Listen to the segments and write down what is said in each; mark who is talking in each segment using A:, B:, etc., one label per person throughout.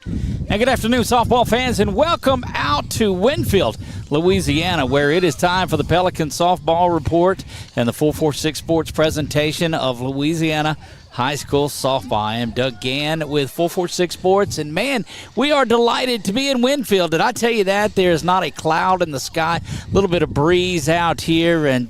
A: And good afternoon, softball fans, and welcome out to Winfield, Louisiana, where it is time for the Pelican Softball Report and the 446 Sports presentation of Louisiana High School Softball. I am Doug Gann with 446 Sports, and man, we are delighted to be in Winfield. Did I tell you that? There is not a cloud in the sky, a little bit of breeze out here, and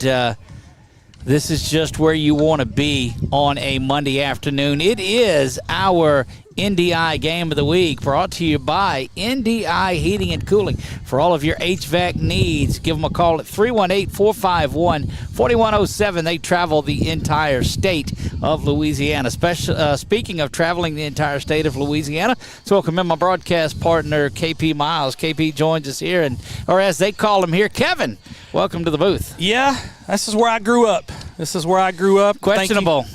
A: this is just where you want to be on a Monday afternoon. It is our NDI Game of the Week, brought to you by NDI Heating and Cooling. For all of your HVAC needs, give them a call at 318-451-4107. They travel the entire state of Louisiana. Speaking of traveling the entire state of Louisiana, let's welcome in my broadcast partner, KP Miles. KP joins us here, or as they call him here, Kevin. Welcome to the booth.
B: Yeah, this is where I grew up.
A: Questionable.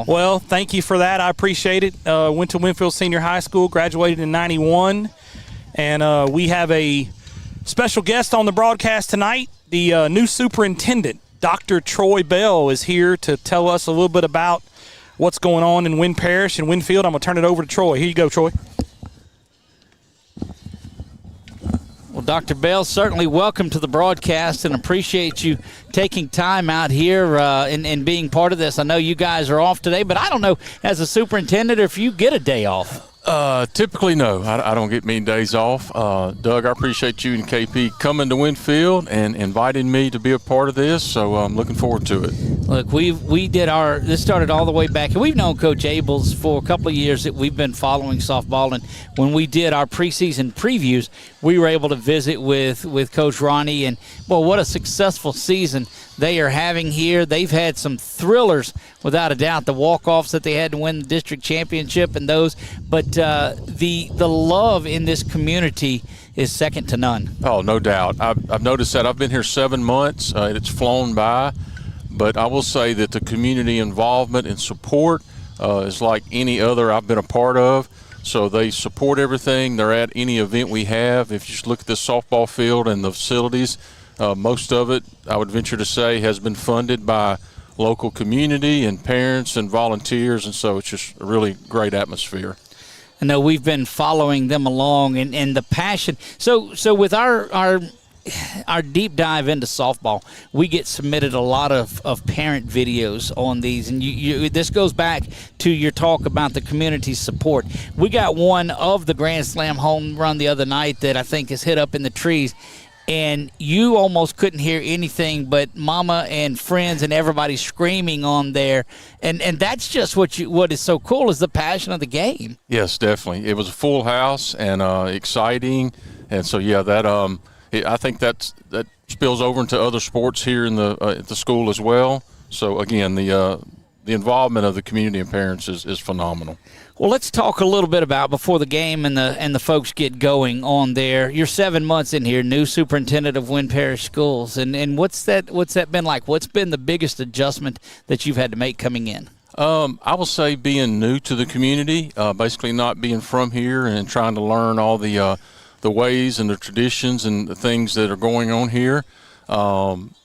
B: Well, thank you for that. I appreciate it. Went to Winfield Senior High School, graduated in 91. And we have a special guest on the broadcast tonight. The new superintendent, Dr. Troy Bell, is here to tell us a little bit about what's going on in Wynn Parish and Winfield. I'm going to turn it over to Troy. Here you go, Troy.
A: Well, Dr. Bell, certainly welcome to the broadcast and appreciate you taking time out here and being part of this. I know you guys are off today, but I don't know, as a superintendent, if you get a day off.
C: Typically, no. I don't get many days off. Doug, I appreciate you and KP coming to Winfield and inviting me to be a part of this, so I'm looking forward to it.
A: Look, this started all the way back, and we've known Coach Abels for a couple of years that we've been following softball, and when we did our preseason previews, we were able to visit with Coach Ronnie, and, well, what a successful season they are having here. They've had some thrillers, without a doubt, the walk-offs that they had to win the district championship and those, but the love in this community is second to none.
C: Oh, no doubt. I've noticed that. I've been here 7 months. It's flown by, but I will say that the community involvement and support is like any other I've been a part of. So they support everything. They're at any event we have. If you just look at this softball field and the facilities, most of it, I would venture to say, has been funded by local community and parents and volunteers, and so it's just a really great atmosphere.
A: I know we've been following them along and the passion. So with our deep dive into softball, we get submitted a lot of parent videos on these, and this goes back to your talk about the community support. We got one of the Grand Slam home run the other night that I think is hit up in the trees, and you almost couldn't hear anything but mama and friends and everybody screaming on there. And that's just what is so cool is the passion of the game.
C: Yes, definitely. It was a full house and exciting. And so, yeah, I think that spills over into other sports here in at the school as well. So, again, the involvement of the community and parents is phenomenal.
A: Well, let's talk a little bit about before the game and the folks get going on there. You're 7 months in here, new superintendent of Wynn Parish Schools, and what's that been like? What's been the biggest adjustment that you've had to make coming in?
C: I will say being new to the community, basically not being from here and trying to learn all the ways and the traditions and the things that are going on here. And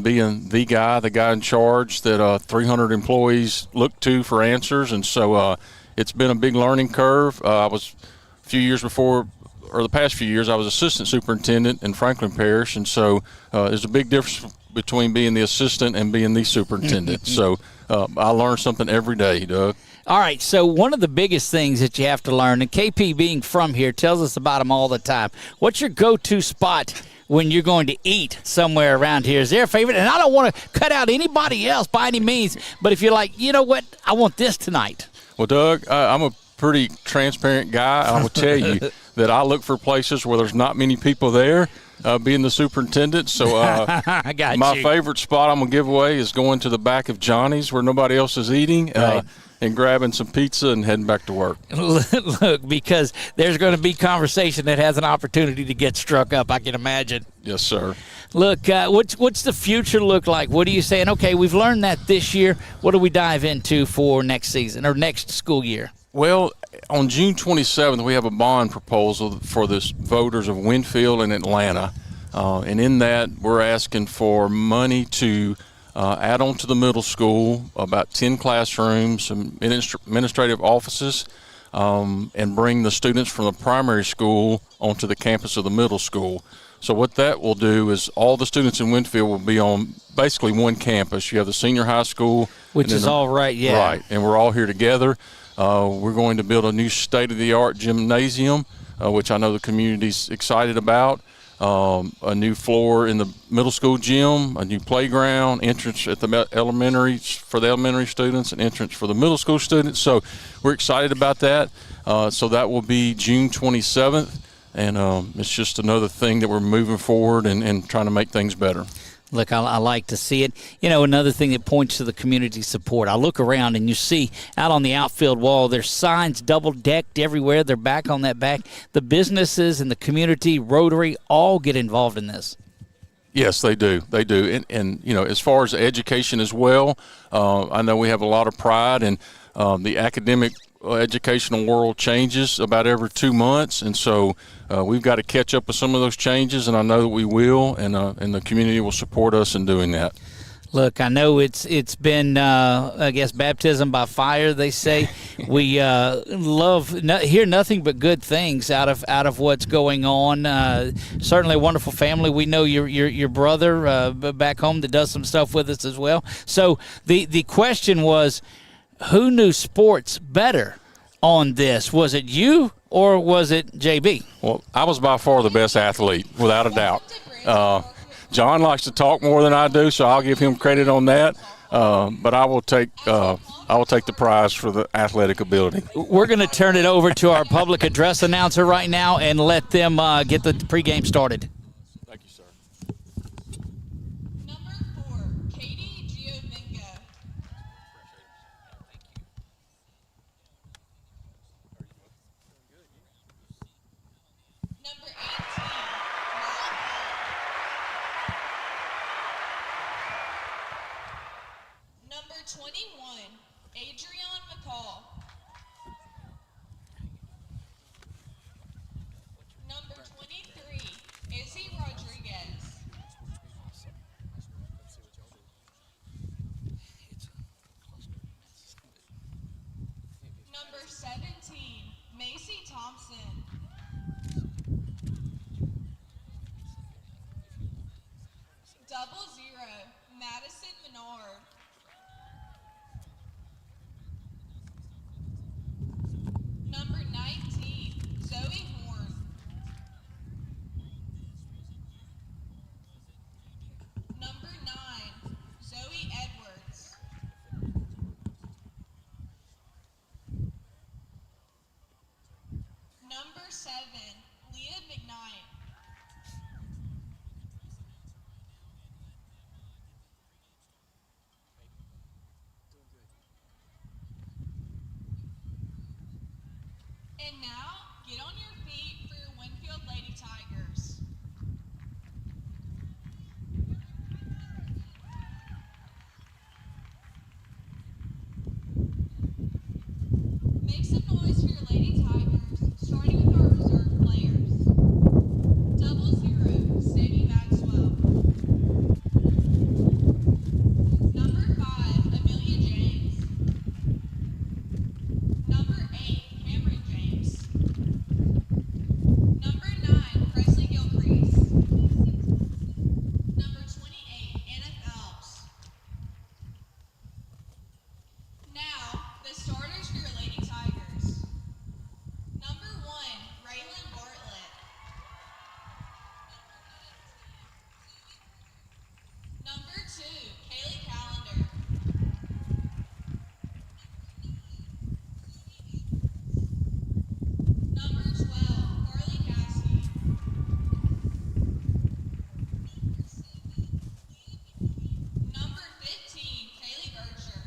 C: being the guy in charge that 300 employees look to for answers, and so it's been a big learning curve. I was a few years before, or the past few years, I was assistant superintendent in Franklin Parish, and so there's a big difference between being the assistant and being the superintendent. So I learn something every day, Doug.
A: All right, so one of the biggest things that you have to learn, and KP being from here tells us about them all the time, what's your go-to spot when you're going to eat somewhere around here? Is there a favorite? And I don't want to cut out anybody else by any means, but if you're like, you know what, I want this tonight.
C: Well, Doug, I'm a pretty transparent guy. I will tell you that I look for places where there's not many people there, being the superintendent. So my favorite spot I'm going to give away is going to the back of Johnny's where nobody else is eating. Right. And grabbing some pizza and heading back to work.
A: Look, because there's going to be conversation that has an opportunity to get struck up, I can imagine.
C: Yes, sir.
A: Look, what's the future look like? What are you saying? Okay, we've learned that this year. What do we dive into for next season or next school year?
C: Well, on June 27th, we have a bond proposal for the voters of Winfield and Atlanta. And in that, we're asking for money to add on to the middle school, about 10 classrooms, some administrative offices, and bring the students from the primary school onto the campus of the middle school. So what that will do is all the students in Winfield will be on basically one campus. You have the senior high school.
A: Which is all right, yeah.
C: Right, and we're all here together. We're going to build a new state-of-the-art gymnasium, which I know the community's excited about. A new floor in the middle school gym, a new playground, entrance at the elementary for the elementary students, and entrance for the middle school students. So we're excited about that. So that will be June 27th, and it's just another thing that we're moving forward and trying to make things better.
A: Look, I like to see it. You know, another thing that points to the community support. I look around and you see out on the outfield wall, there's signs double-decked everywhere. They're back on that back. The businesses and the community, Rotary, all get involved in this.
C: Yes, they do. They do. And you know, as far as education as well, I know we have a lot of pride, and the academic educational world changes about every 2 months, and so we've got to catch up with some of those changes, and I know that we will, and the community will support us in doing that.
A: Look, I know it's been, I guess, baptism by fire, they say. We hear nothing but good things out of what's going on. Certainly a wonderful family. We know your brother back home that does some stuff with us as well. So the question was, who knew sports better on this? Was it you or was it JB?
C: Well, I was by far the best athlete, without a doubt. John likes to talk more than I do, so I'll give him credit on that. But I will take the prize for the athletic ability.
A: We're going to turn it over to our public address announcer right now and let them get the pregame started.
C: Thank you, sir.
D: Number 4, Katie Giovinga. Number 18, Matt. Number 21, Adrian McCall. Number 23, Izzy Rodriguez. Number 17, Macy Thompson. Double 0, Madison Menard. Number 19, Zoe Horn. Number 9, Zoe Edwards. Number 7, Leah McKnight. And now, get on your feet for your Winfield Lady Tigers. Make some noise for your Lady Tigers, starting with our reserve players. Double 0, Sadie Maxwell. Number 5, Amelia James. Number 8, Cameron James. Number 9, Presley Gilcrease. Number 28, Anna Phelps. Now, the starters for your Lady Tigers. Number 1, Raylan Bartlett. Number 2, Kaylee Callender. Number 12, Carly Cassidy. Number 15, Kaylee Berger.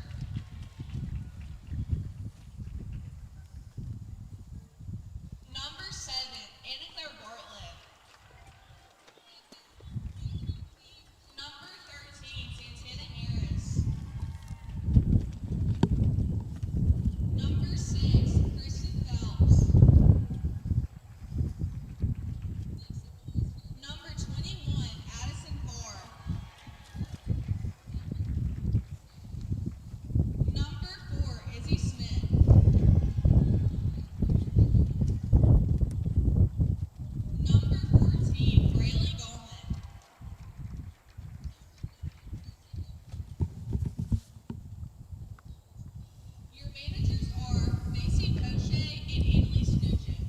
D: Your managers are Macy Poche and Annalise Nugent.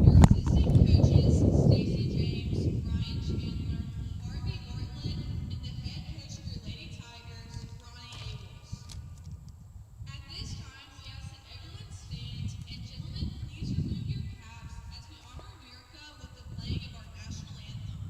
D: Your assistant coaches, Stacy James, Ryan Chandler, Harvey Bartlett, and the head coach of your Lady Tigers, Ronnie Abels. At this time, we ask that everyone stand, and gentlemen, please remove your caps as we honor America with the playing of our national anthem.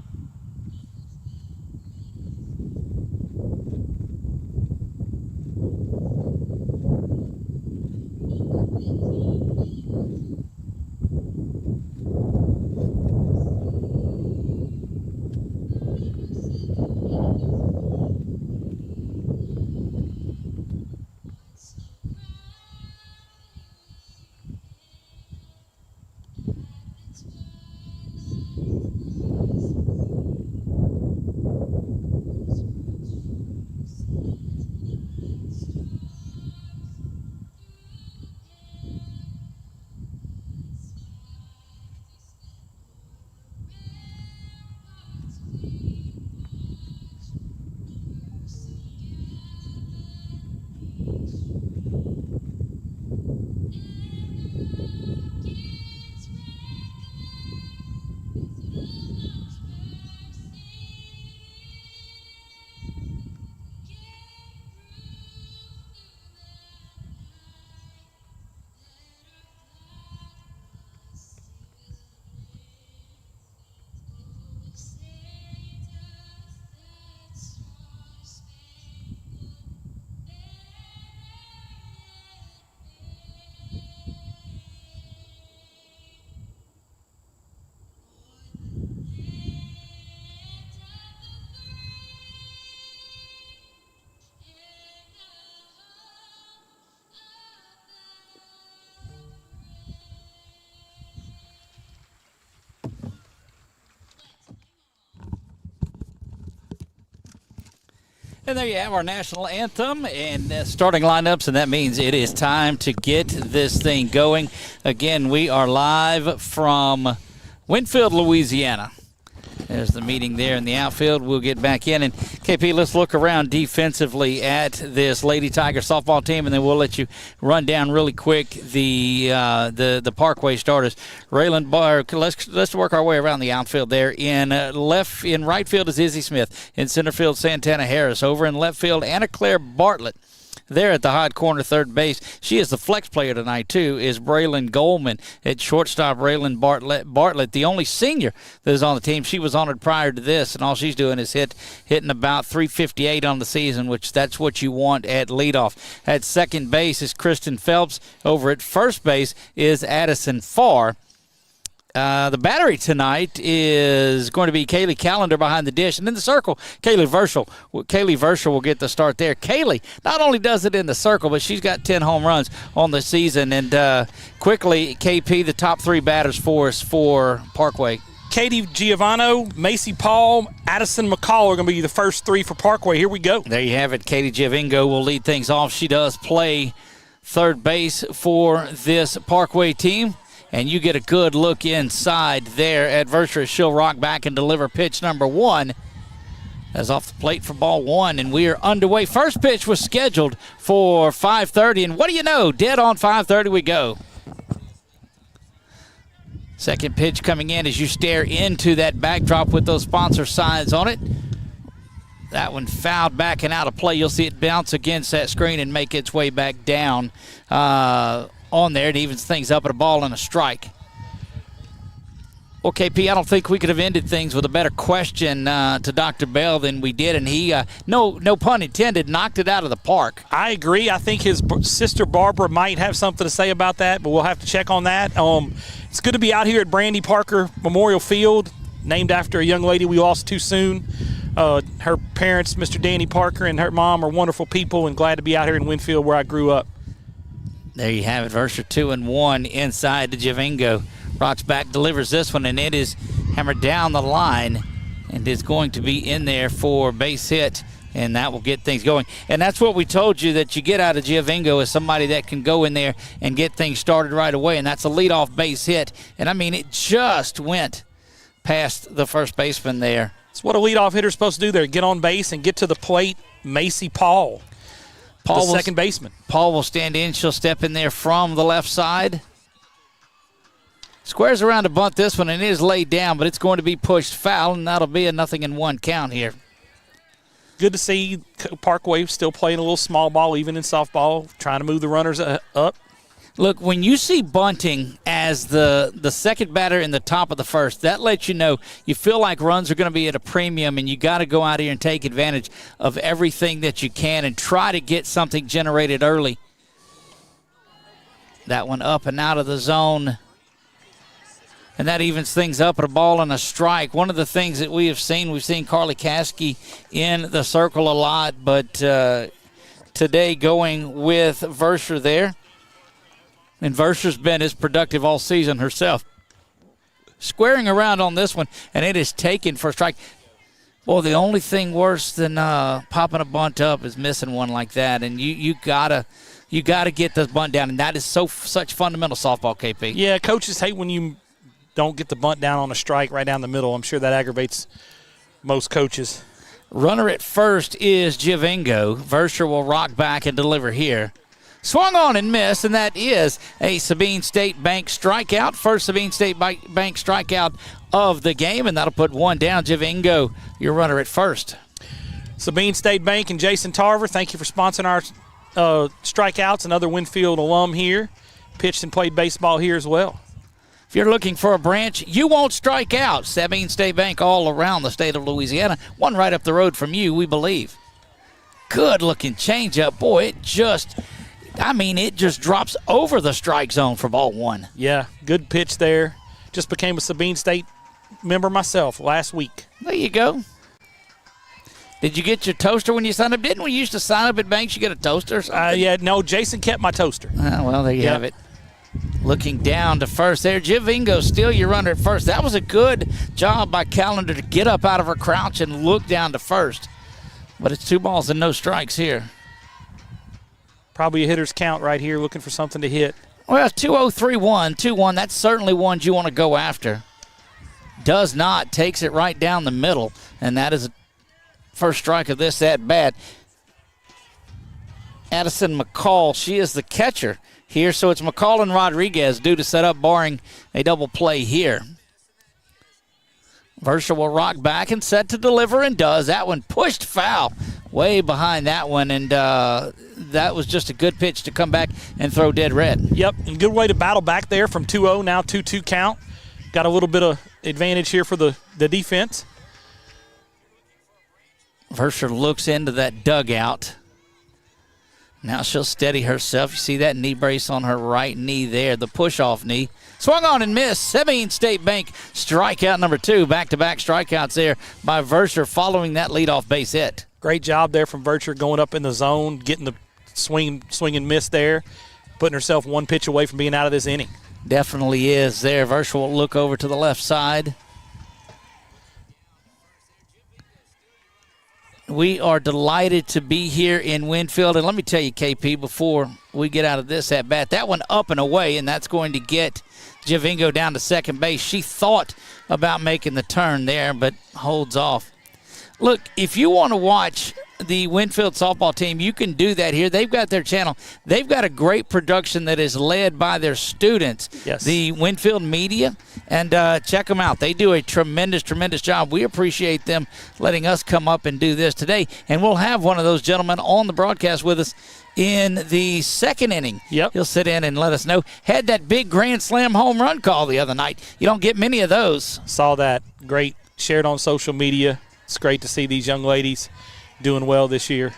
A: And there you have our national anthem and starting lineups, and that means it is time to get this thing going. Again, we are live from Winfield, Louisiana. There's the meeting there in the outfield. We'll get back in. And, KP, let's look around defensively at this Lady Tiger softball team, and then we'll let you run down really quick the Parkway starters. Raylan Barr, let's work our way around the outfield there. In right field is Izzy Smith. In center field, Santana Harris. Over in left field, Anna Claire Bartlett. There at the hot corner, third base. She is the flex player tonight, too, is Braylon Goldman. At shortstop, Raylan Bartlett, the only senior that is on the team. She was honored prior to this, and all she's doing is hitting about .358 on the season, which that's what you want at leadoff. At second base is Kristen Phelps. Over at first base is Addison Farr. The battery tonight is going to be Kaylee Callender behind the dish. And in the circle, Kaylee Verschel will get the start there. Kaylee not only does it in the circle, but she's got 10 home runs on the season. And quickly, KP, the top three batters for us for Parkway.
B: Katie Giovanno, Macy Paul, Addison McCall are going to be the first three for Parkway. Here we go.
A: There you have it. Katie Giovingo will lead things off. She does play third base for this Parkway team. And you get a good look inside there at Versa. She'll rock back and deliver pitch number one. That's off the plate for ball one, and we are underway. First pitch was scheduled for 5:30, and what do you know? Dead on 5:30 we go. Second pitch coming in as you stare into that backdrop with those sponsor signs on it. That one fouled back and out of play. You'll see it bounce against that screen and make its way back down. On there, it evens things up at a ball and a strike. Well, KP, I don't think we could have ended things with a better question to Dr. Bell than we did, and he, no pun intended, knocked it out of the park.
B: I agree. I think his sister Barbara might have something to say about that, but we'll have to check on that. It's good to be out here at Brandy Parker Memorial Field, named after a young lady we lost too soon. Her parents, Mr. Danny Parker, and her mom are wonderful people, and glad to be out here in Winfield where I grew up.
A: There you have it. Versa 2-1 inside to Giovingo. Rocks back, delivers this one, and it is hammered down the line and is going to be in there for base hit, and that will get things going. And that's what we told you that you get out of Giovingo is somebody that can go in there and get things started right away, and that's a leadoff base hit. And, I mean, it just went past the first baseman there.
B: It's what a leadoff hitter's supposed to do there, get on base and get to the plate. Macy Paul. the second baseman.
A: Paul will stand in. She'll step in there from the left side. Squares around to bunt this one, and it is laid down, but it's going to be pushed foul, and that'll be a 0-1 count here.
B: Good to see Parkway still playing a little small ball, even in softball, trying to move the runners up.
A: Look, when you see bunting as the second batter in the top of the first, that lets you know you feel like runs are going to be at a premium, and you got to go out here and take advantage of everything that you can and try to get something generated early. That one up and out of the zone. And that evens things up at a ball and a strike. One of the things that we've seen Carly Caskey in the circle a lot, but today going with Verscher there. And Verscher's been as productive all season herself. Squaring around on this one, and it is taken for a strike. Well, the only thing worse than popping a bunt up is missing one like that, and you gotta get the bunt down, and that is such fundamental softball, KP.
B: Yeah, coaches hate when you don't get the bunt down on a strike right down the middle. I'm sure that aggravates most coaches.
A: Runner at first is Givingo. Verscher will rock back and deliver here. Swung on and missed, and that is a Sabine State Bank strikeout. First Sabine State Bank strikeout of the game, and that'll put one down. Givingo, your runner at first.
B: Sabine State Bank and Jason Tarver, thank you for sponsoring our strikeouts. Another Winfield alum here. Pitched and played baseball here as well.
A: If you're looking for a branch, you won't strike out. Sabine State Bank all around the state of Louisiana. One right up the road from you, we believe. Good-looking changeup. Boy, it just drops over the strike zone for ball one.
B: Yeah, good pitch there. Just became a Sabine State member myself last week.
A: There you go. Did you get your toaster when you signed up? Didn't we used to sign up at banks, you get a toaster or something?
B: Yeah, no, Jason kept my toaster.
A: Well, there you have it. Looking down to first there. Givingo still your runner at first. That was a good job by Callender to get up out of her crouch and look down to first. But it's 2 balls and no strikes here.
B: Probably a hitter's count right here, looking for something to hit.
A: Well, 2-0-3-1, 2-1. That's certainly ones you want to go after. Does not. Takes it right down the middle. And that is a first strike of this at bat. Addison McCall, she is the catcher here. So it's McCall and Rodriguez due to set up, barring a double play here. Verscher will rock back and set to deliver, and does. That one pushed foul way behind that one, and that was just a good pitch to come back and throw dead red.
B: Yep, and good way to battle back there from 2-0, now 2-2 count. Got a little bit of advantage here for the defense.
A: Verscher looks into that dugout. Now she'll steady herself. You see that knee brace on her right knee there, the push-off knee. Swung on and missed. Sabine State Bank strikeout number 2. Back-to-back strikeouts there by Verscher following that leadoff base hit.
B: Great job there from Verscher going up in the zone, getting the swing and miss there, putting herself one pitch away from being out of this inning.
A: Definitely is there. Verscher will look over to the left side. We are delighted to be here in Winfield. And let me tell you, KP, before we get out of this at bat, that one up and away, and that's going to get Givingo down to second base. She thought about making the turn there, but holds off. Look, if you want to watch the Winfield softball team, you can do that here. They've got their channel. They've got a great production that is led by their students,
B: yes,
A: the Winfield media, and check them out. They do a tremendous, tremendous job. We appreciate them letting us come up and do this today, and we'll have one of those gentlemen on the broadcast with us in the second inning.
B: Yep.
A: He'll sit in and let us know. Had that big grand slam home run call the other night. You don't get many of those.
B: Saw that. Great. Shared on social media. It's great to see these young ladies doing well this year.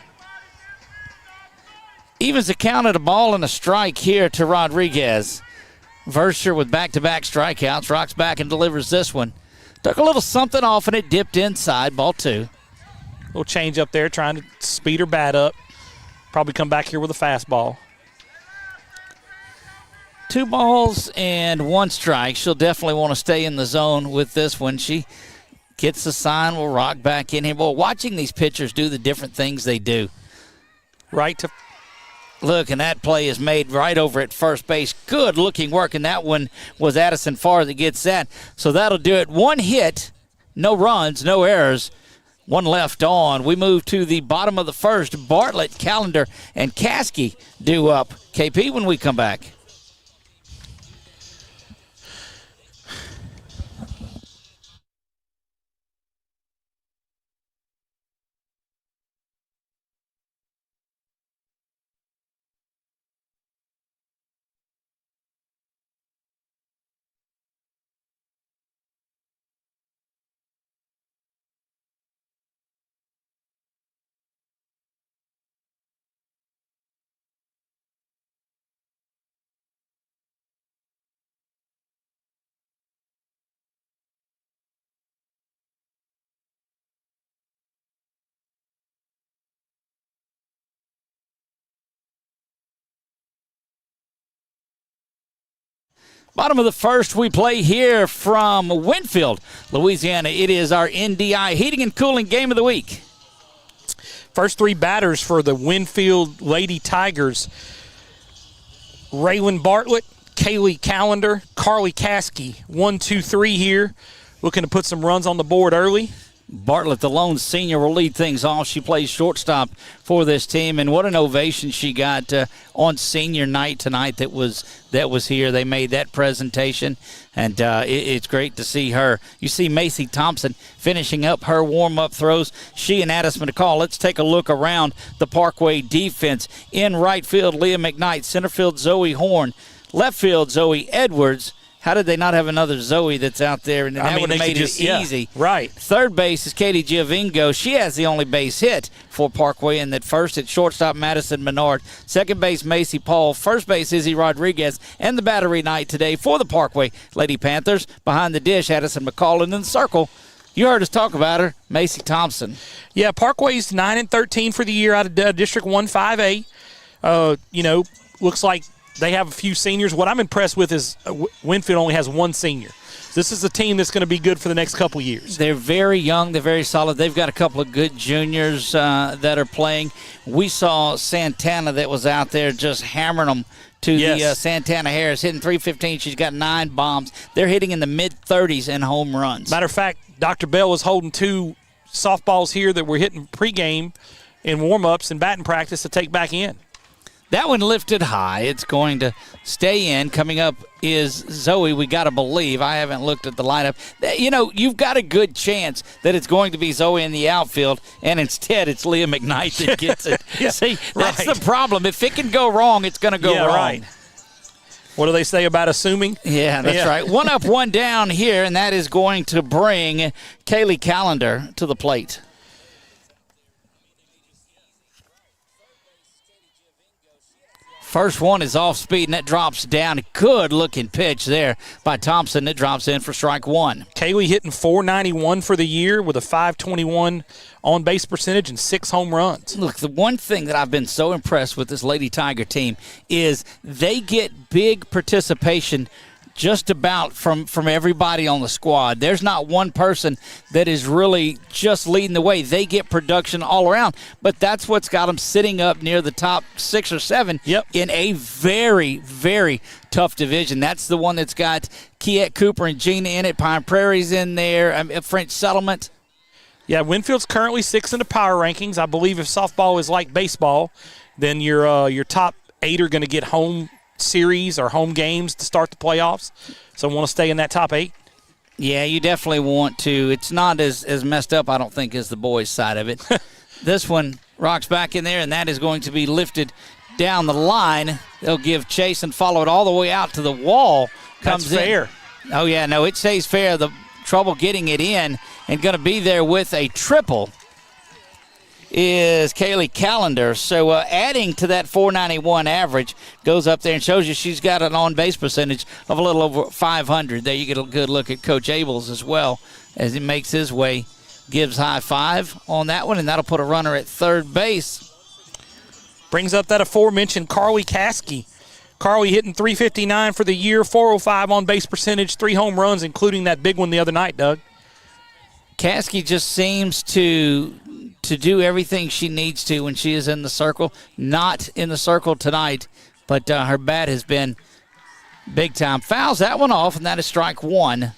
A: Evens the count at a ball and a strike here to Rodriguez. Verscher with back-to-back strikeouts, rocks back and delivers this one. Took a little something off and it dipped inside, ball 2.
B: Little change up there, trying to speed her bat up. Probably come back here with a fastball.
A: 2 balls and 1 strike. She'll definitely want to stay in the zone with this one. She gets the sign, will rock back in here. Boy, watching these pitchers do the different things they do.
B: Right to
A: look, and that play is made right over at first base. Good looking work, and that one was Addison Farr that gets that. So that'll do it. 1 hit, no runs, no errors. One left on. We move to the bottom of the first. Bartlett, Callender, and Caskey due up. KP when we come back. Bottom of the first, we play here from Winfield, Louisiana. It is our NDI Heating and Cooling Game of the Week.
B: First three batters for the Winfield Lady Tigers: Raylan Bartlett, Kaylee Callender, Carly Caskey. 1, 2, 3 here. Looking to put some runs on the board early.
A: Bartlett, the lone senior, will lead things off. She plays shortstop for this team, and what an ovation she got on senior night tonight that was here. They made that presentation, and it's great to see her. You see Macy Thompson finishing up her warm-up throws. She and Addison McCall. Let's take a look around the Parkway defense. In right field, Leah McKnight. Center field, Zoe Horn. Left field, Zoe Edwards. How did they not have another Zoe that's out there? And that would have made it easy.
B: Right.
A: Third base is Katie Giovingo. She has the only base hit for Parkway. And at first, it's shortstop Madison Menard. Second base, Macy Paul. First base, Izzy Rodriguez. And the battery night today for the Parkway Lady Panthers. Behind the dish, Addison McCall. And in the circle, you heard us talk about her, Macy Thompson.
B: Yeah, Parkway's 9-13 for the year out of District 1-5A. Looks like they have a few seniors. What I'm impressed with is Winfield only has one senior. This is a team that's going to be good for the next couple of years.
A: They're very young. They're very solid. They've got a couple of good juniors that are playing. We saw Santana that was out there just hammering them to the Santana Harris, hitting .315. She's got 9 bombs. They're hitting in the mid-30s in home runs.
B: Matter of fact, Dr. Bell was holding 2 softballs here that were hitting pregame in warm-ups and batting practice to take back in.
A: That one lifted high. It's going to stay in. Coming up is Zoe, we got to believe. I haven't looked at the lineup. You've got a good chance that it's going to be Zoe in the outfield, and instead it's Leah McKnight that gets it. See, that's the problem. If it can go wrong, it's going to go wrong.
B: Right. What do they say about assuming?
A: Yeah, that's right. 1 up, 1 down here, and that is going to bring Kaylee Callender to the plate. First one is off speed, and that drops down. Good-looking pitch there by Thompson. It drops in for strike 1.
B: Kaylee hitting .491 for the year with a .521 on-base percentage and 6 home runs.
A: Look, the one thing that I've been so impressed with this Lady Tiger team is they get big participation just about from everybody on the squad. There's not one person that is really just leading the way. They get production all around, but that's what's got them sitting up near the top 6 or 7 in a very, very tough division. That's the one that's got Kiette Cooper and Gina in it. Pine Prairie's in there. French Settlement.
B: Yeah, Winfield's currently 6th in the power rankings. I believe if softball is like baseball, then your top 8 are going to get home series or home games to start the playoffs. So want to stay in that top 8.
A: Yeah, you definitely want to. It's not as messed up, I don't think, as the boys' side of it. This one rocks back in there, and that is going to be lifted down the line. They'll give chase and follow it all the way out to the wall.
B: That's fair.
A: Oh, yeah, no, it stays fair. The trouble getting it in and going to be there with a triple is Kaylee Callender. So adding to that .491 average goes up there and shows you she's got an on-base percentage of a little over 500. There you get a good look at Coach Abels as well as he makes his way. Gives high five on that one, and that'll put a runner at third base.
B: Brings up that aforementioned Carly Caskey. Carly hitting .359 for the year, .405 on-base percentage, 3 home runs, including that big one the other night, Doug.
A: Caskey just seems to do everything she needs to when she is in the circle. Not in the circle tonight, but her bat has been big time. Fouls that one off, and that is strike 1.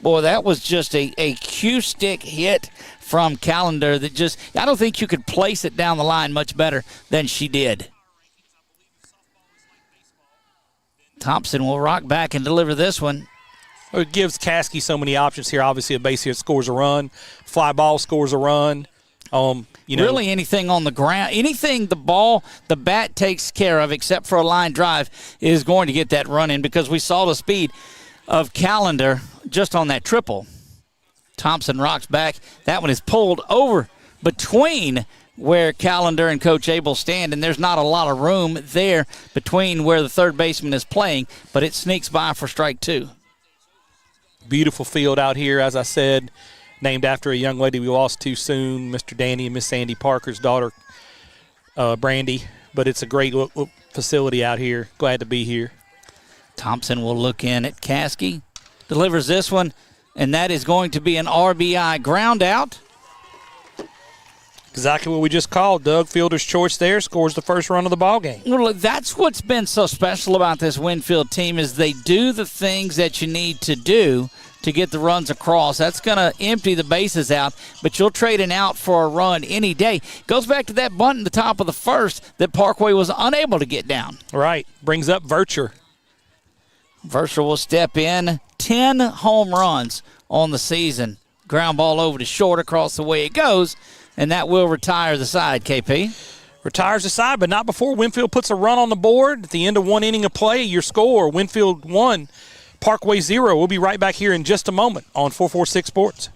A: Boy, that was just a cue stick hit from Calendar that just, I don't think you could place it down the line much better than she did. Thompson will rock back and deliver this one.
B: It gives Caskey so many options here. Obviously, a base hit scores a run. Fly ball scores a run.
A: Really anything on the ground, anything the bat takes care of except for a line drive is going to get that run in because we saw the speed of Calendar just on that triple. Thompson rocks back. That one is pulled over between where Calendar and Coach Abel stand, and there's not a lot of room there between where the third baseman is playing, but it sneaks by for strike two.
B: Beautiful field out here, as I said, named after a young lady we lost too soon, Mr. Danny and Miss Sandy Parker's daughter, Brandy. But it's a great facility out here. Glad to be here.
A: Thompson will look in at Caskey, delivers this one, and that is going to be an RBI ground out.
B: Exactly what we just called. Doug, fielder's choice there, scores the first run of the ball game.
A: Well, look, that's what's been so special about this Winfield team is they do the things that you need to do to get the runs across. That's going to empty the bases out, but you'll trade an out for a run any day. Goes back to that bunt in the top of the first that Parkway was unable to get down.
B: Right. Brings up Vircher.
A: Vircher will step in. 10 home runs on the season. Ground ball over to short across the way it goes, and that will retire the side, KP.
B: Retires the side, but not before Winfield puts a run on the board. At the end of one inning of play, your score, Winfield 1, Parkway 0. We'll be right back here in just a moment on 446 Sports.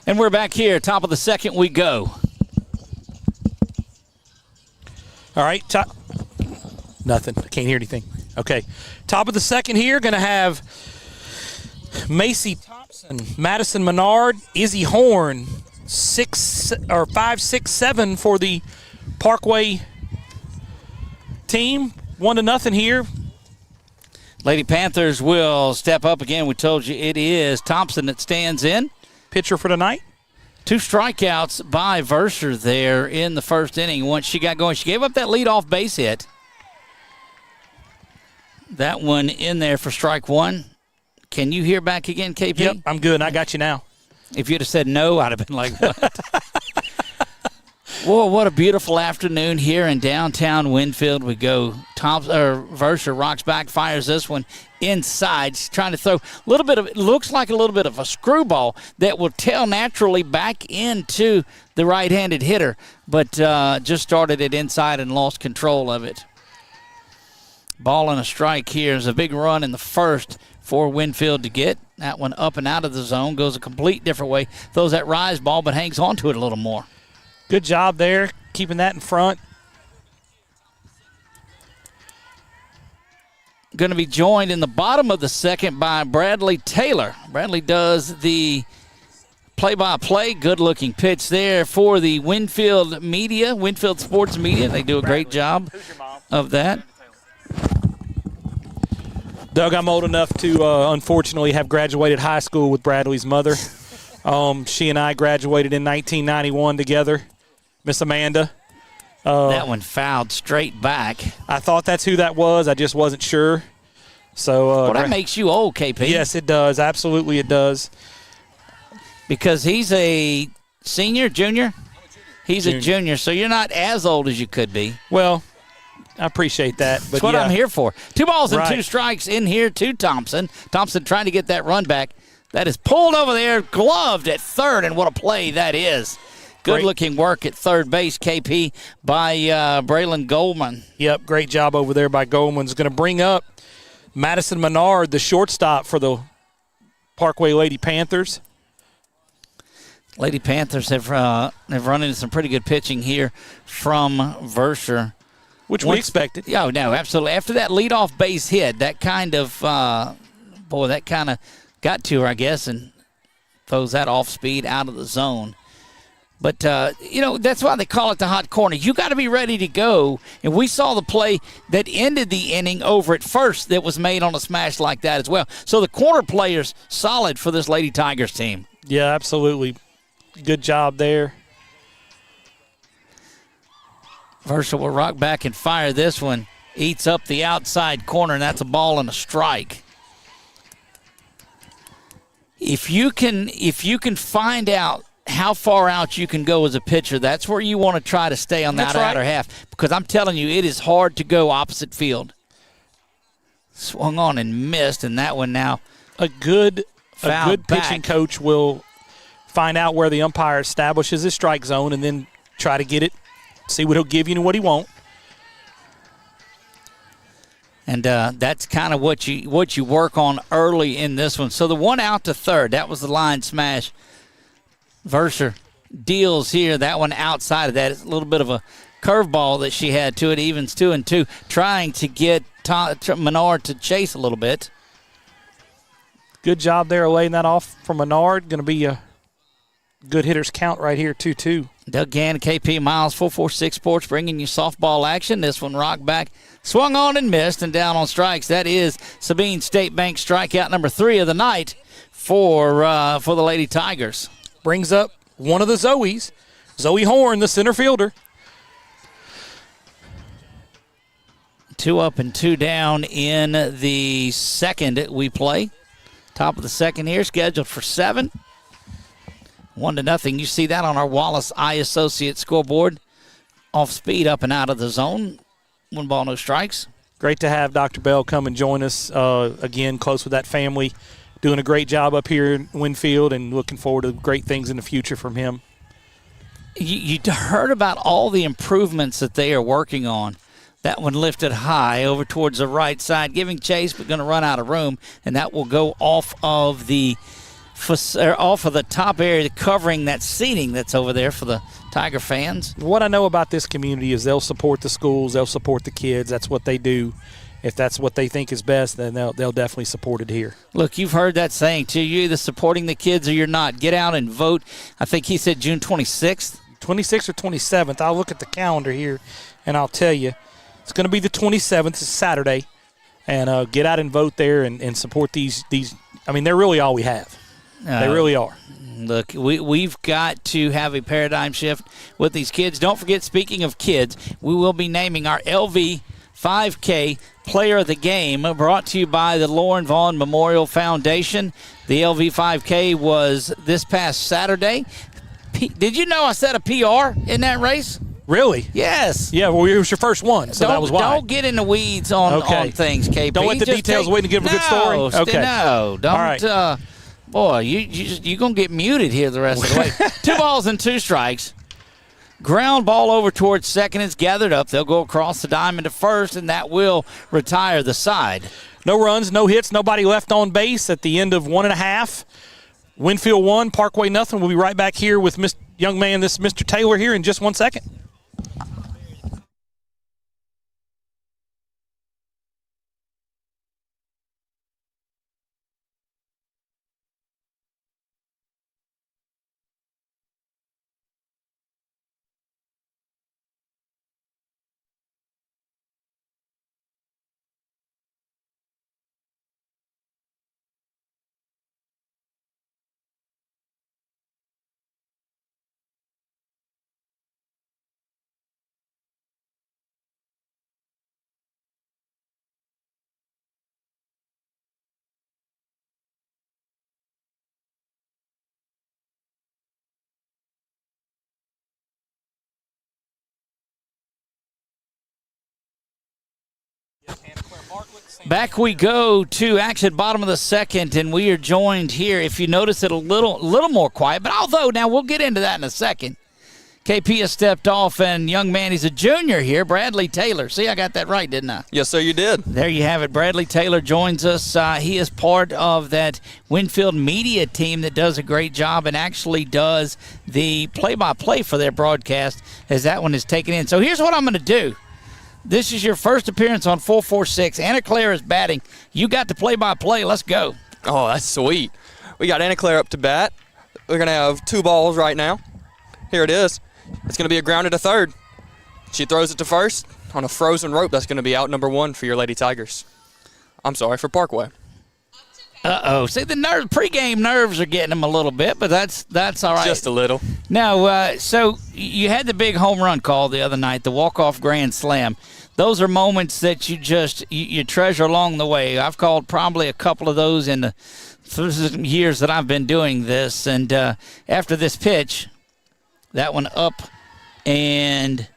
A: And we're back here. Top of the second we go.
B: All right. Nothing. I can't hear anything. Okay. Top of the second here, going to have Macy Thompson, Madison Menard, Izzy Horn, 5, 6, 7 for the Parkway team. 1-0 here.
A: Lady Panthers will step up again. We told you it is Thompson that stands in.
B: Pitcher for tonight.
A: 2 strikeouts by Verser there in the first inning. Once she got going, she gave up that leadoff base hit. That one in there for strike one. Can you hear back again, KP?
B: Yep, I'm good. I got you now.
A: If you'd have said no, I'd have been like, what? Whoa, what a beautiful afternoon here in downtown Winfield. We go. Verser rocks back, fires this one inside. She's trying to throw a little bit of, it looks like a little bit of a screwball that will tail naturally back into the right-handed hitter, but just started it inside and lost control of it. Ball and a strike here. There's a big run in the first for Winfield to get. That one up and out of the zone, goes a complete different way. Throws that rise ball, but hangs on to it a little more.
B: Good job there, keeping that in front.
A: Going to be joined in the bottom of the second by Bradley Taylor. Bradley does the play-by-play. Good-looking pitch there for the Winfield media, Winfield Sports Media. They do a great job of that.
B: Doug, I'm old enough to unfortunately have graduated high school with Bradley's mother. She and I graduated in 1991 together. Miss Amanda.
A: That one fouled straight back.
B: I thought that's who that was. I just wasn't sure. So
A: well, that makes you old, KP.
B: Yes, it does. Absolutely it does.
A: Because he's a senior, junior? He's a junior, so you're not as old as you could be.
B: Well, I appreciate that. But
A: that's what I'm here for. 2 balls and 2 strikes in here to Thompson. Thompson trying to get that run back. That is pulled over there, gloved at third, and what a play that is. Good-looking work at third base, KP, by Braylon Goldman.
B: Yep, great job over there by Goldman. Is going to bring up Madison Menard, the shortstop for the Parkway Lady Panthers.
A: Lady Panthers have run into some pretty good pitching here from Verscher.
B: Which we expected.
A: Yeah, no, absolutely. After that leadoff base hit, that kind of got to her, I guess, and throws that off speed out of the zone. But, that's why they call it the hot corner. You got to be ready to go. And we saw the play that ended the inning over at first that was made on a smash like that as well. So the corner players solid for this Lady Tigers team.
B: Yeah, absolutely. Good job there.
A: Verscher will rock back and fire this one. Eats up the outside corner, and that's a ball and a strike. If you can find out how far out you can go as a pitcher, that's where you want to try to stay on that outer half. Because I'm telling you, it is hard to go opposite field. Swung on and missed, and that one now
B: a good pitching
A: back.
B: Coach will find out where the umpire establishes his strike zone and then try to get it, see what he'll give you and what he won't.
A: And that's kind of what you work on early in this one. So the one out to third, that was the line smash. Verscher deals here. That one outside of that. It's a little bit of a curveball that she had to it. Evens 2-2, trying to get Menard to chase a little bit.
B: Good job there laying that off from Menard. Going to be a good hitter's count right here, 2-2.
A: Doug Gann, KP Miles, 446 Sports, bringing you softball action. This one rocked back, swung on and missed, and down on strikes. That is Sabine State Bank strikeout number 3 of the night for the Lady Tigers.
B: Brings up one of the Zoes, Zoe Horn, the center fielder.
A: 2 up and 2 down in the second we play. Top of the second here, scheduled for 7. 1-0. You see that on our Wallace Eye Associates scoreboard. Off speed, up and out of the zone. 1 ball, no strikes.
B: Great to have Dr. Bell come and join us again, close with that family. Doing a great job up here in Winfield and looking forward to great things in the future from him.
A: You heard about all the improvements that they are working on. That one lifted high over towards the right side, giving chase, but going to run out of room, and that will go off of the top area, covering that seating that's over there for the Tiger fans.
B: What I know about this community is they'll support the schools, they'll support the kids. That's what they do. If that's what they think is best, then they'll definitely support it here.
A: Look, you've heard that saying, too. You're either supporting the kids or you're not. Get out and vote. I think he said June 26th.
B: 26th or 27th. I'll look at the calendar here, and I'll tell you. It's going to be the 27th. It's Saturday. And get out and vote there and support these. I mean, they're really all we have. They really are.
A: Look, we've got to have a paradigm shift with these kids. Don't forget, speaking of kids, we will be naming our LV 5K Player of the Game, brought to you by the Lauren Vaughn Memorial Foundation. The LV 5K was this past Saturday. Did you know I set a PR in that race?
B: Really?
A: Yes.
B: Yeah, well, it was your first one, so that was why.
A: Don't get in the weeds on things, KP.
B: Don't let the details wait to give a good story? Okay.
A: No, don't.
B: All right.
A: Boy, you're going to get muted here the rest of the way. 2 balls and 2 strikes. Ground ball over towards second. It's gathered up. They'll go across the diamond to first, and that will retire the side.
B: No runs, no hits, nobody left on base at the end of 1.5. Winfield 1, Parkway nothing. We'll be right back here with this Mr. Taylor here in just 1 second.
A: Back we go to action, bottom of the second, and we are joined here. If you notice it a little more quiet, but although now we'll get into that in a second. KP has stepped off, and young man, he's a junior here, Bradley Taylor. See, I got that right, didn't I?
E: Yes, sir, you did.
A: There you have it. Bradley Taylor joins us. He is part of that Winfield media team that does a great job and actually does the play-by-play for their broadcast as that one is taken in. So here's what I'm going to do. This is your first appearance on 446. Anna Claire is batting. You got the play-by-play. Let's go.
E: Oh, that's sweet. We got Anna Claire up to bat. We're going to have 2 balls right now. Here it is. It's going to be a ground to third. She throws it to first on a frozen rope. That's going to be out number 1 for your Lady Tigers. I'm sorry, for Parkway.
A: Uh-oh. See, the pregame nerves are getting them a little bit, but that's all right.
E: Just a little.
A: Now, so you had the big home run call the other night, the walk-off grand slam. Those are moments that you treasure along the way. I've called probably a couple of those in the years that I've been doing this. And after this pitch, that one up and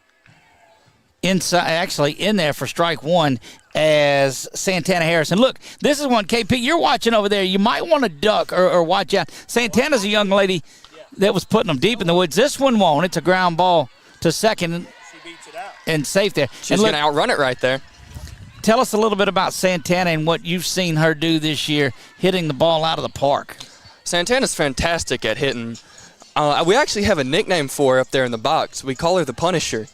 A: inside, actually in there for strike 1 as Santana Harrison. Look, this is one, KP, you're watching over there. You might want to duck or watch out. Santana's a young lady that was putting them deep in the woods. This one won't. It's a ground ball to second and safe there.
E: She's going to outrun it right there.
A: Tell us a little bit about Santana and what you've seen her do this year, hitting the ball out of the park.
E: Santana's fantastic at hitting. We actually have a nickname for her up there in the box. We call her the Punisher.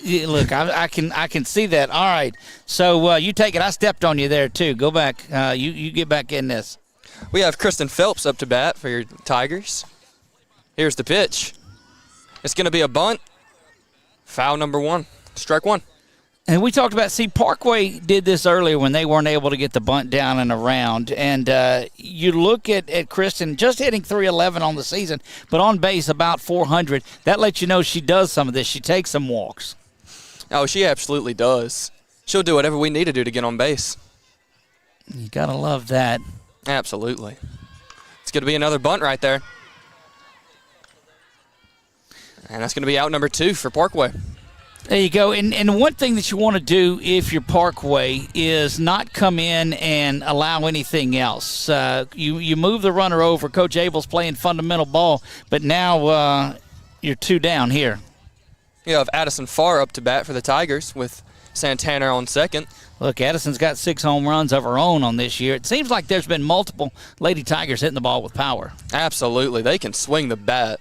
A: Look, I can see that. All right. So you take it. I stepped on you there, too. Go back. You get back in this.
E: We have Kristen Phelps up to bat for your Tigers. Here's the pitch. It's going to be a bunt. Foul number 1. Strike 1.
A: And we talked about, Parkway did this earlier when they weren't able to get the bunt down and around. And you look at Kristen just hitting 311 on the season, but on base about 400. That lets you know she does some of this. She takes some walks.
E: Oh, she absolutely does. She'll do whatever we need to do to get on base.
A: You got to love that.
E: Absolutely. It's going to be another bunt right there. And that's going to be out number 2 for Parkway.
A: There you go. And one thing that you want to do if you're Parkway is not come in and allow anything else. You move the runner over. Coach Abel's playing fundamental ball, but now you're 2 down here.
E: You have Addison Farr up to bat for the Tigers with Santana on second.
A: Look, Addison's got 6 home runs of her own on this year. It seems like there's been multiple Lady Tigers hitting the ball with power.
E: Absolutely. They can swing the bat.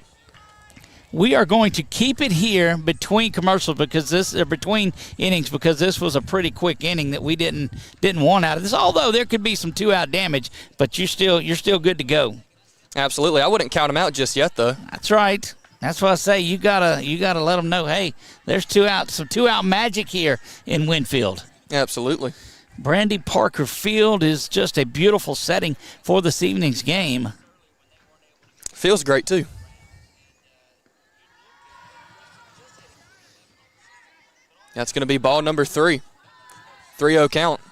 A: We are going to keep it here between commercials between innings because this was a pretty quick inning that we didn't want out of this. Although there could be some 2-out damage, but you're still good to go.
E: Absolutely, I wouldn't count them out just yet though.
A: That's right. That's why I say you gotta let them know. Hey, there's 2-out, some 2-out magic here in Winfield.
E: Absolutely.
A: Brandy Parker Field is just a beautiful setting for this evening's game.
E: Feels great too. That's going to be ball number 3. 3-0 count.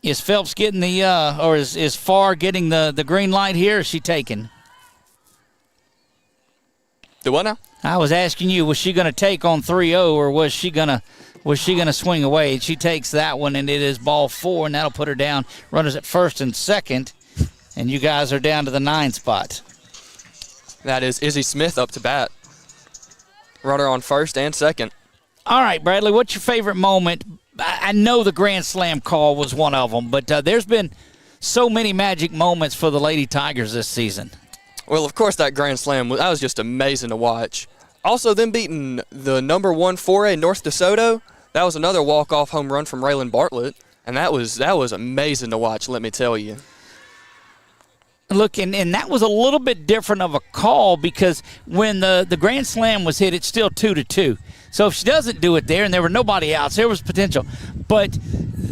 A: Is Phelps getting or is Farr getting the green light here? Or is she taking?
E: The what now?
A: I was asking you, was she going to take on 3-0 or was she going to swing away? She takes that one, and it is ball 4, and that'll put her down. Runners at first and second, and you guys are down to the 9 spot.
E: That is Izzy Smith up to bat. Runner on first and second.
A: All right, Bradley, what's your favorite moment? I know the Grand Slam call was one of them, but there's been so many magic moments for the Lady Tigers this season.
E: Well, of course, that Grand Slam, that was just amazing to watch. Also, them beating the number 1 4A North DeSoto, that was another walk-off home run from Raylan Bartlett, and that was amazing to watch, let me tell you.
A: Look, and that was a little bit different of a call because when the Grand Slam was hit, it's still 2-2. So if she doesn't do it there and there were nobody outs, there was potential. But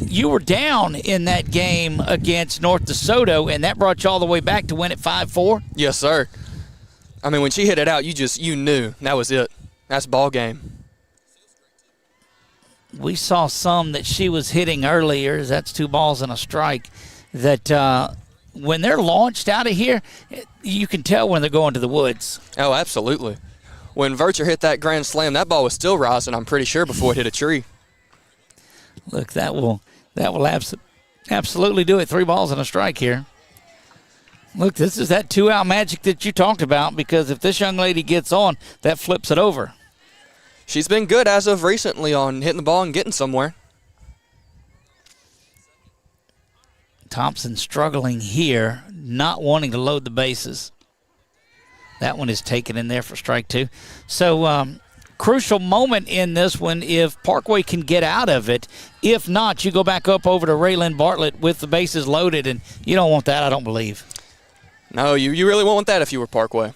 A: you were down in that game against North DeSoto, and that brought you all the way back to win at 5-4?
E: Yes, sir. I mean, when she hit it out, you knew that was it. That's ball game.
A: We saw some that she was hitting earlier. That's 2 balls and a strike. That when they're launched out of here, you can tell when they're going to the woods.
E: Oh, absolutely. When Vercher hit that grand slam, that ball was still rising, I'm pretty sure, before it hit a tree.
A: Look, that will absolutely do it. 3 balls and a strike here. Look, this is that 2-out magic that you talked about because if this young lady gets on, that flips it over.
E: She's been good as of recently on hitting the ball and getting somewhere.
A: Thompson struggling here, not wanting to load the bases. That one is taken in there for strike 2. So crucial moment in this one if Parkway can get out of it. If not, you go back up over to Raylan Bartlett with the bases loaded, and you don't want that, I don't believe.
E: No, you really won't want that if you were Parkway.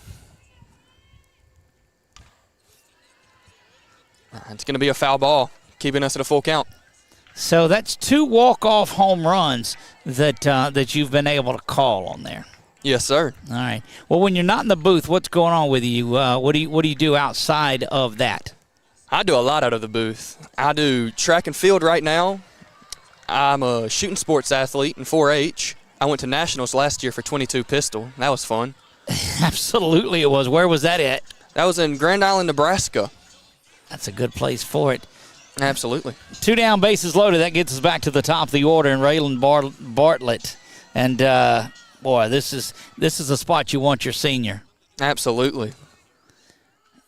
E: It's going to be a foul ball, keeping us at a full count.
A: So that's 2 walk-off home runs that you've been able to call on there.
E: Yes, sir.
A: All right. Well, when you're not in the booth, what's going on with you? What do you do outside of that?
E: I do a lot out of the booth. I do track and field right now. I'm a shooting sports athlete in 4-H. I went to nationals last year for 22 pistol. That was fun.
A: Absolutely it was. Where was that at?
E: That was in Grand Island, Nebraska.
A: That's a good place for it.
E: Absolutely.
A: 2 down, bases loaded. That gets us back to the top of the order in Raylan Bartlett. And, boy, this is a spot you want your senior.
E: Absolutely.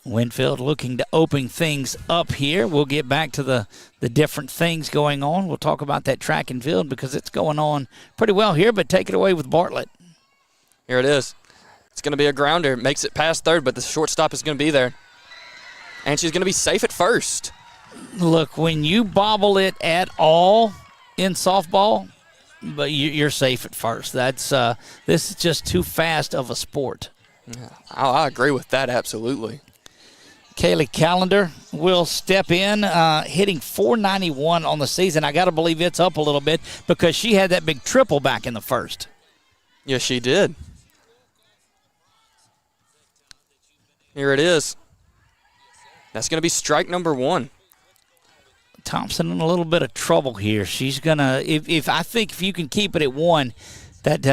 A: Winfield looking to open things up here. We'll get back to the different things going on. We'll talk about that track and field because it's going on pretty well here, but take it away with Bartlett.
E: Here it is. It's going to be a grounder. It makes it past third, but the shortstop is going to be there. And she's going to be safe at first.
A: Look, when you bobble it at all in softball, but you're safe at first. This is just too fast of a sport.
E: Yeah, I agree with that, absolutely.
A: Kaylee Callender will step in, hitting .491 on the season. I got to believe it's up a little bit because she had that big triple back in the first.
E: Yes, she did. Here it is. That's going to be strike number 1.
A: Thompson in a little bit of trouble here. She's gonna, I think if you can keep it at 1, that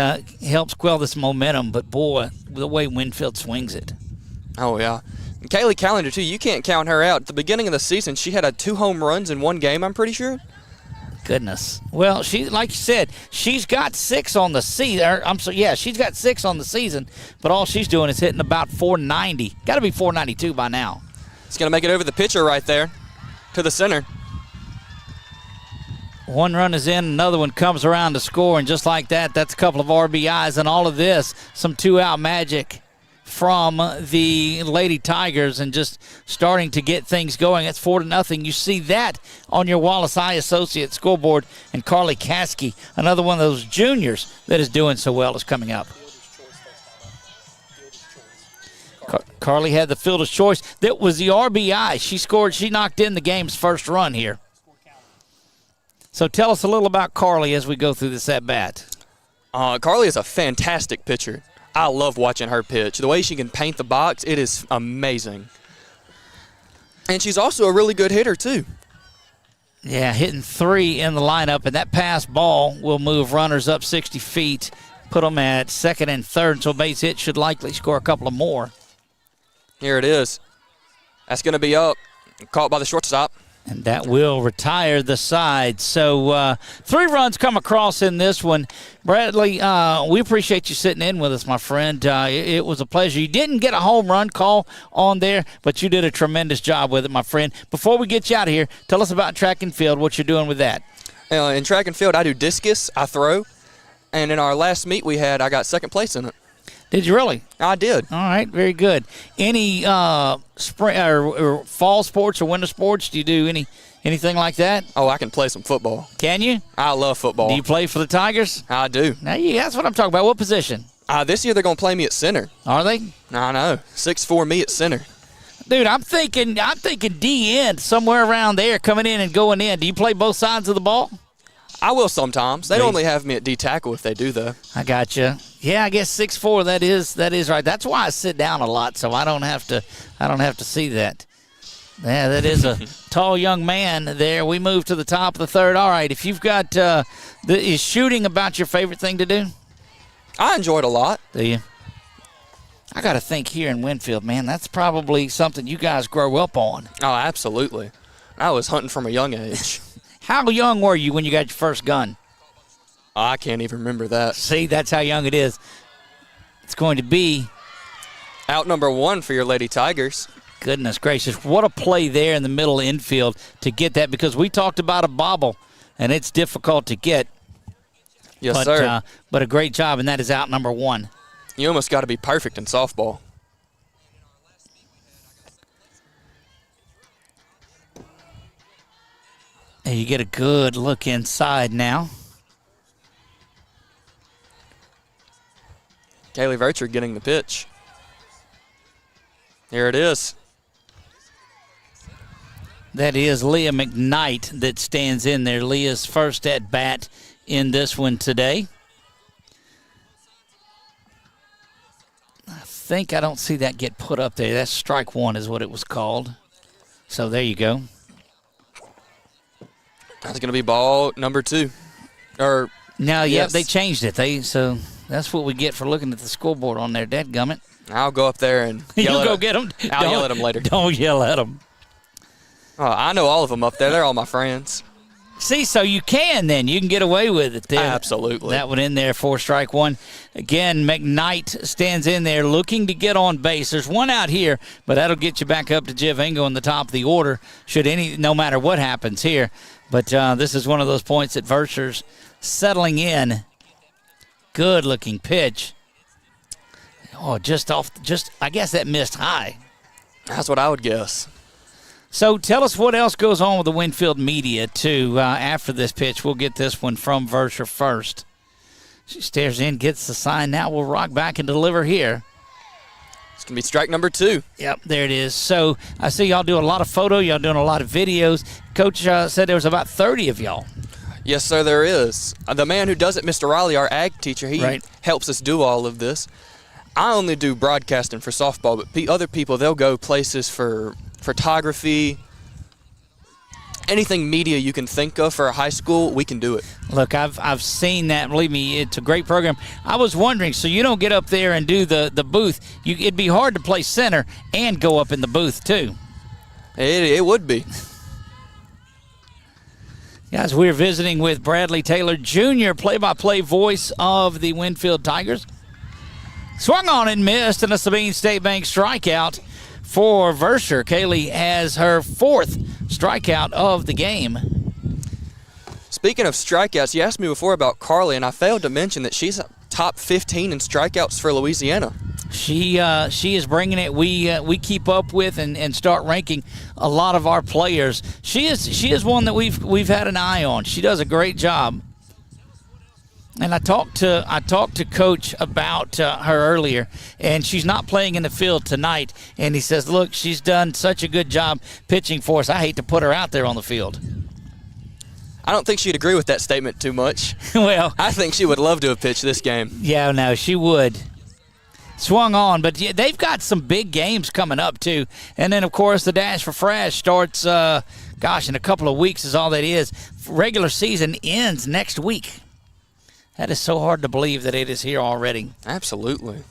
A: helps quell this momentum. But boy, the way Winfield swings it.
E: Oh yeah, and Kaylee Callender too. You can't count her out. At the beginning of the season, she had 2 home runs in 1 game. I'm pretty sure.
A: Goodness. Well, she, like you said, she's got 6 on the season. She's got 6 on the season. But all she's doing is hitting about .490. Got to be .492 by now.
E: It's gonna make it over the pitcher right there, to the center.
A: 1 run is in, another one comes around to score, and just like that, that's a couple of RBIs, and all of this, some 2-out magic from the Lady Tigers, and just starting to get things going. It's 4-0. You see that on your Wallace Eye Associates scoreboard, and Carly Caskey, another one of those juniors that is doing so well, is coming up. Carly had the fielder's choice. That was the RBI. She scored. She knocked in the game's first run here. So tell us a little about Carly as we go through this at-bat.
E: Carly is a fantastic pitcher. I love watching her pitch. The way she can paint the box, it is amazing. And she's also a really good hitter, too.
A: Yeah, hitting 3 in the lineup, and that pass ball will move runners up 60 feet, put them at second and third, so base hit should likely score a couple of more.
E: Here it is. That's going to be up. Caught by the shortstop.
A: And that will retire the side. So 3 runs come across in this one. Bradley, we appreciate you sitting in with us, my friend. It was a pleasure. You didn't get a home run call on there, but you did a tremendous job with it, my friend. Before we get you out of here, tell us about track and field, what you're doing with that.
E: In track and field, I do discus, I throw. And in our last meet we had, I got 2nd place in it.
A: Did you really?
E: I did.
A: All right, very good. Any spring or fall sports or winter sports? Do you do anything like that?
E: Oh, I can play some football.
A: Can you?
E: I love football.
A: Do you play for the Tigers?
E: I do.
A: Now, that's what I'm talking about. What position?
E: This year they're going to play me at center.
A: Are they?
E: I know. 6'4" me at center.
A: Dude, I'm thinking D end somewhere around there, coming in and going in. Do you play both sides of the ball?
E: I will sometimes. They only have me at D tackle if they do, though.
A: I got you. Yeah, I guess 6'4". That is right. That's why I sit down a lot, so I don't have to see that. Yeah, that is a tall young man there. We move to the top of the third. All right, if you've got is shooting about your favorite thing to do?
E: I enjoy it a lot.
A: Do you? I got to think here in Winfield, man. That's probably something you guys grow up on.
E: Oh, absolutely. I was hunting from a young age.
A: How young were you when you got your first gun?
E: I can't even remember that.
A: See, that's how young it is. It's going to be
E: out number 1 for your Lady Tigers.
A: Goodness gracious. What a play there in the middle infield to get that, because we talked about a bobble, and it's difficult to get.
E: Yes,
A: But,
E: sir.
A: but a great job, and that is out number 1.
E: You almost got to be perfect in softball.
A: And you get a good look inside now.
E: Kaylee Vercher getting the pitch. Here it is.
A: That is Leah McKnight that stands in there. Leah's first at bat in this one today. I don't see that get put up there. That's strike 1 is what it was called. So there you go.
E: That's going to be ball number 2. Or
A: Now,
E: yes.
A: they changed it. So that's what we get for looking at the scoreboard on there. Dadgummit.
E: I'll go up there and
A: You
E: yell at
A: go
E: her.
A: get them.
E: I'll yell at them later.
A: Don't yell at them.
E: Oh, I know all of them up there. They're all my friends.
A: See, so you can then. You can get away with it there.
E: Absolutely.
A: That one in there for strike 1. Again, McKnight stands in there looking to get on base. There's one out here, but that'll get you back up to Jivingo in the top of the order no matter what happens here. But this is one of those points that Vercher's settling in. Good looking pitch. Oh, I guess that missed high.
E: That's what I would guess.
A: So tell us what else goes on with the Winfield media, too, after this pitch. We'll get this one from Vercher first. She stares in, gets the sign. Now we'll rock back and deliver here.
E: It's going to be strike number 2.
A: Yep, there it is. So I see y'all do a lot of photo. Y'all doing a lot of videos. Coach said there was about 30 of y'all.
E: Yes, sir, there is. The man who does it, Mr. Riley, our ag teacher, he
A: Right.
E: helps us do all of this. I only do broadcasting for softball, but other people, they'll go places for photography, anything media you can think of for a high school, we can do it.
A: Look, I've seen that. Believe me, it's a great program. I was wondering, so you don't get up there and do the booth. It'd be hard to play center and go up in the booth, too.
E: It would be.
A: Guys, we're visiting with Bradley Taylor Jr., play-by-play voice of the Winfield Tigers. Swung on and missed, and a Sabine State Bank strikeout for Vercher. Kaylee has her 4th strikeout of the game.
E: Speaking of strikeouts, you asked me before about Carly, and I failed to mention that she's top 15 in strikeouts for Louisiana.
A: She is bringing it. We keep up with and start ranking a lot of our players. She is one that we've had an eye on. She does a great job. And I talked to Coach about her earlier, and she's not playing in the field tonight. And he says, "Look, she's done such a good job pitching for us. I hate to put her out there on the field."
E: I don't think she'd agree with that statement too much.
A: Well,
E: I think she would love to have pitched this game.
A: yeah, no, she would. Swung on, but yeah, they've got some big games coming up too. And then, of course, the Dash for Frash starts. In a couple of weeks is all that is. Regular season ends next week. That is so hard to believe that it is here already.
E: Absolutely.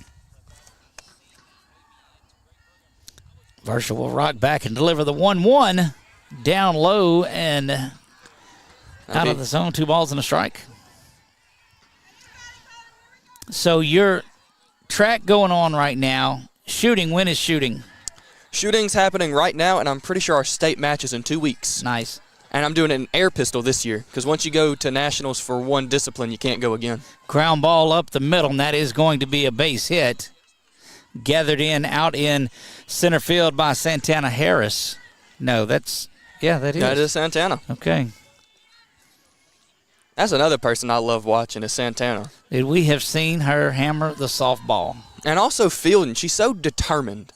A: Vercher will rock back and deliver the 1-1 down low and out of the zone. 2 balls and a strike. So your track going on right now. Shooting, when is shooting?
E: Shooting's happening right now, and I'm pretty sure our state match is in 2 weeks.
A: Nice.
E: And I'm doing an air pistol this year, because once you go to nationals for one discipline, you can't go again.
A: Ground ball up the middle, and that is going to be a base hit. Gathered out in center field by Santana Harris. No, that is.
E: That is Santana.
A: Okay.
E: That's another person I love watching is Santana.
A: We have seen her hammer the softball.
E: And also fielding. She's so determined.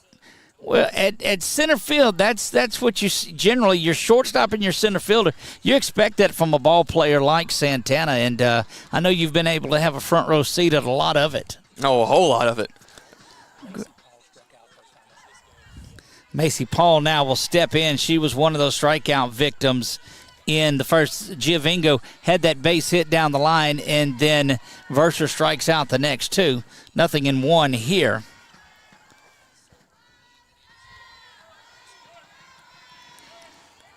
A: Well, at center field, that's what you generally, your shortstop and your center fielder, you expect that from a ball player like Santana, and I know you've been able to have a front row seat at a lot of it.
E: Oh, a whole lot of it.
A: Macy Paul now will step in. She was one of those strikeout victims in the first. Giovingo had that base hit down the line, and then Vercher strikes out the next 2. Nothing in 1 here.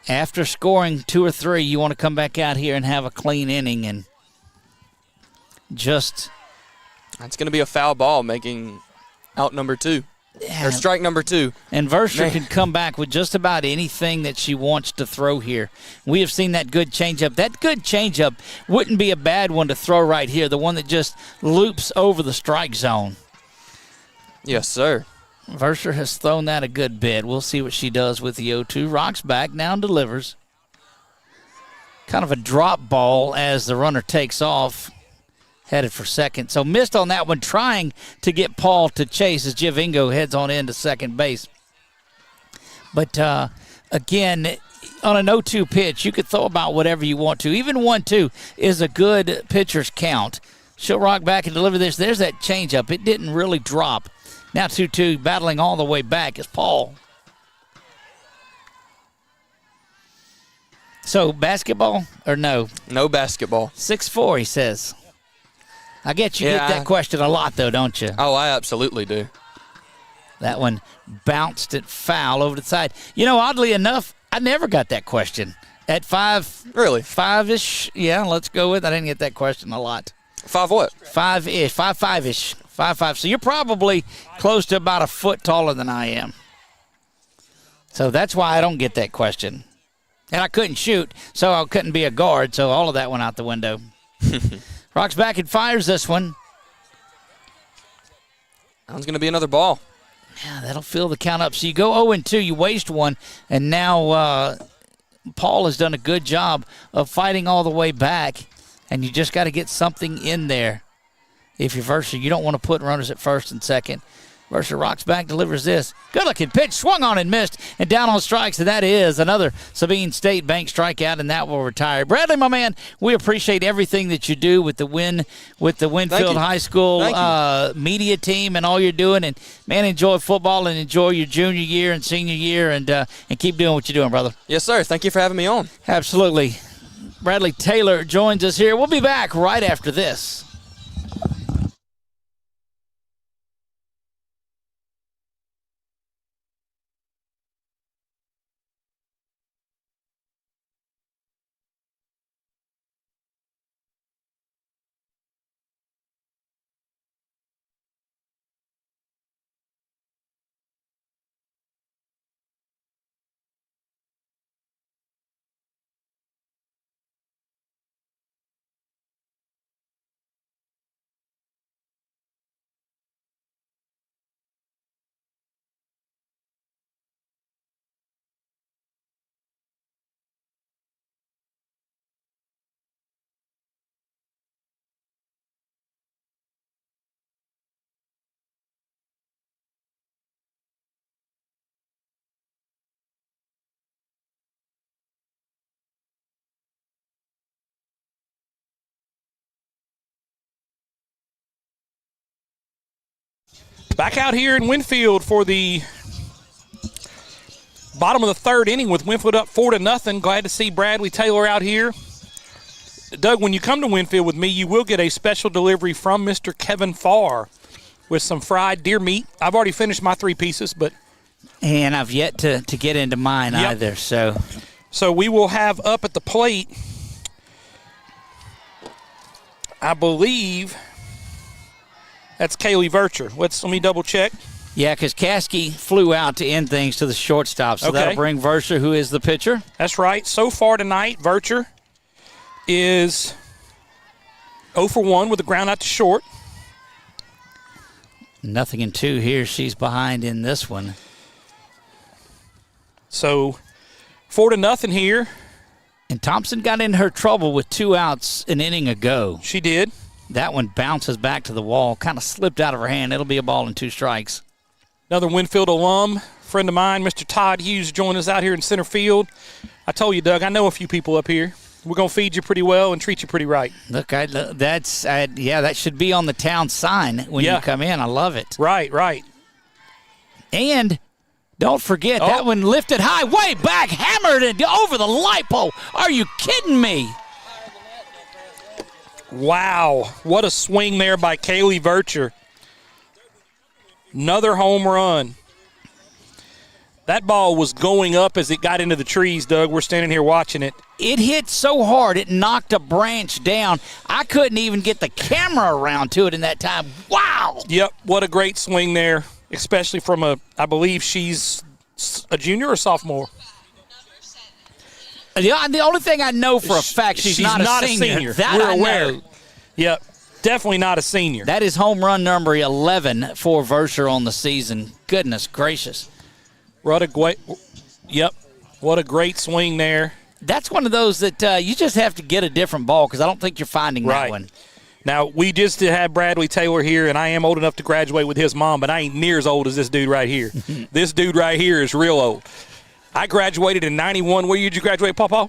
A: After scoring 2 or 3, you want to come back out here and have a clean inning and just.
E: It's going to be a foul ball making out number 2. or strike number 2.
A: And Verser
E: Man.
A: can come back with just about anything that she wants to throw here. We have seen that good changeup. That good changeup wouldn't be a bad one to throw right here, the one that just loops over the strike zone.
E: Yes, sir.
A: Verser has thrown that a good bit. We'll see what she does with the 0-2. Rocks back, now delivers. Kind of a drop ball as the runner takes off, headed for second. So missed on that one, trying to get Paul to chase as Giovingo heads on into second base. But, again, on an 0-2 pitch, you could throw about whatever you want to. Even 1-2 is a good pitcher's count. She'll rock back and deliver this. There's that changeup. It didn't really drop. Now 2-2, battling all the way back is Paul. So, basketball or no?
E: No basketball.
A: 6-4, he says. I get you
E: Yeah,
A: get that question a lot, though, don't you?
E: Oh, I absolutely do.
A: That one bounced it foul over the side. You know, oddly enough, I never got that question. At 5.
E: Really?
A: 5-ish. Yeah, let's go with. I didn't get that question a lot.
E: 5 what?
A: 5-ish. 5-5-ish. 5'5". So you're probably close to about a foot taller than I am. So that's why I don't get that question. And I couldn't shoot, so I couldn't be a guard, so all of that went out the window. Rocks back and fires this one.
E: That one's going to be another ball.
A: Yeah, that'll fill the count up. So you go 0-2, you waste one, and now Paul has done a good job of fighting all the way back, and you just got to get something in there. If you're Verser, you don't want to put runners at first and second. Verser rocks back, delivers this. Good-looking pitch, swung on and missed, and down on strikes, and that is another Sabine State Bank strikeout, and that will retire. Bradley, my man, we appreciate everything that you do with the Winfield High School media team and all you're doing. And, man, enjoy football and enjoy your junior year and senior year and keep doing what you're doing, brother.
E: Yes, sir. Thank you for having me on.
A: Absolutely. Bradley Taylor joins us here. We'll be back right after this.
B: Back out here in Winfield for the bottom of the third inning with Winfield up 4-0. Glad to see Bradley Taylor out here. Doug, when you come to Winfield with me, you will get a special delivery from Mr. Kevin Farr with some fried deer meat. I've already finished my 3 pieces, but
A: And I've yet to get into mine either.
B: So we will have up at the plate, I believe that's Kaylee Vercher. Let me double check.
A: Yeah, because Caskey flew out to end things to the shortstop, so that'll bring Vercher, who is the pitcher.
B: That's right. So far tonight, Vercher is 0 for 1 with a ground out to short.
A: Nothing in 2 here. She's behind in this one.
B: So 4-0 here.
A: And Thompson got in her trouble with 2 outs an inning ago.
B: She did.
A: That one bounces back to the wall, kind of slipped out of her hand. It'll be a ball and 2 strikes.
B: Another Winfield alum, friend of mine, Mr. Todd Hughes, joined us out here in center field. I told you, Doug, I know a few people up here. We're going to feed you pretty well and treat you pretty right.
A: Look, that should be on the town sign when you come in. I love it.
B: Right.
A: And don't forget, that one lifted high, way back, hammered and over the light pole. Are you kidding me?
B: Wow, what a swing there by Kaylee Vercher. Another home run. That ball was going up as it got into the trees, Doug. We're standing here watching it.
A: It hit so hard, it knocked a branch down. I couldn't even get the camera around to it in that time. Wow.
B: Yep, what a great swing there especially from I believe she's a junior or sophomore.
A: The only thing I know for a fact, she's not a senior. That
B: We're
A: I
B: aware.
A: know.
B: Yep, definitely not a senior.
A: That is home run number 11 for Verser on the season. Goodness gracious.
B: What a great swing there.
A: That's one of those that you just have to get a different ball because I don't think you're finding that one.
B: Now, we just had Bradley Taylor here, and I am old enough to graduate with his mom, but I ain't near as old as this dude right here. This dude right here is real old. I graduated in 91. What year did you graduate, Pawpaw?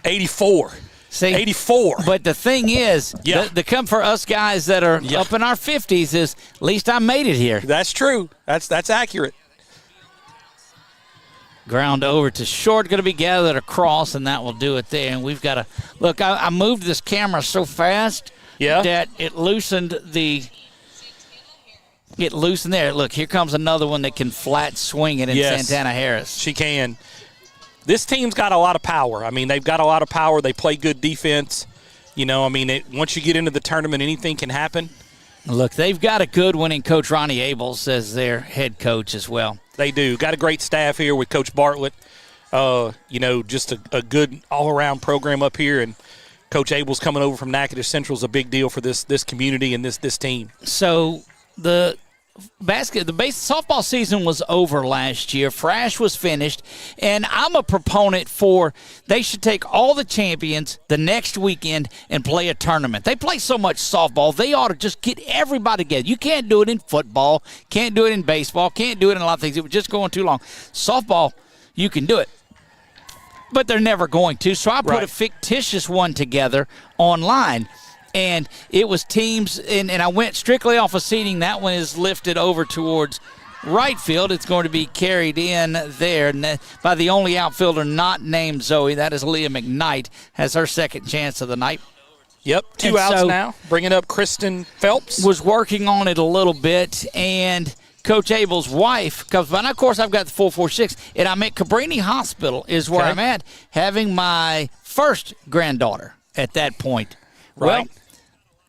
B: 84.
A: See,
B: 84.
A: But the thing is, the come for us guys that are up in our 50s is at least I made it here.
B: That's true. That's accurate.
A: Ground over to short, going to be gathered across, and that will do it there. And we've got to look. I moved this camera so fast that it loosened there. Look, here comes another one that can flat swing it in Santana Harris.
B: She can. This team's got a lot of power. I mean, they've got a lot of power. They play good defense. You know, I mean, once you get into the tournament, anything can happen.
A: Look, they've got a good one in Coach Ronnie Abels as their head coach as well.
B: They do. Got a great staff here with Coach Bartlett. You know, just a good all-around program up here. And Coach Abels coming over from Natchitoches Central is a big deal for this community and this team.
A: So the softball season was over last year. Frash was finished, and I'm a proponent for they should take all the champions the next weekend and play a tournament. They play so much softball, they ought to just get everybody together. You can't do it in football, can't do it in baseball, can't do it in a lot of things. It was just going too long. Softball, you can do it, but they're never going to. So I put a fictitious one together online. And it was teams, and I went strictly off of seating. That one is lifted over towards right field. It's going to be carried in there by the only outfielder not named Zoe. That is Leah McKnight, has her second chance of the night.
B: Yep, two outs now. Bringing up Kristen Phelps.
A: Was working on it a little bit, and Coach Abel's wife comes by. Now, of course, I've got the 446, and I'm at Cabrini Hospital is where I'm at, having my first granddaughter at that point.
B: Right.
A: Well,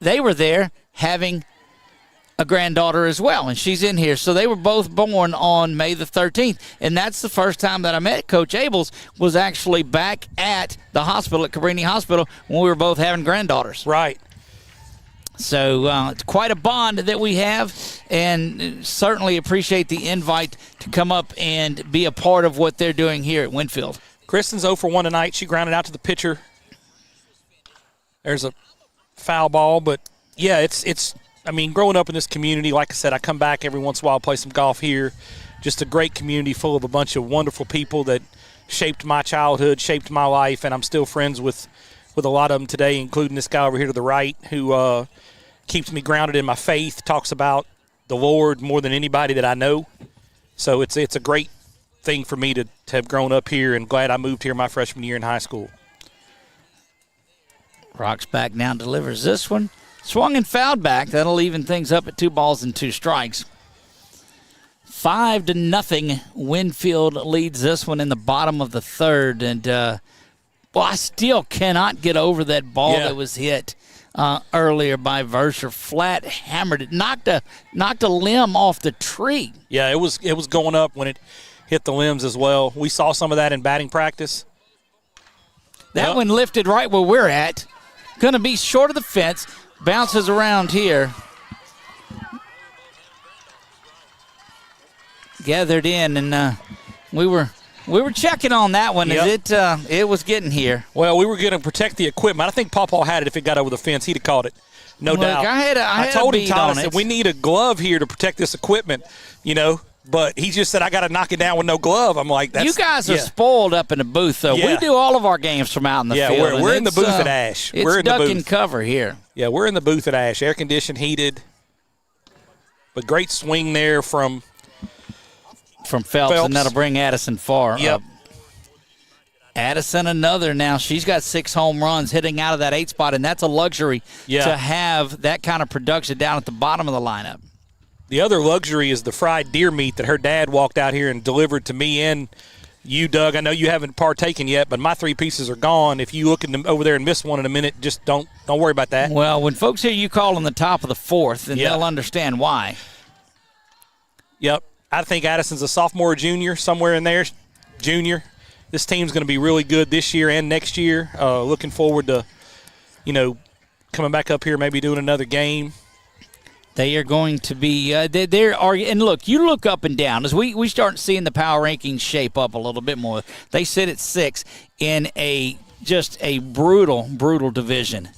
A: they were there having a granddaughter as well, and she's in here. So they were both born on May the 13th, and that's the first time that I met Coach Abels was actually back at the hospital, at Cabrini Hospital, when we were both having granddaughters.
B: Right.
A: So it's quite a bond that we have, and certainly appreciate the invite to come up and be a part of what they're doing here at Winfield.
B: Kristen's 0 for 1 tonight. She grounded out to the pitcher. There's a foul ball, but yeah, it's I mean, growing up in this community, like I said, I come back every once in a while, play some golf here. Just a great community full of a bunch of wonderful people that shaped my childhood, shaped my life, and I'm still friends with a lot of them today, including this guy over here to the right who keeps me grounded in my faith, talks about the Lord more than anybody that I know. So it's a great thing for me to have grown up here, and glad I moved here my freshman year in high school.
A: Rocks back now, delivers this one. Swung and fouled back. That'll even things up at 2 balls and 2 strikes. 5-0. Winfield leads this one in the bottom of the third. And, I still cannot get over that ball that was hit earlier by Verser. Flat hammered it. Knocked a limb off the tree.
B: Yeah, it was going up when it hit the limbs as well. We saw some of that in batting practice.
A: That one lifted right where we're at. Going to be short of the fence. Bounces around here. Gathered in, and we were checking on that one as it was getting here.
B: Well, we were going to protect the equipment. I think Pawpaw had it if it got over the fence. He'd have caught it, no doubt.
A: I
B: told him, Todd,
A: I
B: said, we need a glove here to protect this equipment, But he just said, I got to knock it down with no glove. I'm like, that's.
A: You guys are spoiled up in the booth, though.
B: Yeah.
A: We do all of our games from out in the field.
B: Yeah, we're in the booth at Ash. We're in
A: duck
B: the booth.
A: and cover here.
B: Yeah, we're in the booth at Ash. Air conditioned, heated. But great swing there from
A: Phelps, and that'll bring Addison far up. Addison another now. She's got 6 home runs hitting out of that 8 spot, and that's a luxury to have that kind of production down at the bottom of the lineup.
B: The other luxury is the fried deer meat that her dad walked out here and delivered to me and you, Doug. I know you haven't partaken yet, but my 3 pieces are gone. If you look at them over there and miss one in a minute, just don't worry about that.
A: Well, when folks hear you call in the top of the 4th, then they'll understand why.
B: Yep. I think Addison's a sophomore or junior, somewhere in there. Junior. This team's going to be really good this year and next year. Looking forward to, coming back up here, maybe doing another game.
A: They are going to be there are, and look, you look up and down as we start seeing the power rankings shape up a little bit more. They sit at 6 in just a brutal division.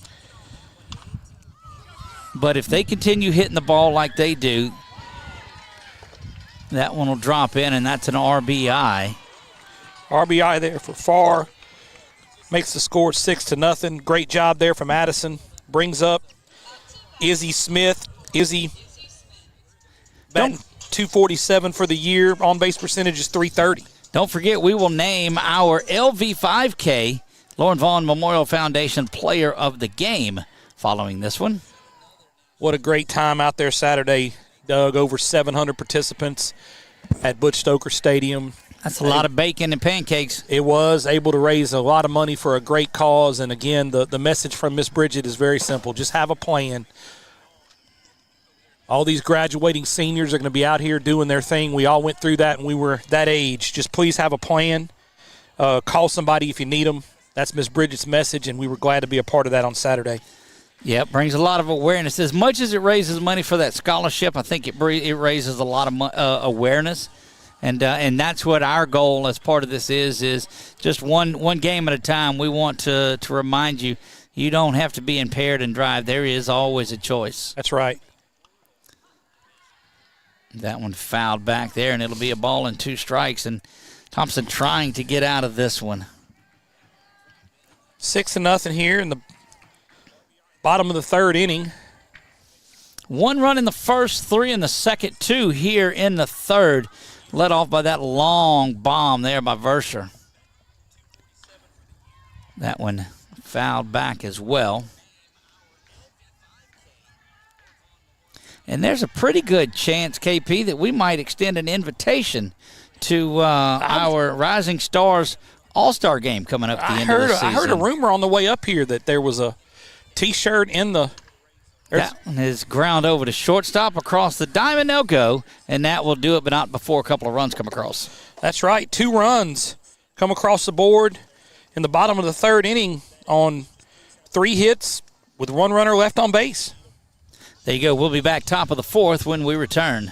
A: But if they continue hitting the ball like they do, that one will drop in, and that's an RBI.
B: RBI there for Farr. Makes the score 6-0. Great job there from Addison. Brings up Izzy Smith. Izzy batting 247 for the year. On-base percentage is .330.
A: Don't forget, we will name our LV5K Lauren Vaughn Memorial Foundation Player of the Game following this one.
B: What a great time out there Saturday, Doug. Over 700 participants at Butch Stoker Stadium.
A: That's a lot of bacon and pancakes.
B: It was able to raise a lot of money for a great cause. And, again, the message from Miss Bridget is very simple. Just have a plan. All these graduating seniors are going to be out here doing their thing. We all went through that when we were that age. Just please have a plan. Call somebody if you need them. That's Miss Bridget's message, and we were glad to be a part of that on Saturday.
A: Yeah, it brings a lot of awareness. As much as it raises money for that scholarship, I think it raises a lot of awareness. And that's what our goal as part of this is just one game at a time. We want to remind you, you don't have to be impaired and drive. There is always a choice.
B: That's right.
A: That one fouled back there, and it'll be a ball and 2 strikes. And Thompson trying to get out of this one.
B: 6-0 here in the bottom of the third inning.
A: 1 run in the first, 3 in the second, 2 here in the third. Led off by that long bomb there by Verscher. That one fouled back as well. And there's a pretty good chance, KP, that we might extend an invitation to our Rising Stars All-Star game coming up at the end of the season.
B: I heard a rumor on the way up here that there was a T-shirt in the...
A: That one is ground over to shortstop across the diamond. They'll go, and that will do it, but not before a couple of runs come across.
B: That's right. 2 runs come across the board in the bottom of the third inning on 3 hits with 1 runner left on base.
A: There you go. We'll be back top of the 4th when we return.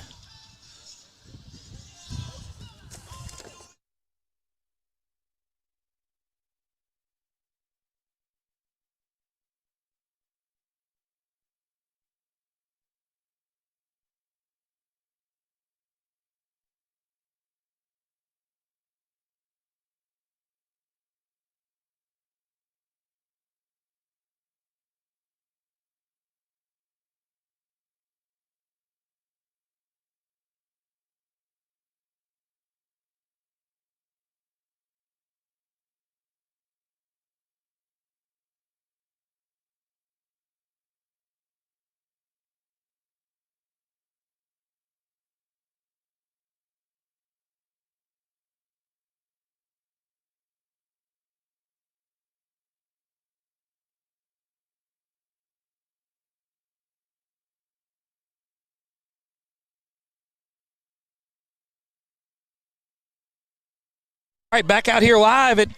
B: All right, back out here live at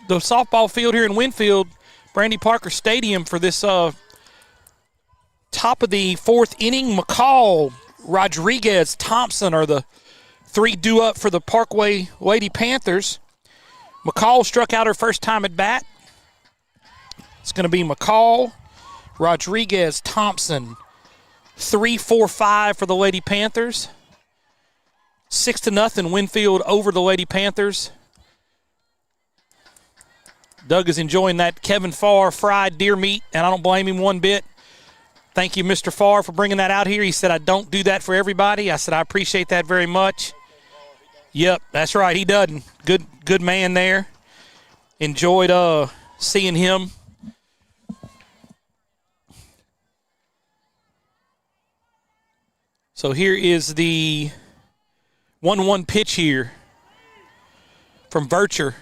B: the softball field here in Winfield, Brandy Parker Stadium for this top of the 4th inning. McCall, Rodriguez, Thompson are the 3 due up for the Parkway Lady Panthers. McCall struck out her first time at bat. It's going to be McCall, Rodriguez, Thompson. 3-4-5 for the Lady Panthers. 6-0 Winfield over the Lady Panthers. Doug is enjoying that Kevin Farr fried deer meat, and I don't blame him one bit. Thank you, Mr. Farr, for bringing that out here. He said, I don't do that for everybody. I said, I appreciate that very much. Yep, that's right. He doesn't. Good man there. Enjoyed seeing him. So here is the 1-1 pitch here from Vercher.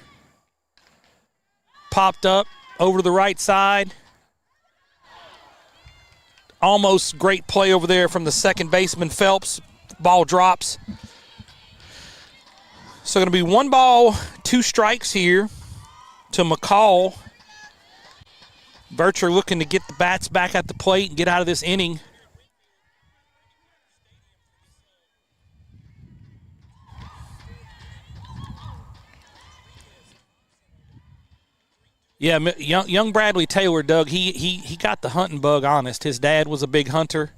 B: Popped up over to the right side. Almost great play over there from the second baseman, Phelps. Ball drops. So going to be 1 ball, 2 strikes here to McCall. Bircher looking to get the bats back at the plate and get out of this inning. Yeah, young Bradley Taylor, Doug, he got the hunting bug honest. His dad was a big hunter.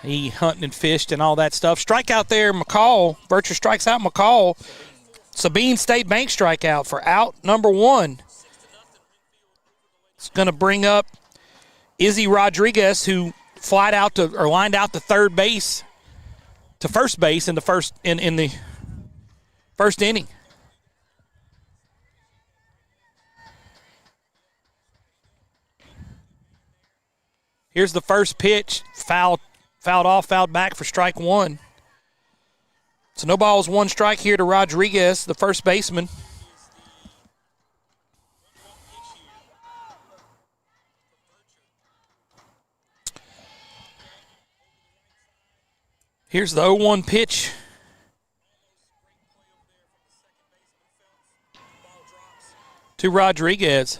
B: He hunted and fished and all that stuff. Strikeout there, McCall. Bircher strikes out McCall. Sabine State Bank strikeout for out number 1. It's going to bring up Izzy Rodriguez, who lined out to first base in the first inning. Here's the first pitch, fouled back for strike 1. So no balls, 1 strike here to Rodriguez, the first baseman. Here's the 0-1 pitch. To Rodriguez.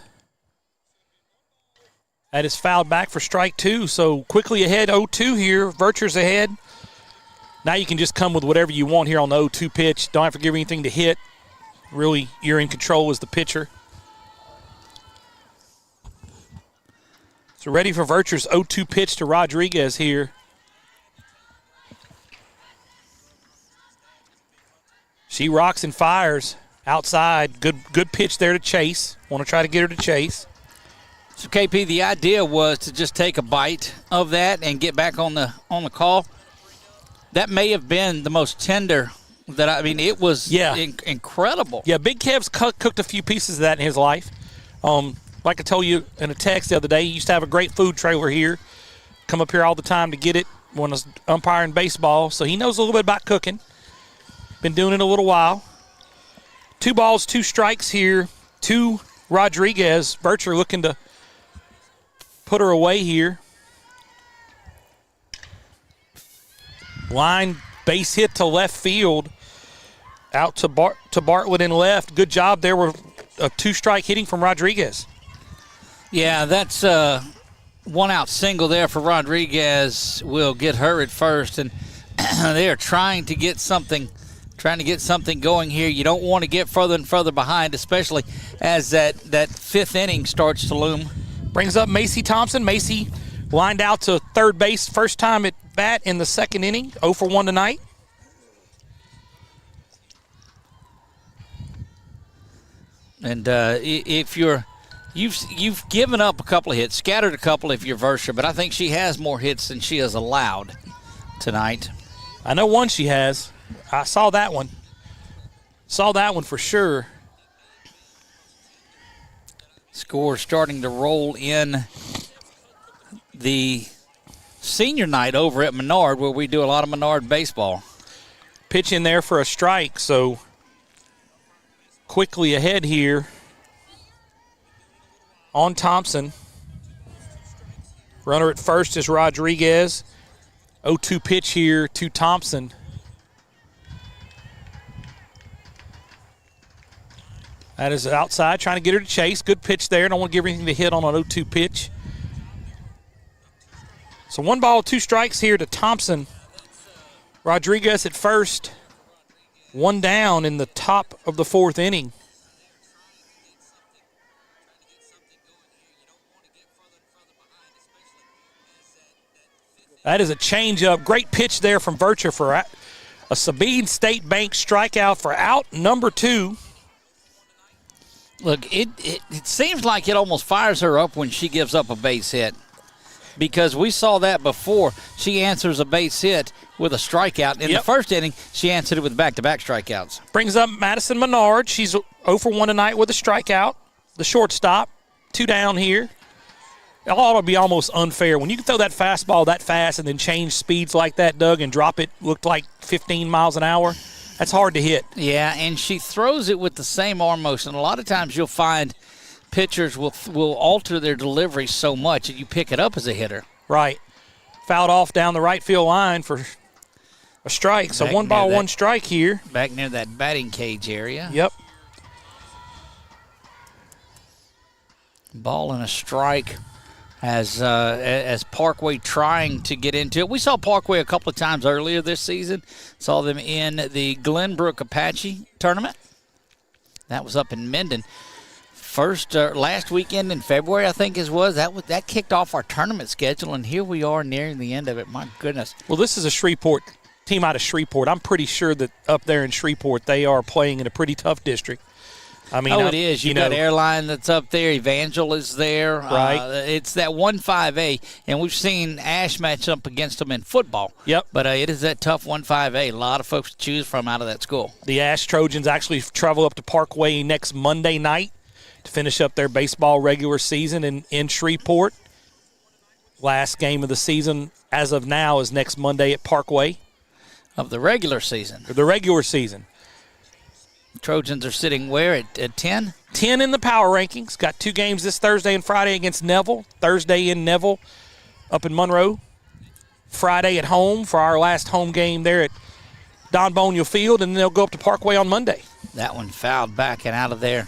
B: That is fouled back for strike 2. So quickly ahead, 0-2 here. Bircher's ahead. Now you can just come with whatever you want here on the 0-2 pitch. Don't have to give anything to hit. Really, you're in control as the pitcher. So ready for Bircher's 0-2 pitch to Rodriguez here. She rocks and fires outside. Good pitch there to Chase. Want to try to get her to Chase.
A: So KP, the idea was to just take a bite of that and get back on the call. That may have been the most tender it was incredible.
B: Yeah, Big Kev's cooked a few pieces of that in his life. Like I told you in a text the other day, he used to have a great food trailer here. Come up here all the time to get it when I was umpiring baseball. So he knows a little bit about cooking. Been doing it a little while. 2 balls, 2 strikes here to Rodriguez. Bircher looking to put her away here. Line base hit to left field. Out to Bartlett in left. Good job there with a 2-strike hitting from Rodriguez.
A: Yeah, that's 1-out single there for Rodriguez. Will get her at first, and they are trying to get something going here. You don't want to get further and further behind, especially as that 5th inning starts to loom.
B: Brings up Macy Thompson. Macy lined out to third base first time at bat in the 2nd inning. 0 for 1 tonight.
A: And if you've given up a couple of hits, scattered a couple if you're Vircher, but I think she has more hits than she has allowed tonight.
B: I know one she has. I saw that one. Saw that one for sure.
A: Score starting to roll in the senior night over at Menard, where we do a lot of Menard baseball.
B: Pitch in there for a strike, so quickly ahead here on Thompson. Runner at first is Rodriguez. 0-2 pitch here to Thompson. That is outside, trying to get her to Chase. Good pitch there. Don't want to give her anything to hit on an 0-2 pitch. So 1 ball, 2 strikes here to Thompson. Rodriguez at first. 1 down in the top of the 4th inning. That is a changeup. Great pitch there from Vircher for a Sabine State Bank strikeout for out number 2.
A: Look, it seems like it almost fires her up when she gives up a base hit, because we saw that before. She answers a base hit with a strikeout. In the 1st inning, she answered it with back-to-back strikeouts.
B: Brings up Madison Menard. She's 0 for 1 tonight with a strikeout. The shortstop, 2 down here. It ought to be almost unfair. When you can throw that fastball that fast and then change speeds like that, Doug, and drop it, looked like 15 miles an hour, that's hard to hit.
A: Yeah, and she throws it with the same arm motion. A lot of times you'll find pitchers will alter their delivery so much that you pick it up as a hitter.
B: Right. Fouled off down the right field line for A strike. So
A: Back
B: one ball,
A: near that-
B: one strike here.
A: Back near that batting cage area.
B: Yep.
A: Ball and a strike as Parkway trying to get into it. We saw Parkway a couple of times earlier this season. Saw them in the Glenbrook Apache tournament. That was up in Minden. Last weekend in February, I think that kicked off our tournament schedule, and here we are nearing the end of it. My goodness.
B: Well, this is a Shreveport team out of Shreveport. I'm pretty sure that up there in Shreveport, they are playing in a pretty tough district. I mean,
A: it is. You got Airline that's up there. Evangel is there.
B: Right.
A: It's that 1-5A, and we've seen Ash match up against them in football.
B: Yep.
A: But it is that tough 1-5A. A lot of folks to choose from out of that school.
B: The Ash Trojans actually travel up to Parkway next Monday night to finish up their baseball regular season in Shreveport. Last game of the season, as of now, is next Monday at Parkway.
A: Of the regular season.
B: The regular season.
A: Trojans are sitting where at 10?
B: 10 in the power rankings. Got 2 games this Thursday and Friday against Neville. Thursday in Neville up in Monroe. Friday at home for our last home game there at Don Boniel Field, and then they'll go up to Parkway on Monday.
A: That one fouled back and out of there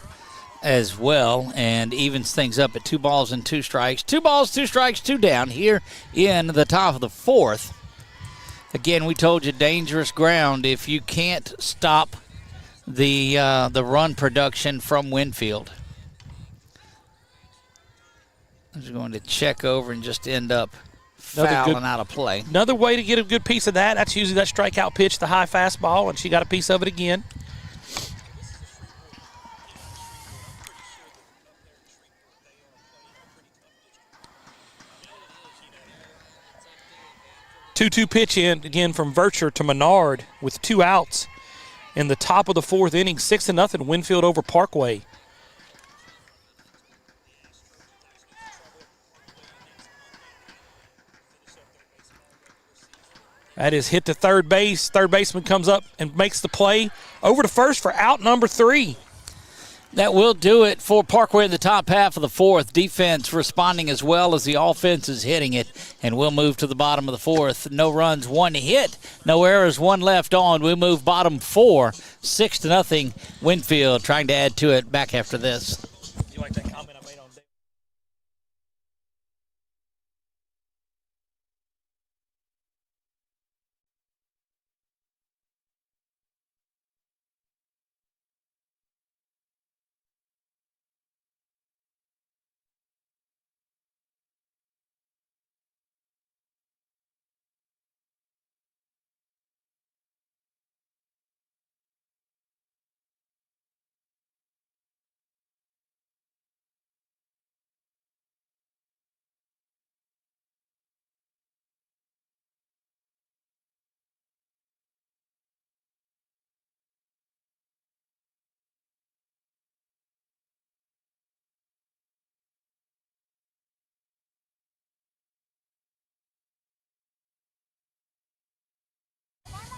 A: as well, and evens things up at 2 balls and 2 strikes. 2 balls, 2 strikes, 2 down here in the top of the 4th. Again, we told you dangerous ground if you can't stop the run production from Winfield. I'm just going to check over and just end up fouling out of play.
B: Another way to get a good piece of that, that's usually that strikeout pitch, the high fastball, and she got a piece of it again. Two-two pitch in again from Vercher to Menard with 2 outs in the top of the 4th inning. 6-0 Winfield over Parkway. That is hit to third base. Third baseman comes up and makes the play over to first for out number 3.
A: That will do it for Parkway in the top half of the 4th. Defense responding as well as the offense is hitting it. And we'll move to the bottom of the 4th. No runs, 1 hit, no errors, 1 left on. We move bottom 4, 6-0 Winfield, trying to add to it back after this.
B: You like that comment I made on Dave?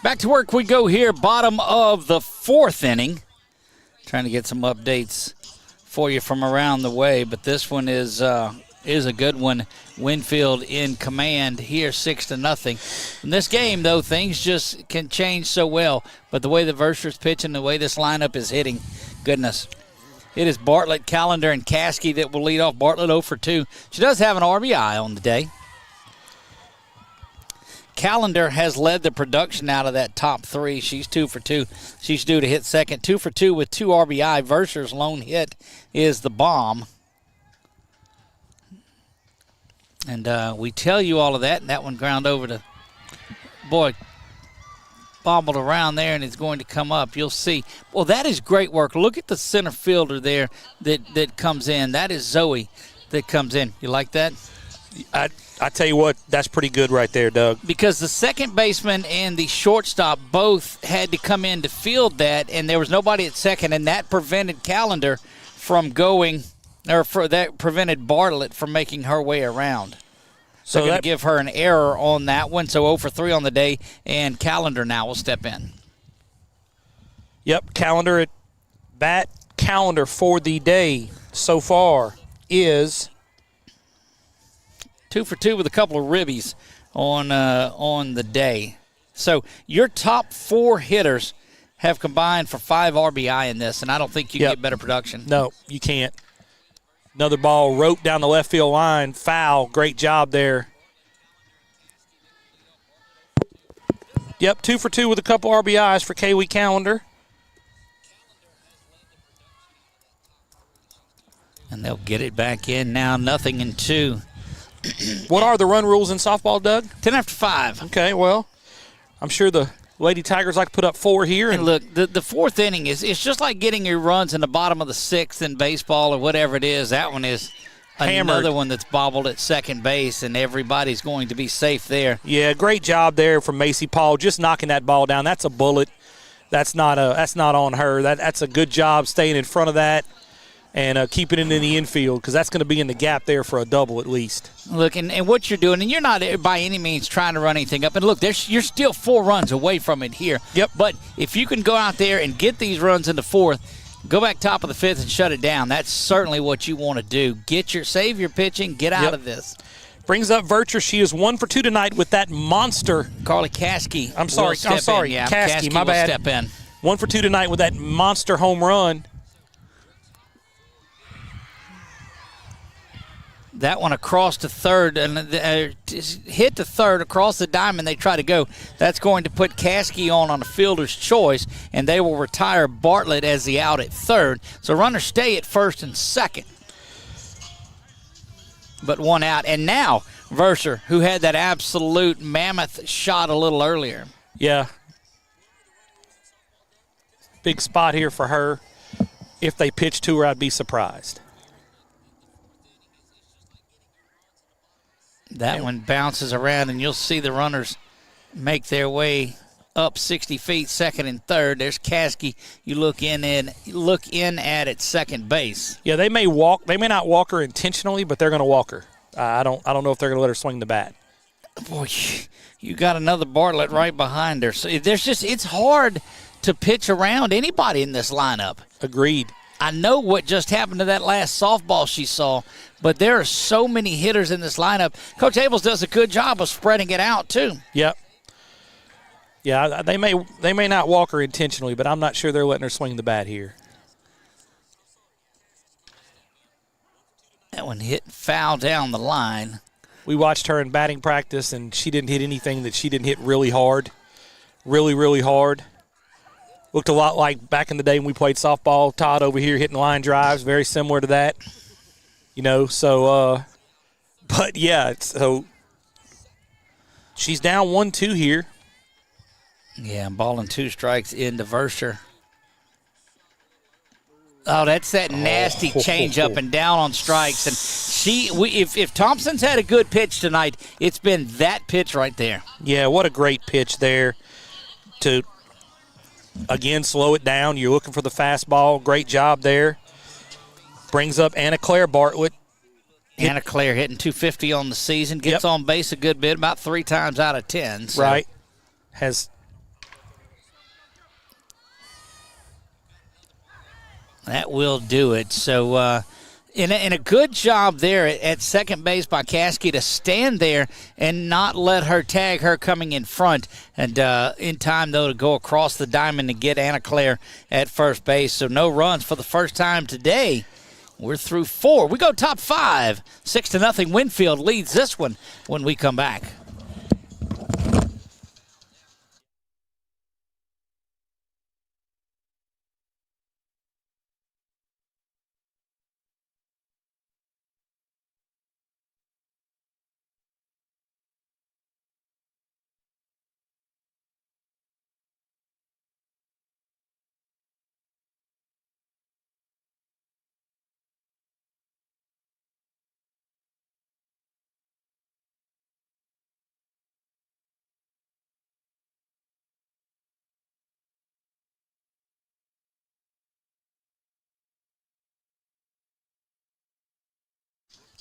A: Back to work we go here, bottom of the 4th inning. Trying to get some updates for you from around the way, but this one is a good one. Winfield in command here, 6-0. In this game, though, things just can change so well. But the way the Vercher's pitching, the way this lineup is hitting, goodness. It is Bartlett, Callender, and Caskey that will lead off. Bartlett 0 for 2. She does have an RBI on the day. Callender has led the production out of that top 3. She's 2 for 2. She's due to hit second. 2 for 2 with 2 RBI. Vercher's lone hit is the bomb. And we tell you all of that, and that one ground over to, boy, bobbled around there, and it's going to come up. You'll see. Well, that is great work. Look at the center fielder there that comes in. That is Zoe that comes in. You like that?
B: I tell you what, that's pretty good right there, Doug.
A: Because the second baseman and the shortstop both had to come in to field that, and there was nobody at second, and that prevented Callender from going, or that prevented Bartlett from making her way around. So they're going to give her an error on that one. So 0 for 3 on the day, and Callender now will step in.
B: Yep, Callender at bat. Callender for the day so far is
A: 2 for 2 with a couple of ribbies on the day. So your top 4 hitters have combined for 5 RBI in this, and I don't think you can get better production.
B: No, you can't. Another ball roped down the left field line. Foul. Great job there. Yep, 2 for 2 with a couple RBIs for Kaylee Callender.
A: And they'll get it back in now, 0-2.
B: What are the run rules in softball, Doug?
A: 10 after 5.
B: Okay, well, I'm sure the Lady Tigers like to put up 4 here.
A: And look, the fourth inning it's just like getting your runs in the bottom of the 6th in baseball or whatever it is. That one is
B: hammered.
A: Another one that's bobbled at second base, and everybody's going to be safe there.
B: Yeah, great job there from Macy Paul, just knocking that ball down. That's a bullet. That's not on her. That's a good job staying in front of that and keeping it in the infield, because that's going to be in the gap there for a double at least.
A: Look, and what you're doing, and you're not by any means trying to run anything up. And look, you're still 4 runs away from it here.
B: Yep.
A: But if you can go out there and get these runs in the 4th, go back top of the 5th and shut it down. That's certainly what you want to do. Save your pitching, get out of this.
B: Brings up Vercher. She is 1 for 2 tonight with that monster.
A: Carly Caskey.
B: I'm sorry.
A: Yeah,
B: Caskey, my bad.
A: Step in.
B: 1 for 2 tonight with that monster home run.
A: That one across to third, and hit to third across the diamond. They try to go. That's going to put Caskey on a fielder's choice, and they will retire Bartlett as the out at third. So runners stay at first and second. But 1 out. And now Verser, who had that absolute mammoth shot a little earlier.
B: Yeah. Big spot here for her. If they pitch to her, I'd be surprised.
A: That one bounces around, and you'll see the runners make their way up 60 feet, second and third. There's Caskey. You look in at second base.
B: Yeah, they may walk. They may not walk her intentionally, but they're going to walk her. I don't know if they're going to let her swing the bat.
A: Boy, you got another Bartlett right behind her. So it's hard to pitch around anybody in this lineup.
B: Agreed.
A: I know what just happened to that last softball she saw, but there are so many hitters in this lineup. Coach Abels does a good job of spreading it out, too.
B: Yep. Yeah, they may not walk her intentionally, but I'm not sure they're letting her swing the bat here.
A: That one hit foul down the line.
B: We watched her in batting practice, and she didn't hit anything that she didn't hit really hard. Really, really hard. Looked a lot like back in the day when we played softball. Todd over here hitting line drives, very similar to that. But yeah, so she's down 1-2 here.
A: Yeah, ball and 2 strikes into Verser. Oh, that's that nasty change up and down on strikes. And if Thompson's had a good pitch tonight, it's been that pitch right there.
B: Yeah, what a great pitch there to, again, slow it down. You're looking for the fastball. Great job there. Brings up Anna Claire Bartlett.
A: Anna Claire hitting 250 on the season. Gets on base a good bit, about 3 times out of 10. So.
B: Right.
A: That will do it. So, in a good job there at second base by Caskey to stand there and not let her tag her coming in front. And in time, though, to go across the diamond to get Anna Claire at first base. So no runs for the first time today. We're through 4. We go top 5. 6-0. Winfield leads this one when we come back.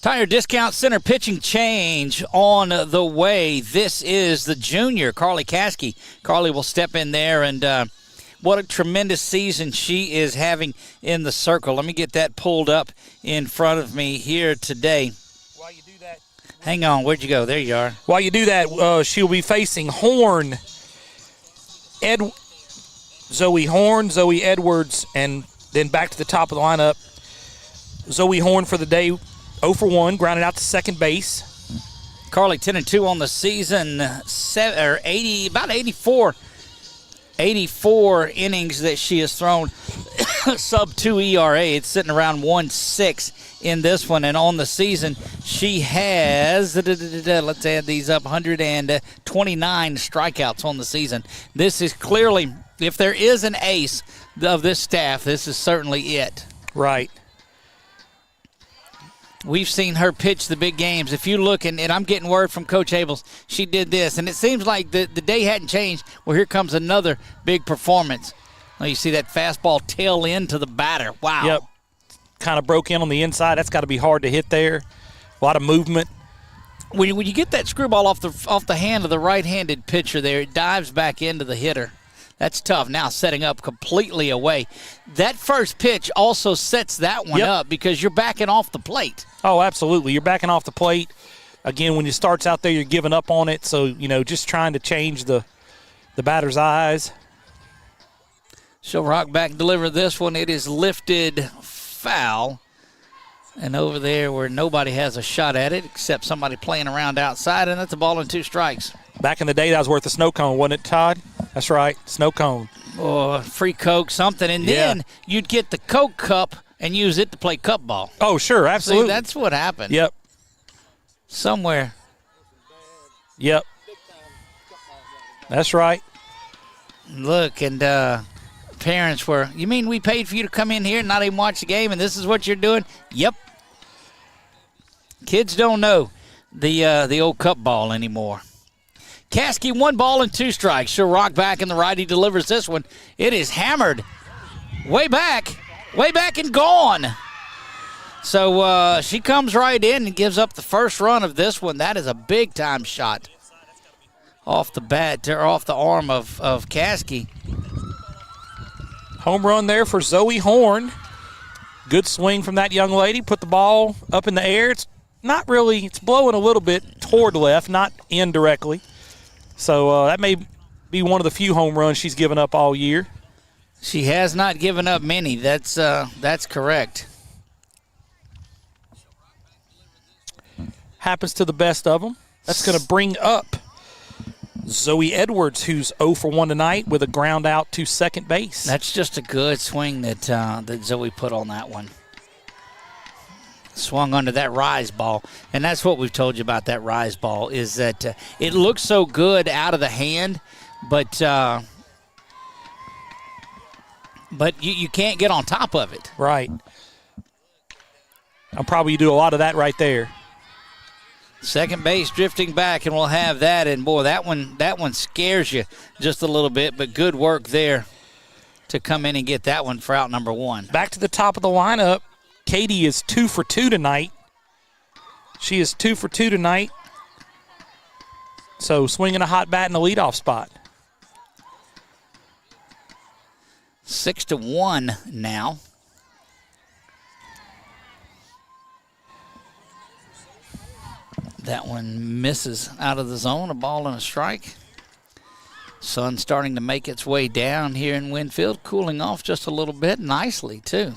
A: Tire Discount Center pitching change on the way. This is the junior, Carly Caskey. Carly will step in there, and what a tremendous season she is having in the circle. Let me get that pulled up in front of me here today.
B: While you do that,
A: hang on, where'd you go? There you are.
B: While you do that, she'll be facing Horn Zoe Horn, Zoe Edwards, and then back to the top of the lineup. Zoe Horn for the day, 0 for 1, grounded out to second base.
A: Carly 10-2 on the season, about 84 innings that she has thrown, sub 2 ERA. It's sitting around 1.6 in this one, and on the season she has, let's add these up, 129 strikeouts on the season. This is clearly, if there is an ace of this staff, this is certainly it.
B: Right.
A: We've seen her pitch the big games. If you look, and I'm getting word from Coach Abels, she did this, and it seems like the day hadn't changed. Well, here comes another big performance. Oh, you see that fastball tail into the batter. Wow.
B: Yep. Kind of broke in on the inside. That's got to be hard to hit there. A lot of movement.
A: When you get that screwball off the hand of the right-handed pitcher there, it dives back into the hitter. That's tough. Now setting up completely away. That first pitch also sets that one up because you're backing off the plate.
B: Oh, absolutely. You're backing off the plate. Again, when you starts out there, you're giving up on it. So, just trying to change the batter's eyes.
A: She'll rock back and deliver this one. It is lifted foul. And over there where nobody has a shot at it except somebody playing around outside, and that's a ball and 2 strikes.
B: Back in the day, that was worth a snow cone, wasn't it, Todd? That's right, snow cone.
A: Or free Coke, something. And then you'd get the Coke cup and use it to play cup ball.
B: Oh, sure, absolutely.
A: See, that's what happened.
B: Yep.
A: Somewhere.
B: Yep. That's right.
A: Look, and parents were, you mean we paid for you to come in here and not even watch the game, and this is what you're doing? Yep. Kids don't know the old cup ball anymore. Caskey, 1 ball and 2 strikes. She'll rock back, and the righty delivers this one. It is hammered way back and gone. So she comes right in and gives up the first run of this one. That is a big-time shot off the bat, or off the arm of Caskey.
B: Home run there for Zoe Horn. Good swing from that young lady. Put the ball up in the air. It's not really, it's blowing a little bit toward left, not in directly. So that may be one of the few home runs she's given up all year.
A: She has not given up many. That's correct.
B: Happens to the best of them. That's going to bring up Zoe Edwards, who's 0 for 1 tonight with a ground out to second base.
A: That's just a good swing that Zoe put on that one. Swung under that rise ball, and that's what we've told you about that rise ball, is that it looks so good out of the hand, but you can't get on top of it.
B: Right. I'll probably do a lot of that right there.
A: Second base drifting back, and we'll have that, and boy, that one scares you just a little bit, but good work there to come in and get that one for out number 1.
B: Back to the top of the lineup. Katie is 2 for 2 tonight. She is 2 for 2 tonight. So swinging a hot bat in the leadoff spot.
A: 6-1 now. That one misses out of the zone, a ball and a strike. Sun starting to make its way down here in Winfield, cooling off just a little bit, nicely too.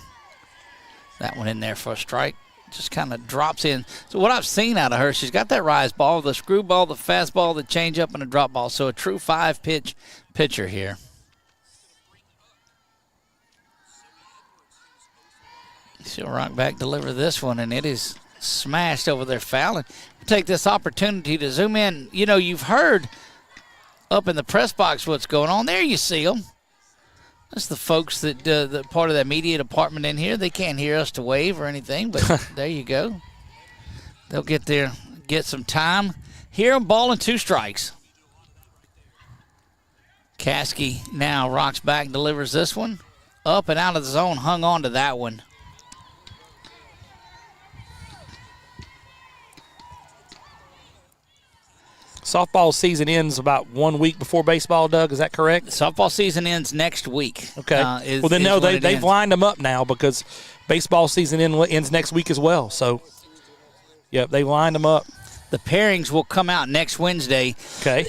A: That one in there for a strike. Just kind of drops in. So what I've seen out of her, she's got that rise ball, the screwball, the fastball, the changeup, and a drop ball. So a true 5-pitch pitcher here. She'll rock back, deliver this one, and it is smashed over there foul. And we'll take this opportunity to zoom in. You know, you've heard up in the press box what's going on. There you see them. That's the folks that the part of that media department in here. They can't hear us to wave or anything, but there you go. They'll get some time. Hear them, ball and 2 strikes. Caskey now rocks back, delivers this one. Up and out of the zone, hung on to that one.
B: Softball season ends about 1 week before baseball, Doug. Is that correct?
A: Softball season ends next week.
B: Okay. Well, then, no, they've lined them up now because baseball season ends next week as well. So, yep, they lined them up.
A: The pairings will come out next Wednesday.
B: Okay.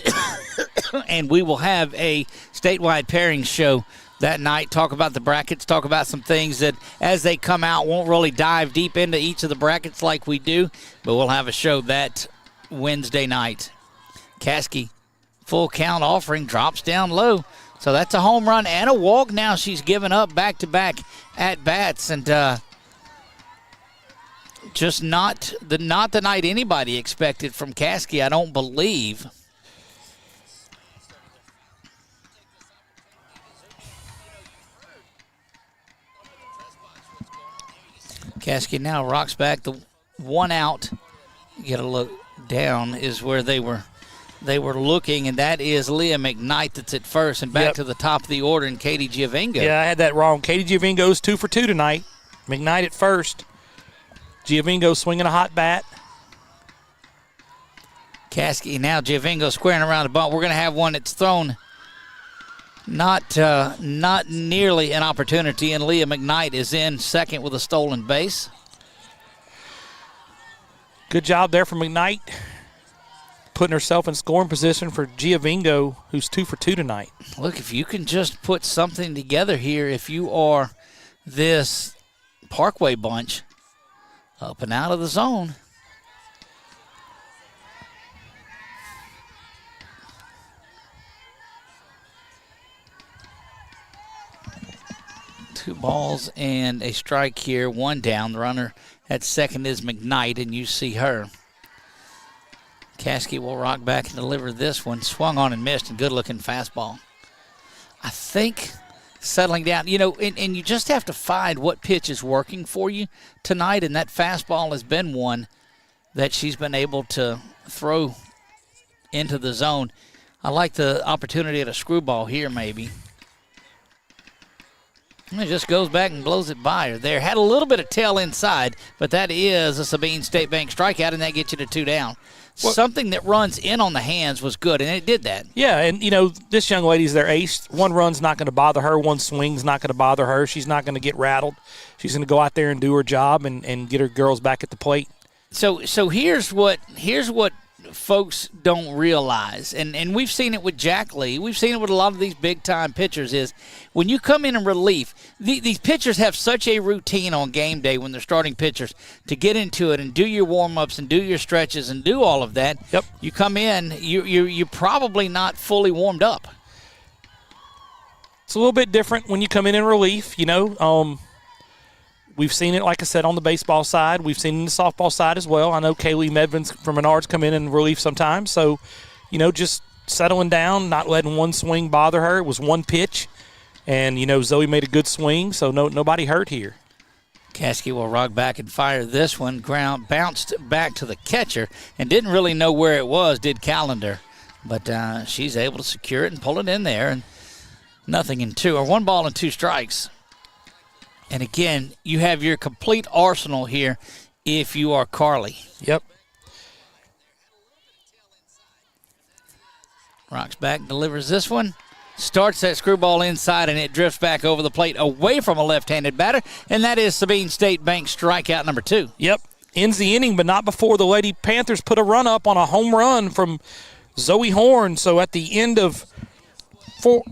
A: and we will have a statewide pairing show that night, talk about the brackets, talk about some things that as they come out won't really dive deep into each of the brackets like we do, but we'll have a show that Wednesday night. Caskey, full count offering, drops down low. So that's a home run and a walk now. She's given up back-to-back at-bats, and just not the night anybody expected from Caskey, I don't believe. Caskey now rocks back. The one out, you got to look down, is where they were looking, and that is Leah McKnight that's at first, and back to the top of the order, and Katie Giovingo.
B: Yeah, I had that wrong. Katie Giovingo's 2 for 2 tonight. McKnight at first. Giovingo swinging a hot bat.
A: Caskey now, Giovingo squaring around the bunt. We're going to have one that's thrown not nearly an opportunity, and Leah McKnight is in second with a stolen base.
B: Good job there from McKnight, putting herself in scoring position for Giovingo, who's 2 for 2 tonight.
A: Look, if you can just put something together here, if you are this Parkway bunch, up and out of the zone. Two balls and a strike here, one down. The runner at second is McKnight, and you see her. Caskey will rock back and deliver this one. Swung on and missed, and good-looking fastball. I think settling down, and you just have to find what pitch is working for you tonight, and that fastball has been one that she's been able to throw into the zone. I like the opportunity at a screwball here maybe. And it just goes back and blows it by her there. Had a little bit of tail inside, but that is a Sabine State Bank strikeout, and that gets you to 2 down. Well, something that runs in on the hands was good, and it did that.
B: Yeah, and, this young lady's their ace. One run's not going to bother her. One swing's not going to bother her. She's not going to get rattled. She's going to go out there and do her job and get her girls back at the plate.
A: So here's what folks don't realize, and we've seen it with Jack Lee, we've seen it with a lot of these big-time pitchers, is when you come in relief, these pitchers have such a routine on game day when they're starting pitchers to get into it and do your warm-ups and do your stretches and do all of that.
B: Yep.
A: You come in, you're probably not fully warmed up.
B: It's a little bit different when you come in relief, We've seen it, like I said, on the baseball side. We've seen it on the softball side as well. I know Kaylee Medvins from Menards come in relief sometimes. So, just settling down, not letting one swing bother her. It was one pitch. And, Zoe made a good swing, so nobody hurt here.
A: Caskey will rock back and fire this one. Ground bounced back to the catcher and didn't really know where it was, did Callender. But she's able to secure it and pull it in there. And nothing in 2, or 1 ball and 2 strikes. And again, you have your complete arsenal here if you are Carly.
B: Yep.
A: Rocks back, delivers this one. Starts that screwball inside, and it drifts back over the plate away from a left-handed batter. And that is Sabine State Bank strikeout number 2.
B: Yep. Ends the inning, but not before the Lady Panthers put a run up on a home run from Zoe Horn. So at the end of 4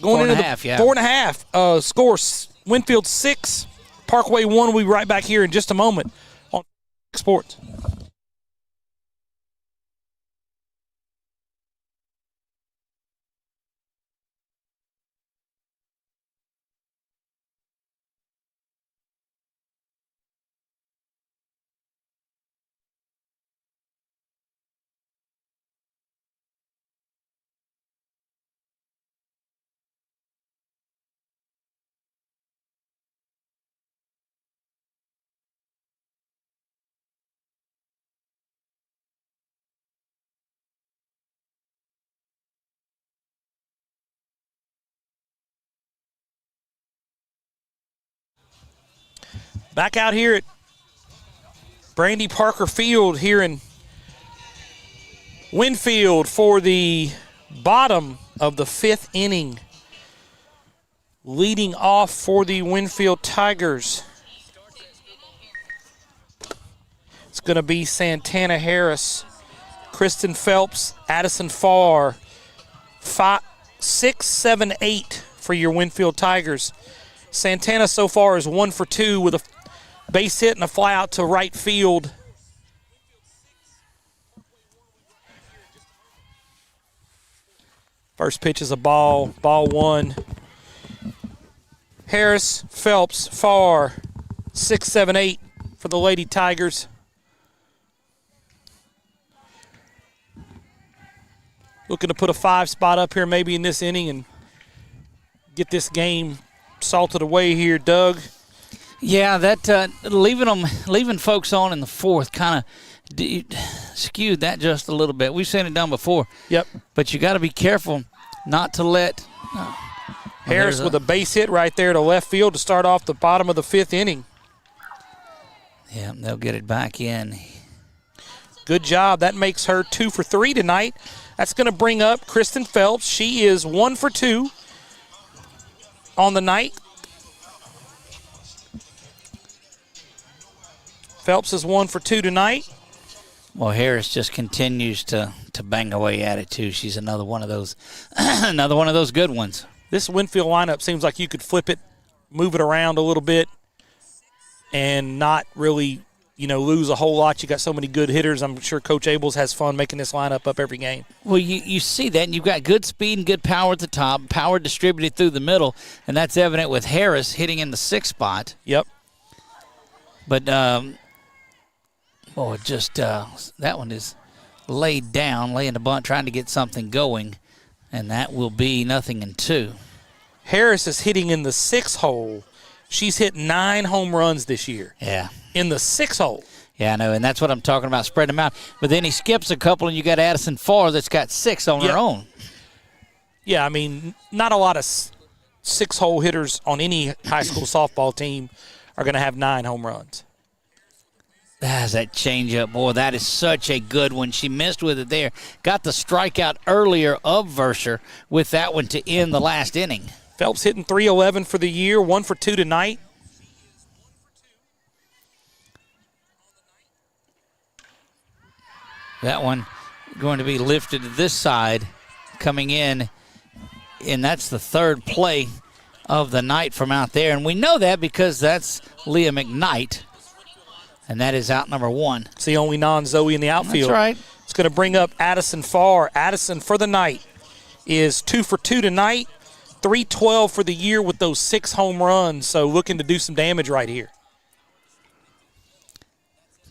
B: and a half, scores Winfield 6, Parkway 1. We'll be right back here in just a moment on Sports. Back out here at Brandy Parker Field here in Winfield for the bottom of the 5th inning. Leading off for the Winfield Tigers, it's going to be Santana Harris, Kristen Phelps, Addison Farr, 6, 7, 8 for your Winfield Tigers. Santana so far is 1 for 2 with a base hit and a fly out to right field. First pitch is a ball. Ball 1. Harris, Phelps, far. 6, 7, 8 for the Lady Tigers. Looking to put a 5 spot up here maybe in this inning and get this game salted away here, Doug.
A: Yeah, that leaving folks on in the fourth kind of skewed that just a little bit. We've seen it done before.
B: Yep.
A: But you got to be careful not to let
B: Harris with a base hit right there to left field to start off the bottom of the 5th inning.
A: Yeah, they'll get it back in.
B: Good job. That makes her 2 for 3 tonight. That's going to bring up Kristen Phelps. She is 1 for 2 on the night. Phelps is 1 for 2 tonight.
A: Well, Harris just continues to bang away at it too. She's another one of those good ones.
B: This Winfield lineup seems like you could flip it, move it around a little bit, and not really, lose a whole lot. You got so many good hitters. I'm sure Coach Abels has fun making this lineup up every game.
A: Well, you see that, and you've got good speed and good power at the top, power distributed through the middle, and that's evident with Harris hitting in the 6th spot.
B: Yep.
A: But, that one is laid down, laying the bunt, trying to get something going, and that will be 0-2.
B: Harris is hitting in the 6th hole. She's hit 9 home runs this year.
A: Yeah.
B: In the 6th hole.
A: Yeah, I know, and that's what I'm talking about, spreading them out. But then he skips a couple, and you got Addison Farr that's got 6 on her own.
B: Yeah, I mean, not a lot of 6-hole hitters on any high school softball team are going to have 9 home runs.
A: That's that changeup. Boy, that is such a good one. She missed with it there. Got the strikeout earlier of Verscher with that one to end the last inning.
B: Phelps hitting .311 for the year, 1 for 2 tonight.
A: That one going to be lifted to this side, coming in, and that's the 3rd play of the night from out there. And we know that because that's Leah McKnight, and that is out number 1.
B: It's the only non-Zoe in the outfield.
A: That's right.
B: It's going to bring up Addison Farr. Addison for the night is 2 for 2 tonight, .312 for the year with those 6 home runs, so looking to do some damage right here.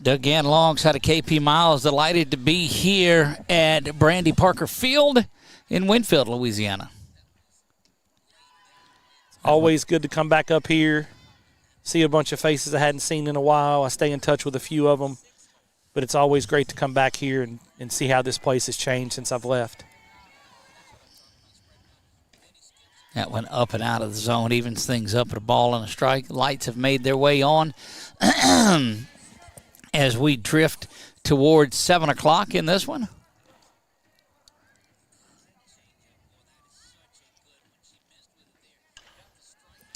A: Doug Gann alongside of KP Miles, delighted to be here at Brandy Parker Field in Winfield, Louisiana.
B: Always good to come back up here, see a bunch of faces I hadn't seen in a while. I stay in touch with a few of them, but it's always great to come back here and see how this place has changed since I've left.
A: That went up and out of the zone, evens things up at a ball and a strike. Lights have made their way on as we drift towards 7 o'clock in this one.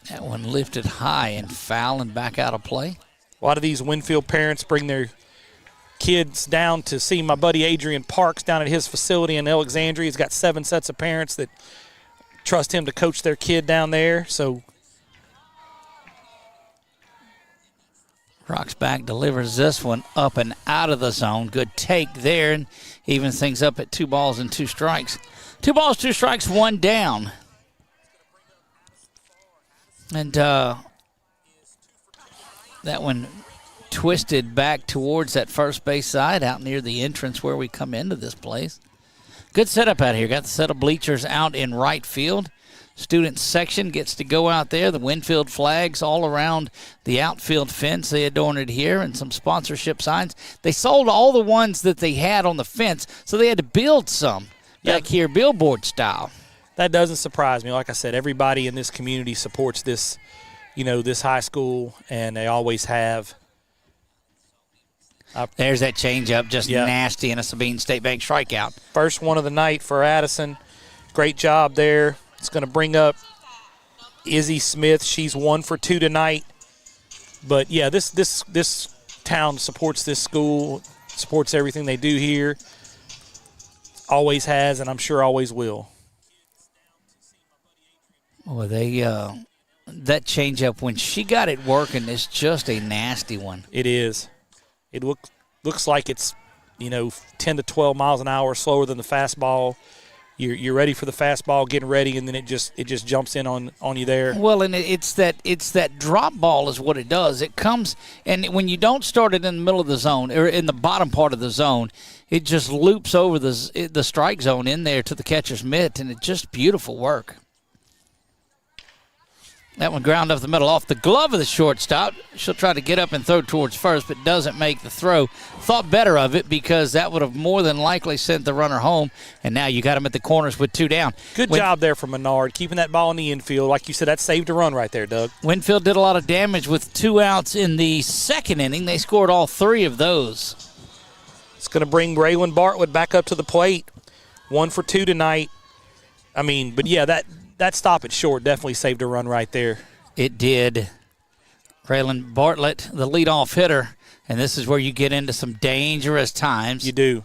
A: That one lifted high and foul and back out of play.
B: A lot of these Winfield parents bring their kids down to see my buddy Adrian Parks down at his facility in Alexandria. He's got 7 sets of parents that trust him to coach their kid down there. So
A: Rocks back, delivers this one up and out of the zone. Good take there, and evens things up at 2 balls and 2 strikes. 2 balls, 2 strikes, 1 down. And that one twisted back towards that first base side out near the entrance where we come into this place. Good setup out here. Got the set of bleachers out in right field. Student section gets to go out there. The Winfield flags all around the outfield fence. They adorn it here, and some sponsorship signs. They sold all the ones that they had on the fence, so they had to build some back here, billboard style.
B: That doesn't surprise me. Like I said, everybody in this community supports this, this high school, and they always have.
A: There's that changeup, just nasty, and a Sabine State Bank strikeout.
B: First one of the night for Addison. Great job there. It's going to bring up Izzy Smith. She's 1 for 2 tonight. But, yeah, this town supports this school, supports everything they do here. Always has, and I'm sure always will.
A: Well, that changeup, when she got it working, is just a nasty one.
B: It is. It looks like it's, 10 to 12 miles an hour slower than the fastball. You're ready for the fastball, getting ready, and then it just jumps in on you there.
A: Well, and it's that drop ball is what it does. It comes, and when you don't start it in the middle of the zone or in the bottom part of the zone, it just loops over the strike zone in there to the catcher's mitt, and it's just beautiful work. That one ground up the middle off the glove of the shortstop. She'll try to get up and throw towards first, but doesn't make the throw. Thought better of it because that would have more than likely sent the runner home, and now you got him at the corners with 2 down.
B: Good job there from Menard, keeping that ball in the infield. Like you said, that saved a run right there, Doug.
A: Winfield did a lot of damage with 2 outs in the second inning. They scored all 3 of those.
B: It's going to bring Raylan Bartlett back up to the plate. 1 for 2 tonight. But yeah, that stop at short definitely saved a run right there.
A: It did. Raylan Bartlett, the leadoff hitter, and this is where you get into some dangerous times.
B: You do.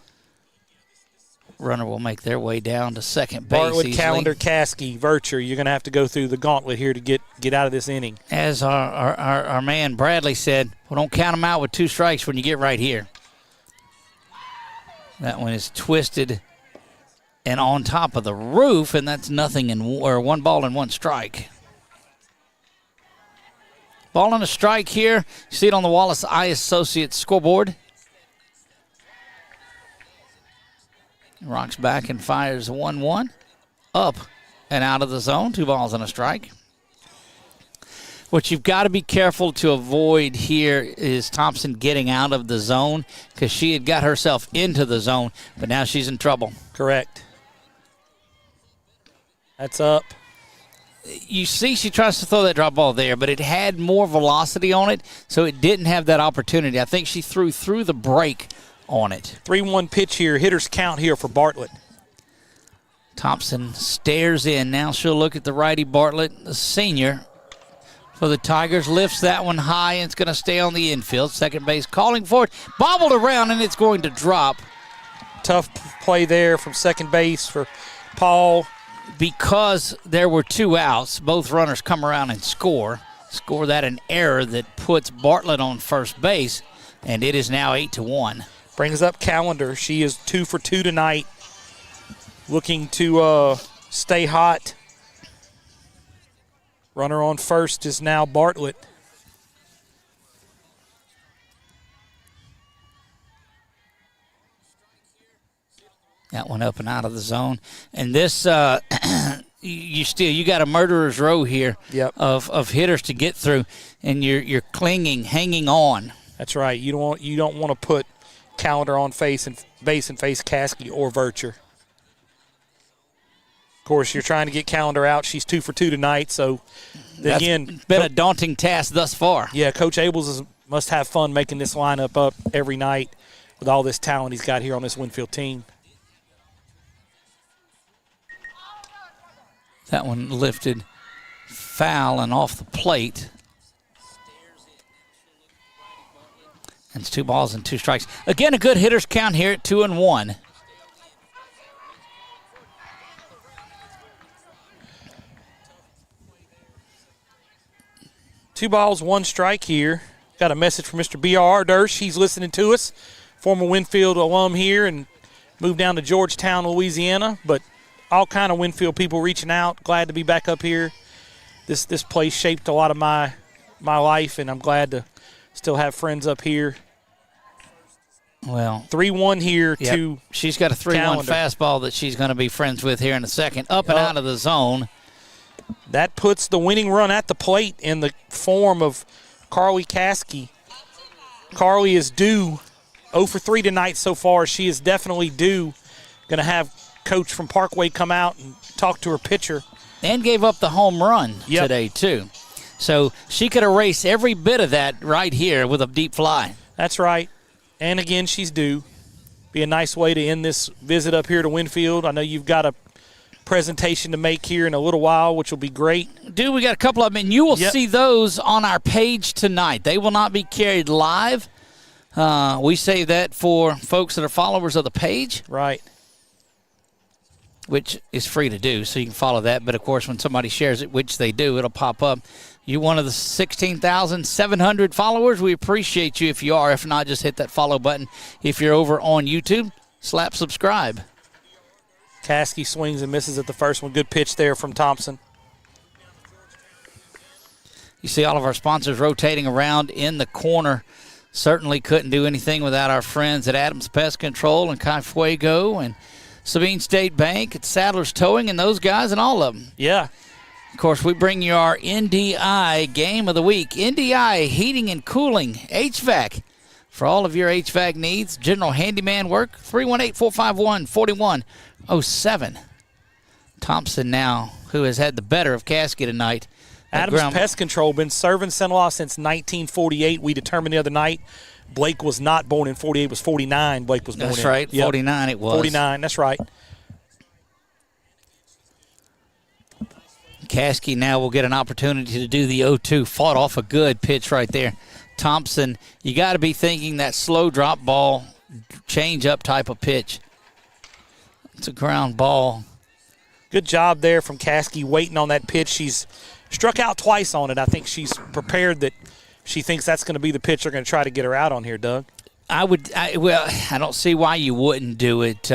A: Runner will make their way down to second base.
B: Bartlett,
A: easily.
B: Callender, Caskey, Vircher. You're going to have to go through the gauntlet here to get out of this inning.
A: As our man Bradley said, well, don't count them out with 2 strikes when you get right here. That one is twisted and on top of the roof, and that's nothing or 1 ball and 1 strike. Ball and a strike here. You see it on the Wallace Eye Associates scoreboard. Rocks back and fires 1-1. Up and out of the zone. 2 balls and a strike. What you've got to be careful to avoid here is Thompson getting out of the zone because she had got herself into the zone, but now she's in trouble.
B: Correct. That's up.
A: You see she tries to throw that drop ball there, but it had more velocity on it, so it didn't have that opportunity. I think she threw through the break on it.
B: 3-1 pitch here. Hitters count here for Bartlett.
A: Thompson stares in. Now she'll look at the righty Bartlett, the senior. For the Tigers, lifts that one high, and it's going to stay on the infield. Second base calling for it. Bobbled around, and it's going to drop.
B: Tough play there from second base for Paul.
A: Because there were 2 outs, both runners come around and score. Score that an error that puts Bartlett on first base, and it is now 8-1.
B: Brings up Callender. She is 2 for 2 tonight. Looking to stay hot. Runner on first is now Bartlett.
A: That one up and out of the zone. And this, you got a murderer's row here.
B: Yep.
A: of hitters to get through, and you're clinging, hanging on.
B: That's right. You don't want to put Callender on base and face Caskey or Vircher. Of course, you're trying to get Callender out. She's 2 for 2 tonight, so
A: That's
B: again,
A: been a daunting task thus far.
B: Yeah, Coach Abels must have fun making this lineup up every night with all this talent he's got here on this Winfield team.
A: That one lifted foul and off the plate. And it's 2 balls and 2 strikes. Again, a good hitter's count here at 2-1.
B: Two balls, 1 strike here. Got a message from Mr. B.R. Dersh. He's listening to us. Former Winfield alum here and moved down to Georgetown, Louisiana. But all kind of Winfield people reaching out. Glad to be back up here. This place shaped a lot of my life, and I'm glad to still have friends up here.
A: Well,
B: 3-1 here
A: yep.
B: to
A: She's got a 3-1
B: Callender.
A: fastball that she's going to be friends with here in a second. Up and out of the zone.
B: That puts the winning run at the plate in the form of Carly Caskey. Carly is due 0 for 3 tonight so far. She is definitely due. Going to have coach from Parkway come out and talk to her pitcher.
A: And gave up the home run today, too. So she could erase every bit of that right here with a deep fly.
B: That's right. And again, she's due. Be a nice way to end this visit up here to Winfield. I know you've got a presentation to make here in a little while, which will be great.
A: Dude, we got a couple of them, and you will see those on our page tonight. They will not be carried live. We save that for folks that are followers of the page.
B: Right.
A: which is free to do, so you can follow that. But, of course, when somebody shares it, which they do, it'll pop up. You one of the 16,700 followers. We appreciate you if you are. If not, just hit that follow button. If you're over on YouTube, slap subscribe.
B: Caskey swings and misses at the first one. Good pitch there from Thompson.
A: You see all of our sponsors rotating around in the corner. Certainly couldn't do anything without our friends at Adams Pest Control and Fuego and Sabine State Bank at Sadler's Towing and those guys and all of them.
B: Yeah.
A: Of course, we bring you our NDI Game of the Week. NDI Heating and Cooling, HVAC. For all of your HVAC needs, general handyman work, 318-451-4107. Thompson now, who has had the better of Caskey tonight.
B: Adams Pest Control, been serving St. Louis since 1948. We determined the other night Blake was not born in 48, was 49. Blake was born
A: That's
B: in.
A: right,
B: Yep.
A: 49 it was.
B: 49, that's right.
A: Caskey now will get an opportunity to do the 0-2. Fought off a good pitch right there. Thompson, you got to be thinking that slow drop ball, change up type of pitch. It's a ground ball.
B: Good job there from Caskey waiting on that pitch. She's struck out twice on it. I think she's prepared that she thinks that's going to be the pitch they're going to try to get her out on here, Doug.
A: I don't see why you wouldn't do it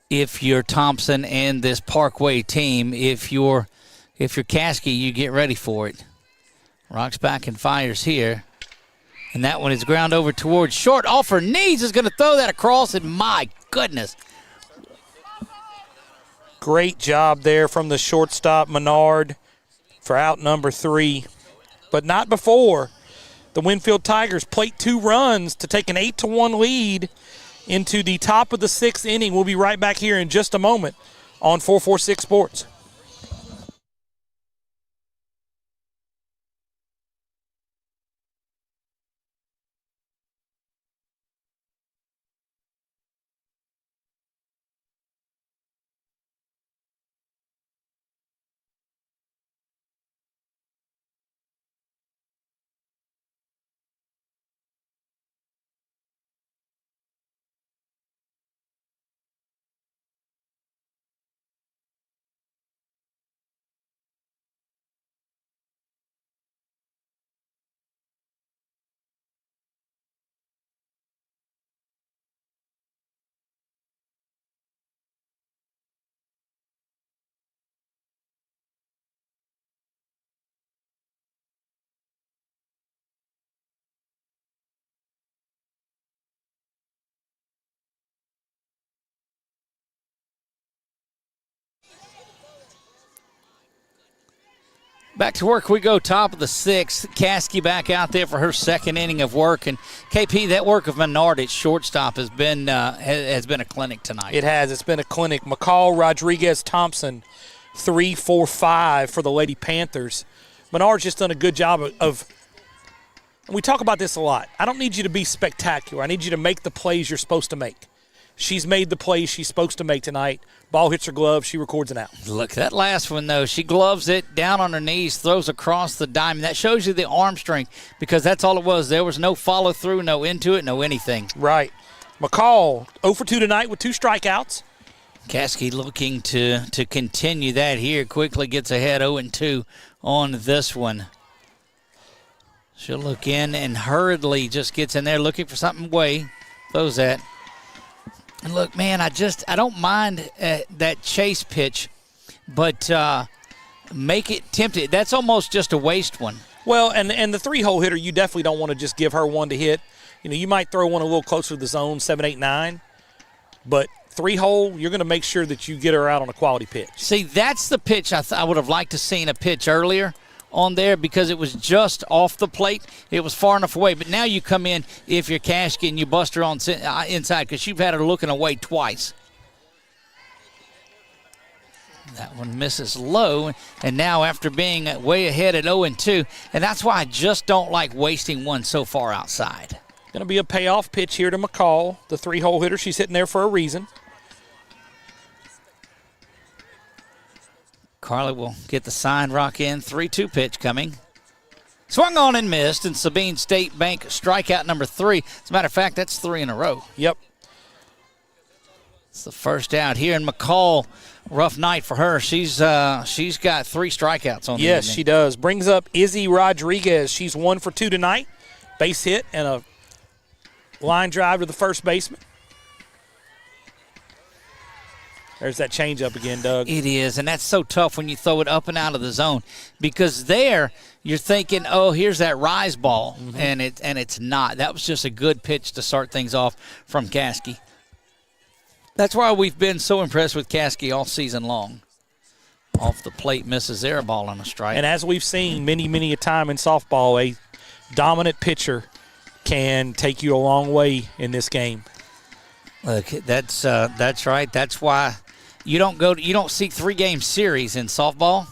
A: if you're Thompson and this Parkway team. If you're Caskey, you get ready for it. Rocks back and fires here. And that one is ground over towards short. Off her knees, is going to throw that across, and my goodness.
B: Great job there from the shortstop, Menard, for out number 3. But not before. The Winfield Tigers plate 2 runs to take an 8-1 lead into the top of the 6th inning. We'll be right back here in just a moment on 446 Sports.
A: Back to work we go, top of the 6th. Caskey back out there for her 2nd inning of work. And, KP, that work of Menard at shortstop has been a clinic tonight.
B: It has. It's been a clinic. McCall, Rodriguez, Thompson, 3, 4, 5 for the Lady Panthers. Menard's just done a good job of we talk about this a lot. I don't need you to be spectacular. I need you to make the plays you're supposed to make. She's made the plays she's supposed to make tonight. Ball hits her glove. She records an out.
A: Look, that last one, though, she gloves it down on her knees, throws across the diamond. That shows you the arm strength because that's all it was. There was no follow-through, no into it, no anything.
B: Right. McCall, 0 for 2 tonight with 2 strikeouts.
A: Caskey looking to continue that here. Quickly gets ahead 0-2 on this one. She'll look in and hurriedly just gets in there looking for something away. Throws that. And look, man, I don't mind that chase pitch, but make it tempted. That's almost just a waste one.
B: Well, and the 3-hole hitter, you definitely don't want to just give her one to hit. You know, you might throw one a little closer to the zone, 7, 8, 9. But 3-hole, you're going to make sure that you get her out on a quality pitch.
A: See, that's the pitch I would have liked to seen a pitch earlier on there because it was just off the plate. It was far enough away. But now you come in, if you're Caskey, and you bust her on inside because you've had her looking away twice. That one misses low. And now after being way ahead at 0-2, and that's why I just don't like wasting one so far outside.
B: Going to be a payoff pitch here to McCall, the 3-hole hitter. She's hitting there for a reason.
A: Carly will get the sign rock in. 3-2 pitch coming. Swung on and missed, and Sabine State Bank strikeout number 3. As a matter of fact, that's 3 in a row.
B: Yep.
A: It's the first out here, and McCall, rough night for her. She's got 3 strikeouts on the
B: Yes,
A: evening.
B: she does. Brings up Izzy Rodriguez. She's 1 for 2 tonight. Base hit and a line drive to the first baseman. There's that changeup again, Doug.
A: It is, and that's so tough when you throw it up and out of the zone, because there you're thinking, oh, here's that rise ball, and it's not. That was just a good pitch to start things off from Caskey. That's why we've been so impressed with Caskey all season long. Off the plate, misses there, a ball on a strike.
B: And as we've seen many a time in softball, a dominant pitcher can take you a long way in this game.
A: Look, that's right. That's why you don't see 3-game series in softball.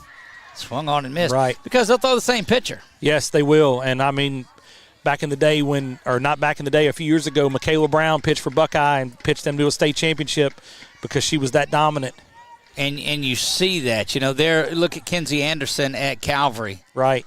A: Swung on and missed.
B: Right.
A: Because they'll throw the same pitcher.
B: Yes, they will. And I mean, back in the day a few years ago, Michaela Brown pitched for Buckeye and pitched them to a state championship because she was that dominant.
A: And you see that. Look at Kenzie Anderson at Calvary.
B: Right.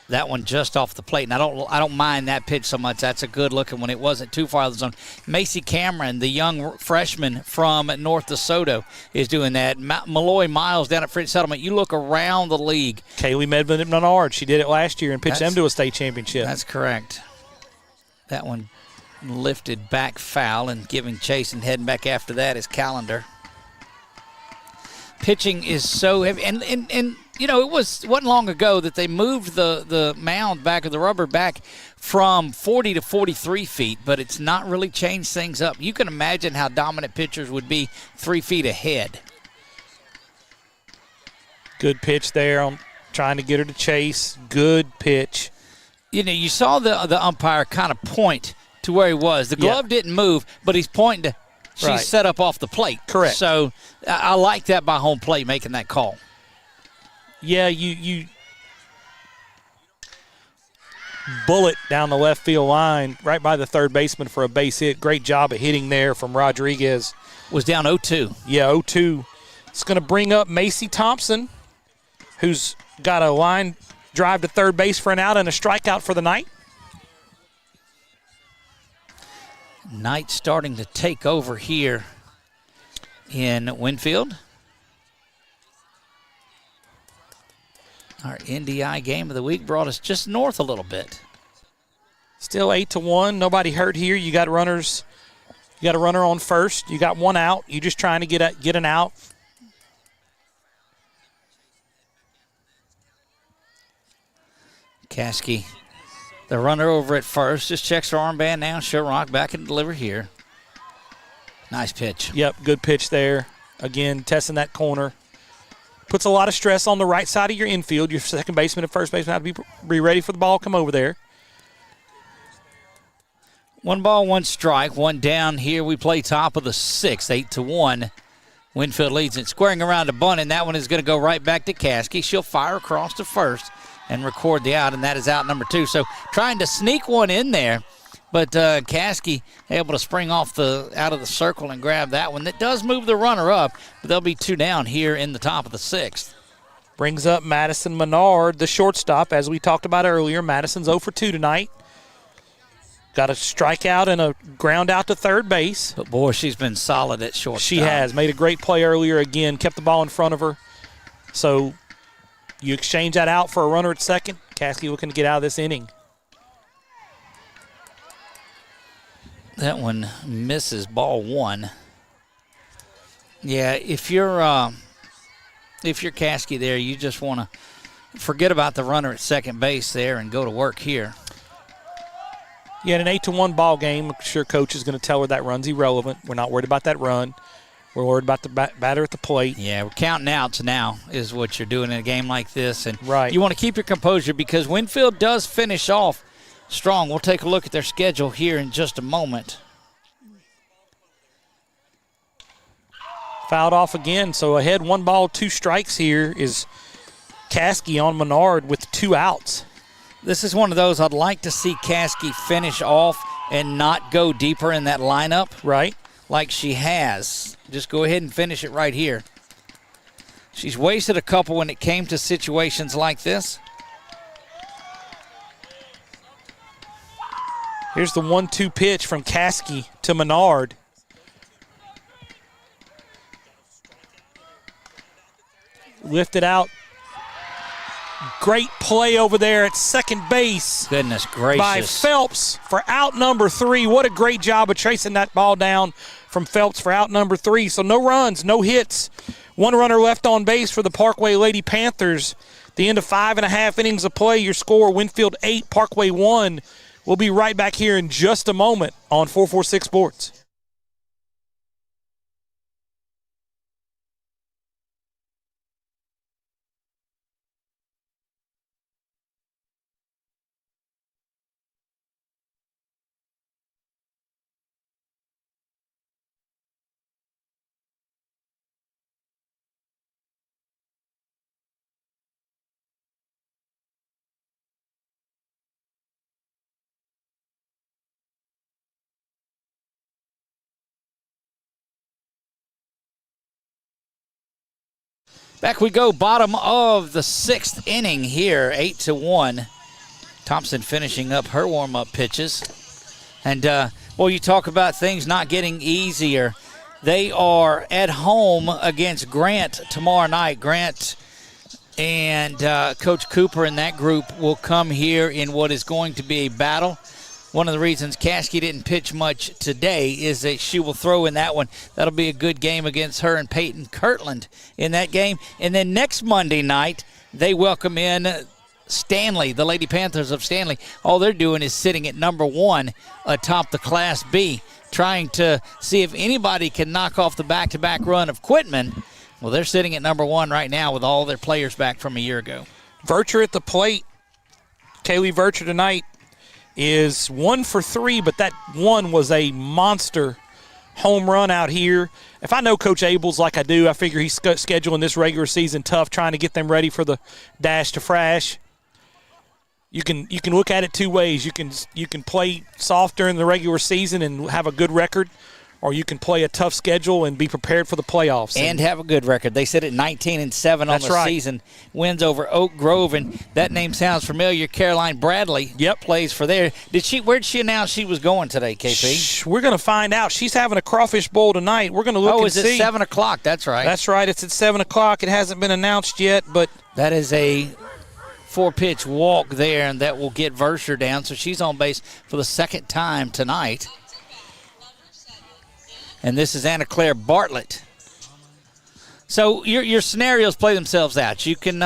A: That one just off the plate, and I don't mind that pitch so much. That's a good looking one. It wasn't too far out of the zone. Macy Cameron, the young freshman from North DeSoto, is doing that. Malloy Miles down at French Settlement. You look around the league.
B: Kaylee Medvin at Menard, she did it last year and pitched them to a state championship.
A: That's correct. That one lifted back foul and giving chase, and heading back after that is Callender. Pitching is so heavy, and it wasn't long ago that they moved the mound back of the rubber back from 40 to 43 feet, but it's not really changed things up. You can imagine how dominant pitchers would be 3 feet ahead.
B: Good pitch there on trying to get her to chase. Good pitch.
A: You saw the umpire kind of point to where he was. The glove didn't move, but he's pointing to. She's set up off the plate.
B: Correct.
A: So I like that by home plate making that call.
B: Yeah, you bullet down the left field line right by the third baseman for a base hit. Great job of hitting there from Rodriguez.
A: Was down 0-2.
B: Yeah, 0-2. It's going to bring up Macy Thompson, who's got a line drive to third base for an out and a strikeout for the night.
A: Knight starting to take over here in Winfield. Our NDI game of the week brought us just north a little bit.
B: Still 8-1. Nobody hurt here. You got runners. You got a runner on first. You got one out. You're just trying to get an out.
A: Caskey, the runner over at first, just checks her armband now. She'll rock back and deliver here. Nice pitch.
B: Yep, good pitch there. Again, testing that corner. Puts a lot of stress on the right side of your infield. Your second baseman and first baseman have to be ready for the ball. Come over there.
A: 1 ball, 1 strike, 1 down here. We play top of the 6th, 8-1. Winfield leads it. Squaring around to bunt, and that one is going to go right back to Caskey. She'll fire across to first and record the out, and that is out number 2. So trying to sneak one in there, but Caskey able to spring off out of the circle and grab that one. That does move the runner up, but there'll be 2 down here in the top of the 6th.
B: Brings up Madison Menard, the shortstop, as we talked about earlier. Madison's 0 for 2 tonight. Got a strikeout and a ground out to third base.
A: But, boy, she's been solid at shortstop.
B: She has. Made a great play earlier again. Kept the ball in front of her. So you exchange that out for a runner at second. Caskey looking to get out of this inning.
A: That one misses, ball 1. Yeah, if you're Caskey there, you just want to forget about the runner at second base there and go to work here.
B: Yeah, in an 8-1 ball game, I'm sure coach is going to tell her that run's irrelevant. We're not worried about that run. We're worried about the batter at the plate.
A: Yeah, we're counting outs now is what you're doing in a game like this. And
B: right.
A: You want to keep your composure because Winfield does finish off strong. We'll take a look at their schedule here in just a moment.
B: Fouled off again, so ahead 1 ball, 2 strikes here is Caskey on Menard with 2 outs.
A: This is one of those I'd like to see Caskey finish off and not go deeper in that lineup.
B: Right.
A: Like she has. Just go ahead and finish it right here. She's wasted a couple when it came to situations like this.
B: Here's the 1-2 pitch from Caskey to Menard. lifted out. Great play over there at second base.
A: Goodness gracious.
B: By Phelps for out number 3. What a great job of tracing that ball down from Phelps for out number 3. So no runs, no hits. 1 runner left on base for the Parkway Lady Panthers. The end of 5.5 innings of play. Your score, Winfield 8, Parkway 1. We'll be right back here in just a moment on 446 Sports.
A: Back we go, bottom of the 6th inning here, 8-1. Thompson finishing up her warm-up pitches. And, you talk about things not getting easier. They are at home against Grant tomorrow night. Grant and Coach Cooper and that group will come here in what is going to be a battle. One of the reasons Caskey didn't pitch much today is that she will throw in that one. That'll be a good game against her and Peyton Kirtland in that game. And then next Monday night, they welcome in Stanley, the Lady Panthers of Stanley. All they're doing is sitting at number 1 atop the Class B, trying to see if anybody can knock off the back-to-back run of Quitman. Well, they're sitting at number 1 right now with all their players back from a year ago.
B: Vercher at the plate. Kaylee Vercher tonight is 1 for 3, but that one was a monster home run out here. If I know Coach Abels like I do, I figure he's scheduling this regular season tough, trying to get them ready for the dash to Frash. You can look at it 2 ways. You can play soft during the regular season and have a good record, or you can play a tough schedule and be prepared for the playoffs.
A: And have a good record. They sit at 19-7 on the season. Wins over Oak Grove, and that name sounds familiar. Caroline Bradley plays for there. Where did she announce she was going today, KP?
B: We're going to find out. She's having a crawfish bowl tonight. We're going to look and see.
A: Oh, is it 7 o'clock? That's right.
B: That's right. It's at 7 o'clock. It hasn't been announced yet, but
A: that is a 4-pitch walk there, and that will get Vercher down. So she's on base for the 2nd time tonight. And this is Anna Claire Bartlett. So your scenarios play themselves out. You can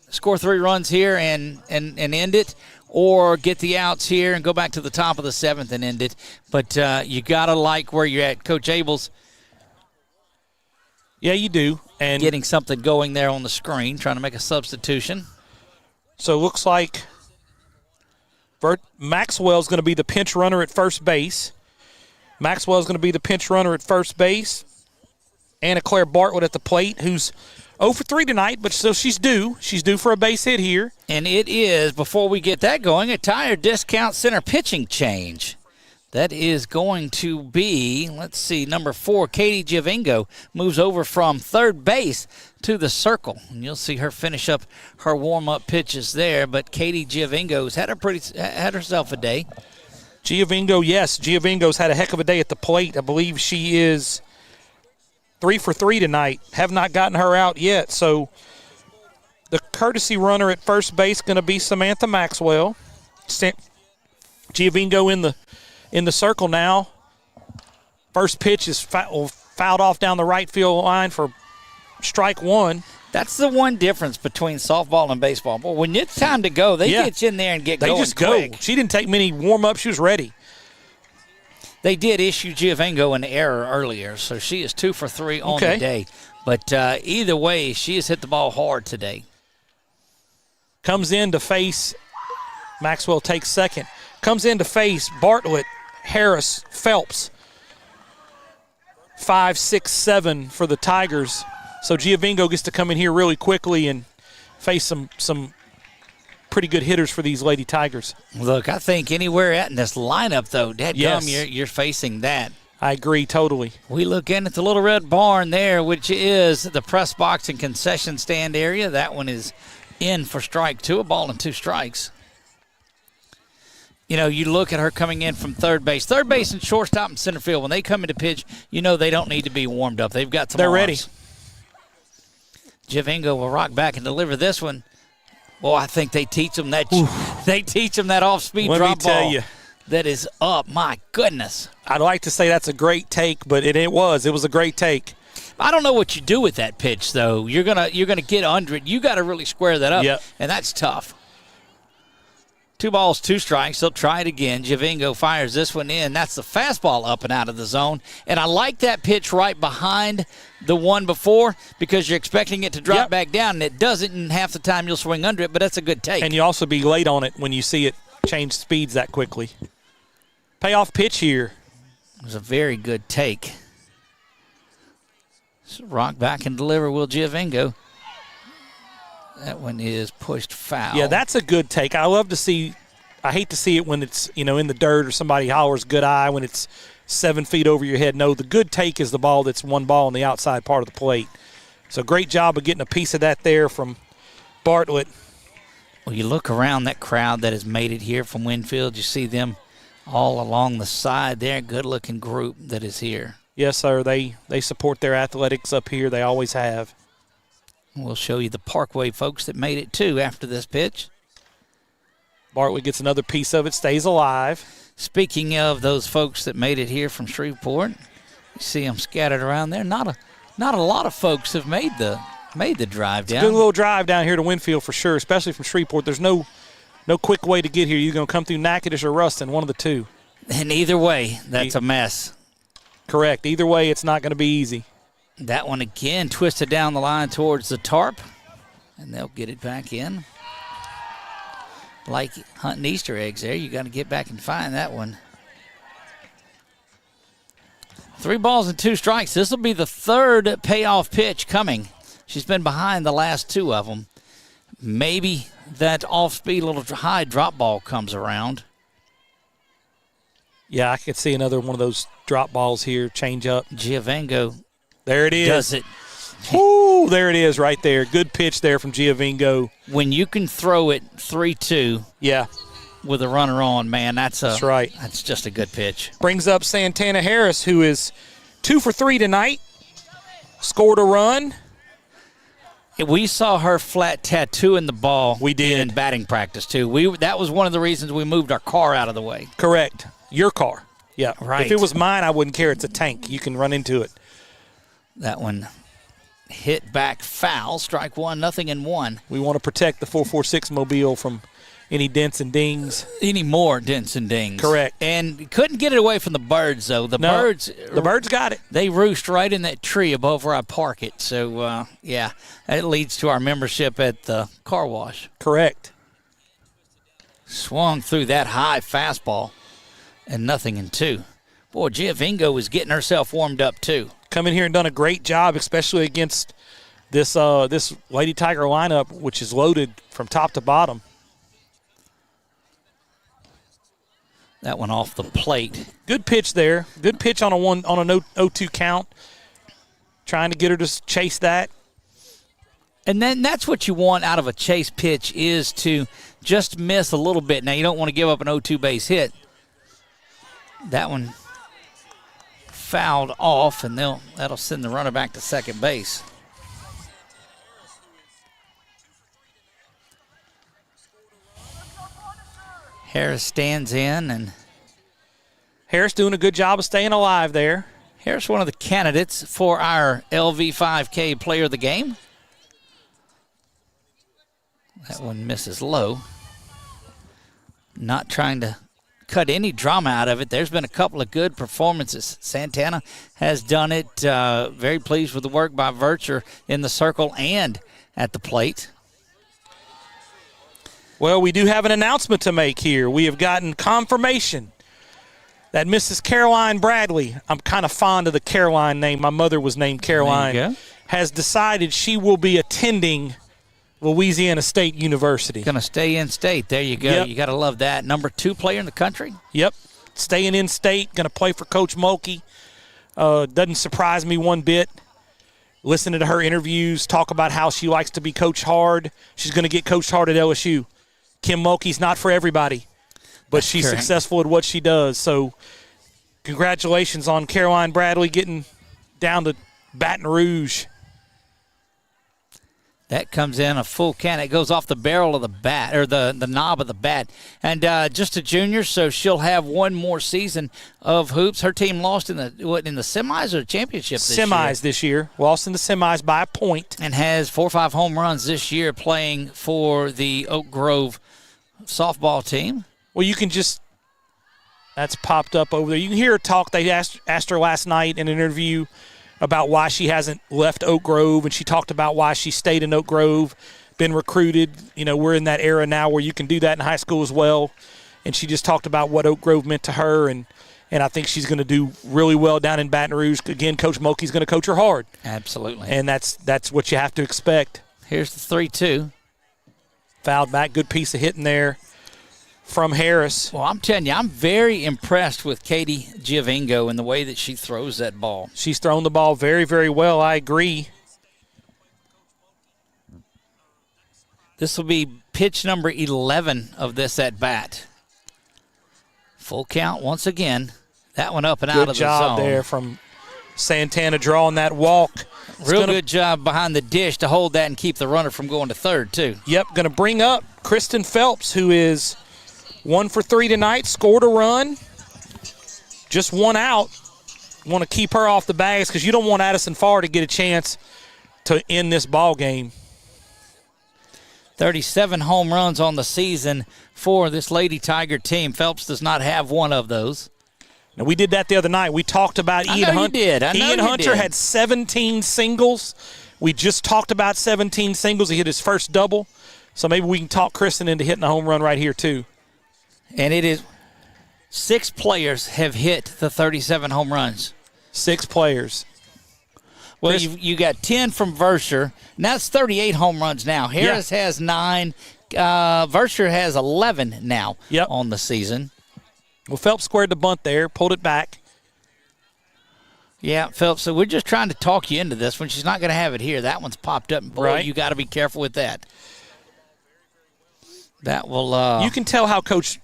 A: score 3 runs here and end it, or get the outs here and go back to the top of the 7th and end it. But you got to like where you're at. Coach Abels.
B: Yeah, you do. And
A: getting something going there on the screen, trying to make a substitution.
B: So it looks like Maxwell's going to be the pinch runner at first base. Maxwell's going to be the pinch runner at first base. Anna Claire Bartlett at the plate, who's 0 for 3 tonight, but so she's due. She's due for a base hit here.
A: And it is, before we get that going, a Tire Discount Center pitching change. That is going to be, let's see, number 4, Katie Giovingo, moves over from third base to the circle. And you'll see her finish up her warm-up pitches there. But Katie Giovingo's had herself a day.
B: Giovingo's had a heck of a day at the plate. I believe she is 3 for 3 tonight. Have not gotten her out yet. So the courtesy runner at first base going to be Samantha Maxwell. Giovingo in the circle now. First pitch is fouled off down the right field line for strike 1.
A: That's the one difference between softball and baseball. But when it's time to go, they get you in there and get going quick.
B: Go. She didn't take many warm-ups. She was ready.
A: They did issue Giovingo an error earlier, so she is 2 for 3 on the day. But either way, she has hit the ball hard today.
B: Comes in to face, Maxwell takes second. Comes in to face Bartlett, Harris, Phelps. 5, 6, 7 for the Tigers. So Giovingo gets to come in here really quickly and face some pretty good hitters for these Lady Tigers.
A: Look, I think anywhere in this lineup, though, you're facing that.
B: I agree totally.
A: We look in at the Little Red Barn there, which is the press box and concession stand area. That one is in for strike 2, a ball and 2 strikes. You know, you look at her coming in from third base. Third base and shortstop and center field, when they come into pitch, you know they don't need to be warmed up. They've got some
B: They're
A: arms.
B: ready.
A: Javingo will rock back and deliver this one. Boy, I think they teach them that. They teach them that off-speed drop ball.
B: Let me tell you.
A: That is up. My goodness.
B: I'd like to say that's a great take, but it was a great take.
A: I don't know what you do with that pitch, though. You're gonna get under it. You got to really square that up,
B: Yep.
A: and that's tough. 2 balls, 2 strikes. They'll try it again. Javingo fires this one in. That's the fastball up and out of the zone. And I like that pitch right behind the one before because you're expecting it to drop back down, and it doesn't, and half the time you'll swing under it, but that's a good take.
B: And you also be late on it when you see it change speeds that quickly. Payoff pitch here.
A: It was a very good take. So rock back and deliver will Javingo. That one is pushed foul.
B: Yeah, that's a good take. I hate to see it when it's, in the dirt or somebody hollers good eye when it's 7 feet over your head. No, the good take is the ball that's one ball on the outside part of the plate. So great job of getting a piece of that there from Bartlett.
A: Well, you look around that crowd that has made it here from Winfield. You see them all along the side there. Good-looking group that is here.
B: Yes, sir. They support their athletics up here. They always have.
A: We'll show you the Parkway folks that made it, too, after this pitch.
B: Bartlett gets another piece of it, stays alive.
A: Speaking of those folks that made it here from Shreveport, you see them scattered around there. Not a lot of folks have made the drive down.
B: Good little drive down here to Winfield for sure, especially from Shreveport. There's no quick way to get here. You're going to come through Natchitoches or Ruston, one of the two.
A: And either way, that's a mess.
B: Correct. Either way, it's not going to be easy.
A: That one again twisted down the line towards the tarp, and they'll get it back in. Like hunting Easter eggs there, you got to get back and find that one. 3 balls and 2 strikes. This will be the third payoff pitch coming. She's been behind the last 2 of them. Maybe that off-speed little high drop ball comes around.
B: Yeah, I could see another one of those drop balls here, change up.
A: Javingo
B: there it is.
A: does it.
B: Woo, there it is right there. Good pitch there from Javingo.
A: When you can throw it 3-2
B: Yeah,
A: with a runner on, man, that's
B: right.
A: That's just a good pitch.
B: Brings up Santana Harris, who is 2 for 3 tonight. Scored a run.
A: We saw her flat tattooing the ball.
B: We did.
A: In batting practice, too. That was one of the reasons we moved our car out of the way.
B: Correct. Your car. Yeah.
A: Right.
B: If it was mine, I wouldn't care. It's a tank. You can run into it.
A: That one hit back foul. Strike 1, 0-1.
B: We want to protect the 446 mobile from any dents and dings.
A: Any more dents and dings.
B: Correct.
A: And couldn't get it away from the birds, though. The birds
B: got it.
A: They roost right in that tree above where I park it. So, yeah, that leads to our membership at the car wash.
B: Correct.
A: Swung through that high fastball and 0-2. Boy, Javingo is getting herself warmed up, too.
B: Come in here and done a great job, especially against this Lady Tiger lineup, which is loaded from top to bottom.
A: That one off the plate.
B: Good pitch there. Good pitch on a 0-2 count. Trying to get her to chase that.
A: And then that's what you want out of a chase pitch is to just miss a little bit. Now, you don't want to give up an 0-2 base hit. That one fouled off, and that'll send the runner back to second base. Harris stands in, and
B: Harris doing a good job of staying alive there.
A: Harris, one of the candidates for our LV5K player of the game. That one misses low. Not trying to cut any drama out of it. There's been a couple of good performances. Santana has done it. Very pleased with the work by Vircher in the circle and at the plate.
B: Well, we do have an announcement to make here. We have gotten confirmation that Mrs. Caroline Bradley, I'm kind of fond of the Caroline name. My mother was named Caroline, has decided she will be attending Louisiana State University.
A: Going to stay in state. There you go.
B: Yep.
A: You got to love that. Number 2 player in the country.
B: Yep. Staying in state. Going to play for Coach Mulkey. Doesn't surprise me one bit. Listening to her interviews, talk about how she likes to be coached hard. She's going to get coached hard at LSU. Kim Mulkey's not for everybody, but she's successful at what she does. So congratulations on Caroline Bradley getting down to Baton Rouge.
A: That comes in a full can. It goes off the barrel of the bat, or the knob of the bat. And just a junior, so she'll have one more season of hoops. Her team lost in the semis or the championship this year?
B: Semis this year. Lost in the semis by a point.
A: And has 4 or 5 home runs this year playing for the Oak Grove softball team.
B: Well, you can just – that's popped up over there. You can hear her talk. They asked her last night in an interview about why she hasn't left Oak Grove, and she talked about why she stayed in Oak Grove, been recruited. You know, we're in that era now where you can do that in high school as well. And she just talked about what Oak Grove meant to her, and I think she's going to do really well down in Baton Rouge. Again, Coach Mulkey's going to coach her hard.
A: Absolutely.
B: And that's what you have to expect.
A: Here's the 3-2.
B: Fouled back, good piece of hitting there from Harris.
A: Well, I'm telling you, I'm very impressed with Katie Giovingo and the way that she throws that ball.
B: She's thrown the ball very, very well. I agree.
A: This will be pitch number 11 of this at bat. Full count once again. That one up and out of the zone.
B: Good job there from Santana drawing that walk.
A: Real good job behind the dish to hold that and keep the runner from going to third, too.
B: Yep, going to bring up Kristen Phelps, who is 1 for 3 tonight, scored a run, just one out. Want to keep her off the bags because you don't want Addison Farr to get a chance to end this ball game.
A: 37 home runs on the season for this Lady Tiger team. Phelps does not have one of those.
B: Now, we did that the other night. We talked about Ian Hunter. Ian Hunter had 17 singles. We just talked about 17 singles. He hit his first double. So maybe we can talk Kristen into hitting a home run right here, too.
A: And it is 6 players have hit the 37 home runs.
B: 6 players.
A: Well, you got 10 from Verscher. And that's 38 home runs now. Harris has 9. Verscher has 11 now on the season.
B: Well, Phelps squared the bunt there, pulled it back.
A: Yeah, Phelps, so we're just trying to talk you into this when she's not going to have it here. That one's popped up. Boy, you got to be careful with that. That will
B: you can tell how Coach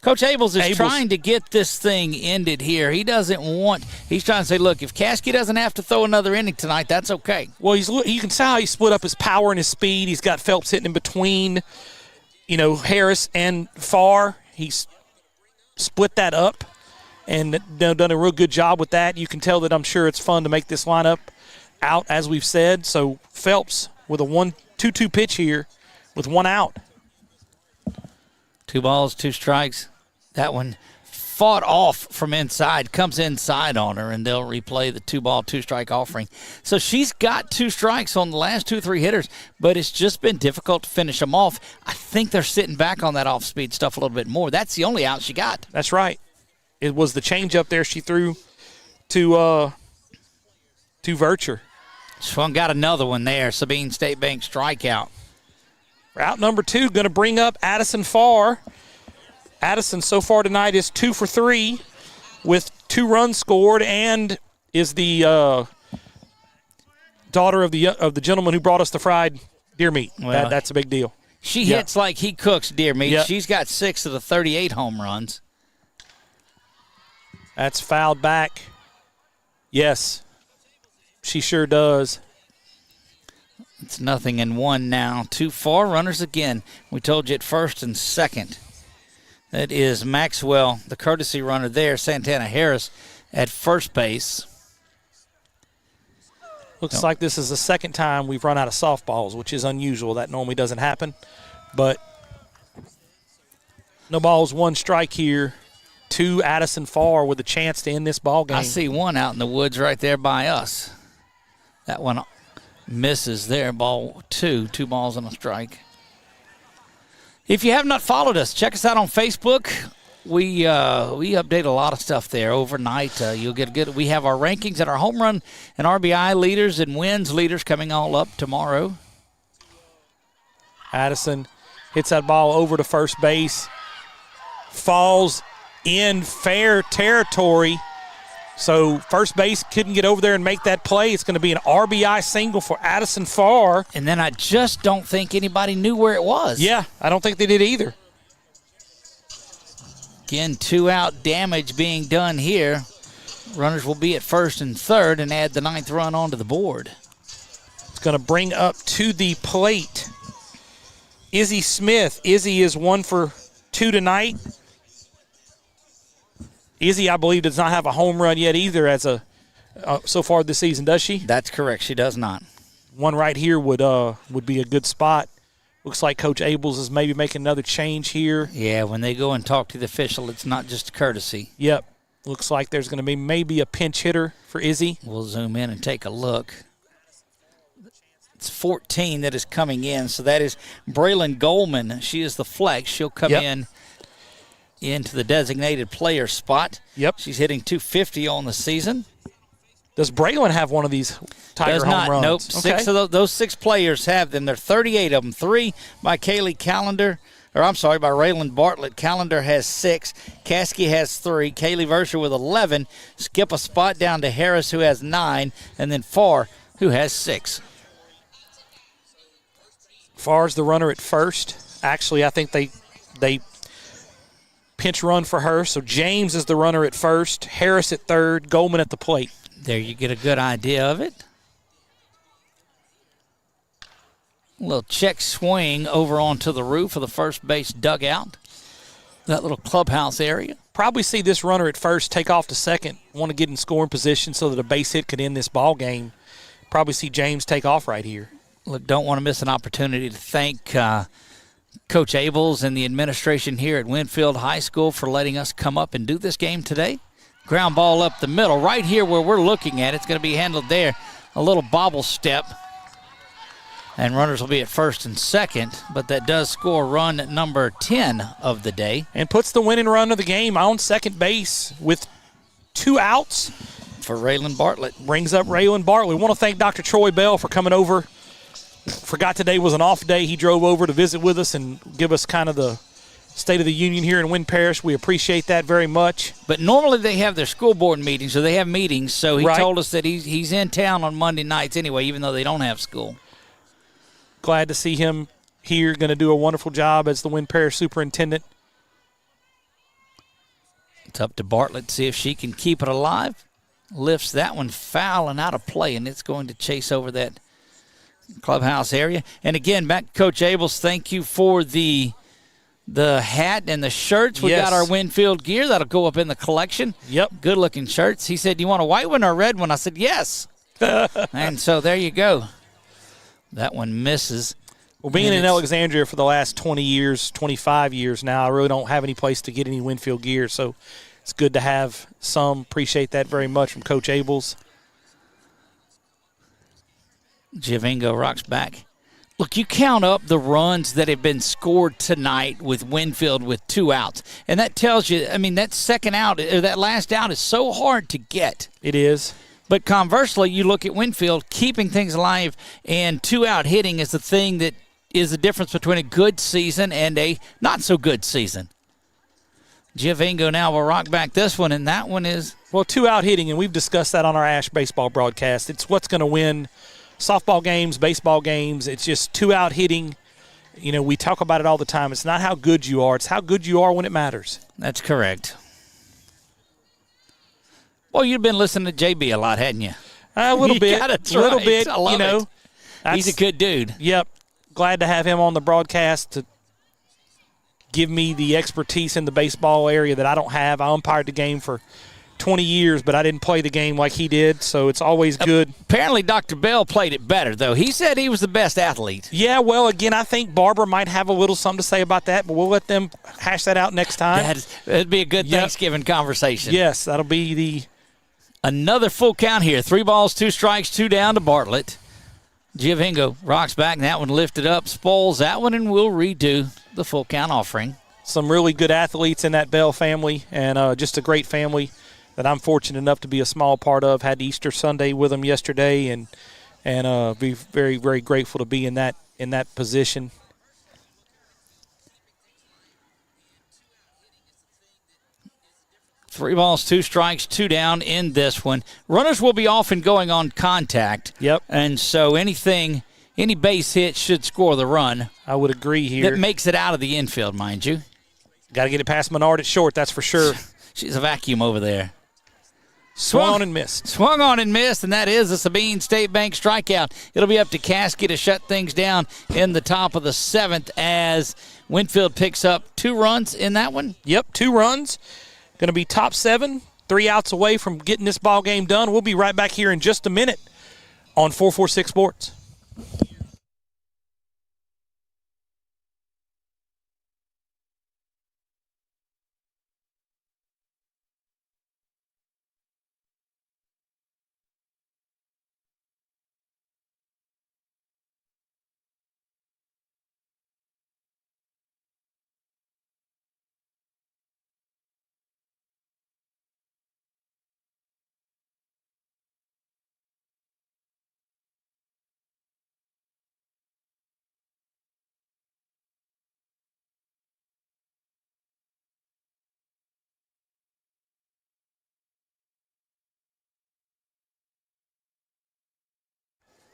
A: Abels is trying to get this thing ended here. He doesn't want – he's trying to say, look, if Caskey doesn't have to throw another inning tonight, that's okay.
B: Well, you can see how he split up his power and his speed. He's got Phelps hitting in between, Harris and Farr. He's split that up and done a real good job with that. You can tell that I'm sure it's fun to make this lineup out, as we've said. So Phelps with a 1-2-2 pitch here with one out.
A: 2 balls, 2 strikes. That one fought off from inside, comes inside on her, and they'll replay the 2-ball, 2-strike offering. So she's got 2 strikes on the last 2-3 hitters, but it's just been difficult to finish them off. I think they're sitting back on that off-speed stuff a little bit more. That's the only out she got.
B: That's right. It was the changeup there she threw to Vercher.
A: Swung got another one there. Sabine State Bank strikeout.
B: Route number 2, going to bring up Addison Farr. Addison so far tonight is 2 for 3 with 2 runs scored and is the daughter of the gentleman who brought us the fried deer meat. Well, that's a big deal.
A: She hits like he cooks deer meat. Yep. She's got 6 of the 38 home runs.
B: That's fouled back. Yes, she sure does.
A: It's 0-1 now. 2 Farr runners again. We told you at first and second. That is Maxwell, the courtesy runner there. Santana Harris at first base.
B: Looks like this is the second time we've run out of softballs, which is unusual. That normally doesn't happen. But no balls, 1 strike here to Addison Farr with a chance to end this ball game.
A: I see one out in the woods right there by us. That one misses there. Ball 2. 2 balls and a strike. If you have not followed us, check us out on Facebook. We update a lot of stuff there overnight. You'll get good. We have our rankings and our home run and RBI leaders and wins leaders coming all up tomorrow.
B: Addison hits that ball over to first base. Falls in fair territory. So first base couldn't get over there and make that play. It's going to be an RBI single for Addison Farr.
A: And then I just don't think anybody knew where it was.
B: Yeah, I don't think they did either.
A: Again, 2-out damage being done here. Runners will be at first and third and add the 9th run onto the board.
B: It's going to bring up to the plate Izzy Smith. Izzy is 1 for 2 tonight. Izzy, I believe, does not have a home run yet either as so far this season, does she?
A: That's correct. She does not.
B: One right here would be a good spot. Looks like Coach Abels is maybe making another change here.
A: Yeah, when they go and talk to the official, it's not just courtesy.
B: Yep. Looks like there's going to be maybe a pinch hitter for Izzy.
A: We'll zoom in and take a look. It's 14 that is coming in, so that is Braylon Goldman. She is the flex. She'll come into the designated player spot.
B: Yep.
A: She's hitting 250 on the season.
B: Does Braylon have one of these Tiger home runs?
A: Nope.
B: Okay.
A: 6 of those 6 players have them. There are 38 of them. 3 by Kaylee Callender. By Raylan Bartlett. Callender has 6. Caskey has 3. Kaylee Verscher with 11. Skip a spot down to Harris, who has 9. And then Farr, who has 6.
B: Farr's the runner at first. Actually, I think they pinch run for her. So James is the runner at first. Harris at third. Goldman at the plate.
A: There you get a good idea of it. A little check swing over onto the roof of the first base dugout. That little clubhouse area.
B: Probably see this runner at first take off to second. Want to get in scoring position so that a base hit could end this ball game. Probably see James take off right here.
A: Look, don't want to miss an opportunity to thank Coach Abels and the administration here at Winfield High School for letting us come up and do this game today. Ground ball up the middle. Right here where we're looking at, it's going to be handled there. A little bobble step. And runners will be at first and second, but that does score run number 10 of the day.
B: And puts the winning run of the game on second base with 2 outs.
A: For Raylan Bartlett.
B: Brings up Raylan Bartlett. We want to thank Dr. Troy Bell for coming over. Forgot today was an off day. He drove over to visit with us and give us kind of the State of the Union here in Wynn Parish. We appreciate that very much.
A: But normally they have their school board meetings, so they have meetings. So he told us that he's in town on Monday nights anyway, even though they don't have school.
B: Glad to see him here. Going to do a wonderful job as the Wynn Parish Superintendent.
A: It's up to Bartlett to see if she can keep it alive. Lifts that one foul and out of play, and it's going to chase over that clubhouse area. And again, back to Coach Abels, thank you for the hat and the shirts. We got our Winfield gear. That'll go up in the collection.
B: Yep.
A: Good-looking shirts. He said, you want a white one or a red one? I said, yes. And so there you go. That one misses.
B: Well, being in Alexandria for the last 20 years, 25 years now, I really don't have any place to get any Winfield gear, so it's good to have some. Appreciate that very much from Coach Abels.
A: Giovingo rocks back. Look, you count up the runs that have been scored tonight with Winfield with 2 outs, and that tells you, I mean, that second out, or that last out is so hard to get.
B: It is.
A: But conversely, you look at Winfield, keeping things alive, and 2-out hitting is the thing that is the difference between a good season and a not-so-good season. Giovingo now will rock back this one, and that one is...
B: Well, 2-out hitting, and we've discussed that on our Ash baseball broadcast. It's what's going to win softball games, baseball games. It's just 2-out hitting. You know, we talk about it all the time. It's not how good you are. It's how good you are when it matters.
A: That's correct. Well, you've been listening to JB a lot, hadn't you?
B: A little bit.
A: A little bit. I love
B: you know.
A: He's a good dude.
B: Yep. Glad to have him on the broadcast to give me the expertise in the baseball area that I don't have. I umpired the game for 20 years, but I didn't play the game like he did, so it's always good.
A: Apparently, Dr. Bell played it better, though. He said he was the best athlete.
B: Yeah, well, again, I think Barbara might have a little something to say about that, but we'll let them hash that out next time.
A: That'd be a good Thanksgiving conversation.
B: Yes, that'll be the...
A: Another full count here. 3 balls, 2 strikes, 2 down to Bartlett. Giovingo rocks back, and that one lifted up, spoils that one, and we'll redo the full count offering.
B: Some really good athletes in that Bell family, and just a great family that I'm fortunate enough to be a small part of. Had Easter Sunday with them yesterday, and be very, very grateful to be in that position.
A: Three balls, 2 strikes, 2 down in this one. Runners will be off and going on contact.
B: Yep.
A: And so any base hit should score the run.
B: I would agree here.
A: That makes it out of the infield, mind you.
B: Got to get it past Menard at short, that's for sure.
A: She's a vacuum over there.
B: Swung on and missed.
A: Swung on and missed, and that is a Sabine State Bank strikeout. It'll be up to Caskey to shut things down in the top of the 7th as Winfield picks up 2 runs in that one.
B: Yep, 2 runs. Going to be top 7, 3 outs away from getting this ball game done. We'll be right back here in just a minute on 446 Sports.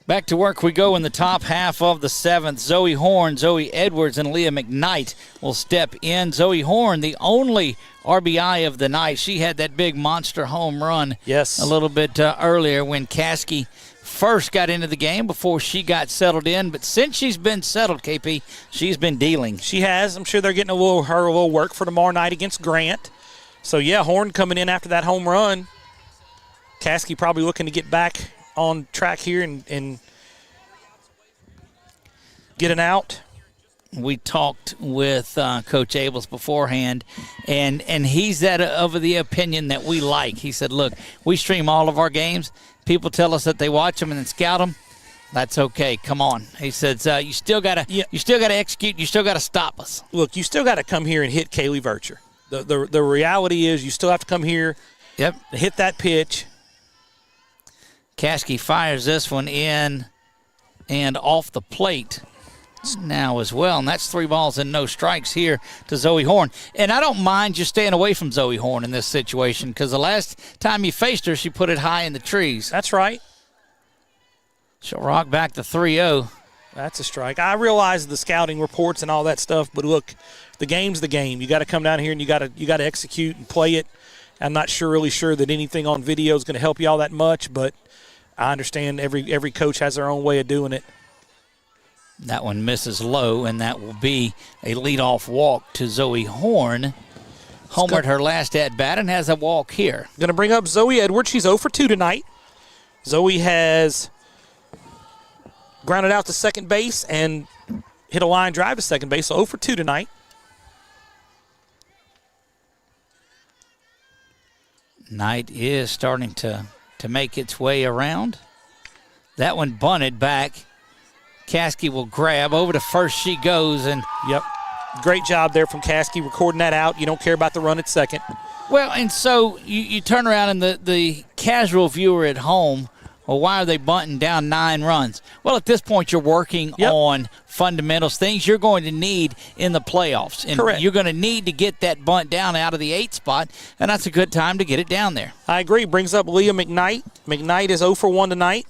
A: Back to work we go in the top half of the 7th. Zoe Horn, Zoe Edwards, and Leah McKnight will step in. Zoe Horn, the only RBI of the night. She had that big monster home run a little bit earlier when Caskey first got into the game before she got settled in. But since she's been settled, KP, she's been dealing.
B: She has. I'm sure they're getting her a little work for tomorrow night against Grant. So, yeah, Horn coming in after that home run. Caskey probably looking to get back on track here and get an out.
A: We talked with Coach Abels beforehand, and he's of the opinion that we like. He said, look, we stream all of our games. People tell us that they watch them and then scout them. That's okay. Come on. He says, you still got to execute. You still got to stop us.
B: Look, you still got to come here and hit Kaylee Vircher. The reality is you still have to come here, hit that pitch.
A: Caskey fires this one in and off the plate now as well, and that's 3 balls and no strikes here to Zoe Horn. And I don't mind just staying away from Zoe Horn in this situation because the last time you faced her, she put it high in the trees.
B: That's right.
A: She'll rock back to 3-0.
B: That's a strike. I realize the scouting reports and all that stuff, but look, the game's the game. You got to come down here and you got to execute and play it. I'm not really sure that anything on video is going to help you all that much, but I understand every coach has their own way of doing it.
A: That one misses low, and that will be a leadoff walk to Zoe Horn. Homered her last at-bat and has a walk here.
B: Going to bring up Zoe Edwards. She's 0 for 2 tonight. Zoe has grounded out to second base and hit a line drive to second base, so 0 for 2 tonight.
A: Knight is starting to make its way around. That one bunted back. Caskey will grab. Over to first she goes. And
B: great job there from Caskey recording that out. You don't care about the run at second.
A: Well, and so you turn around and the casual viewer at home, well, why are they bunting down 9 runs? Well, at this point, you're working on fundamentals, things you're going to need in the playoffs. And
B: correct.
A: You're going to need to get that bunt down out of the 8 spot, and that's a good time to get it down there.
B: I agree. Brings up Leah McKnight. McKnight is 0 for 1 tonight.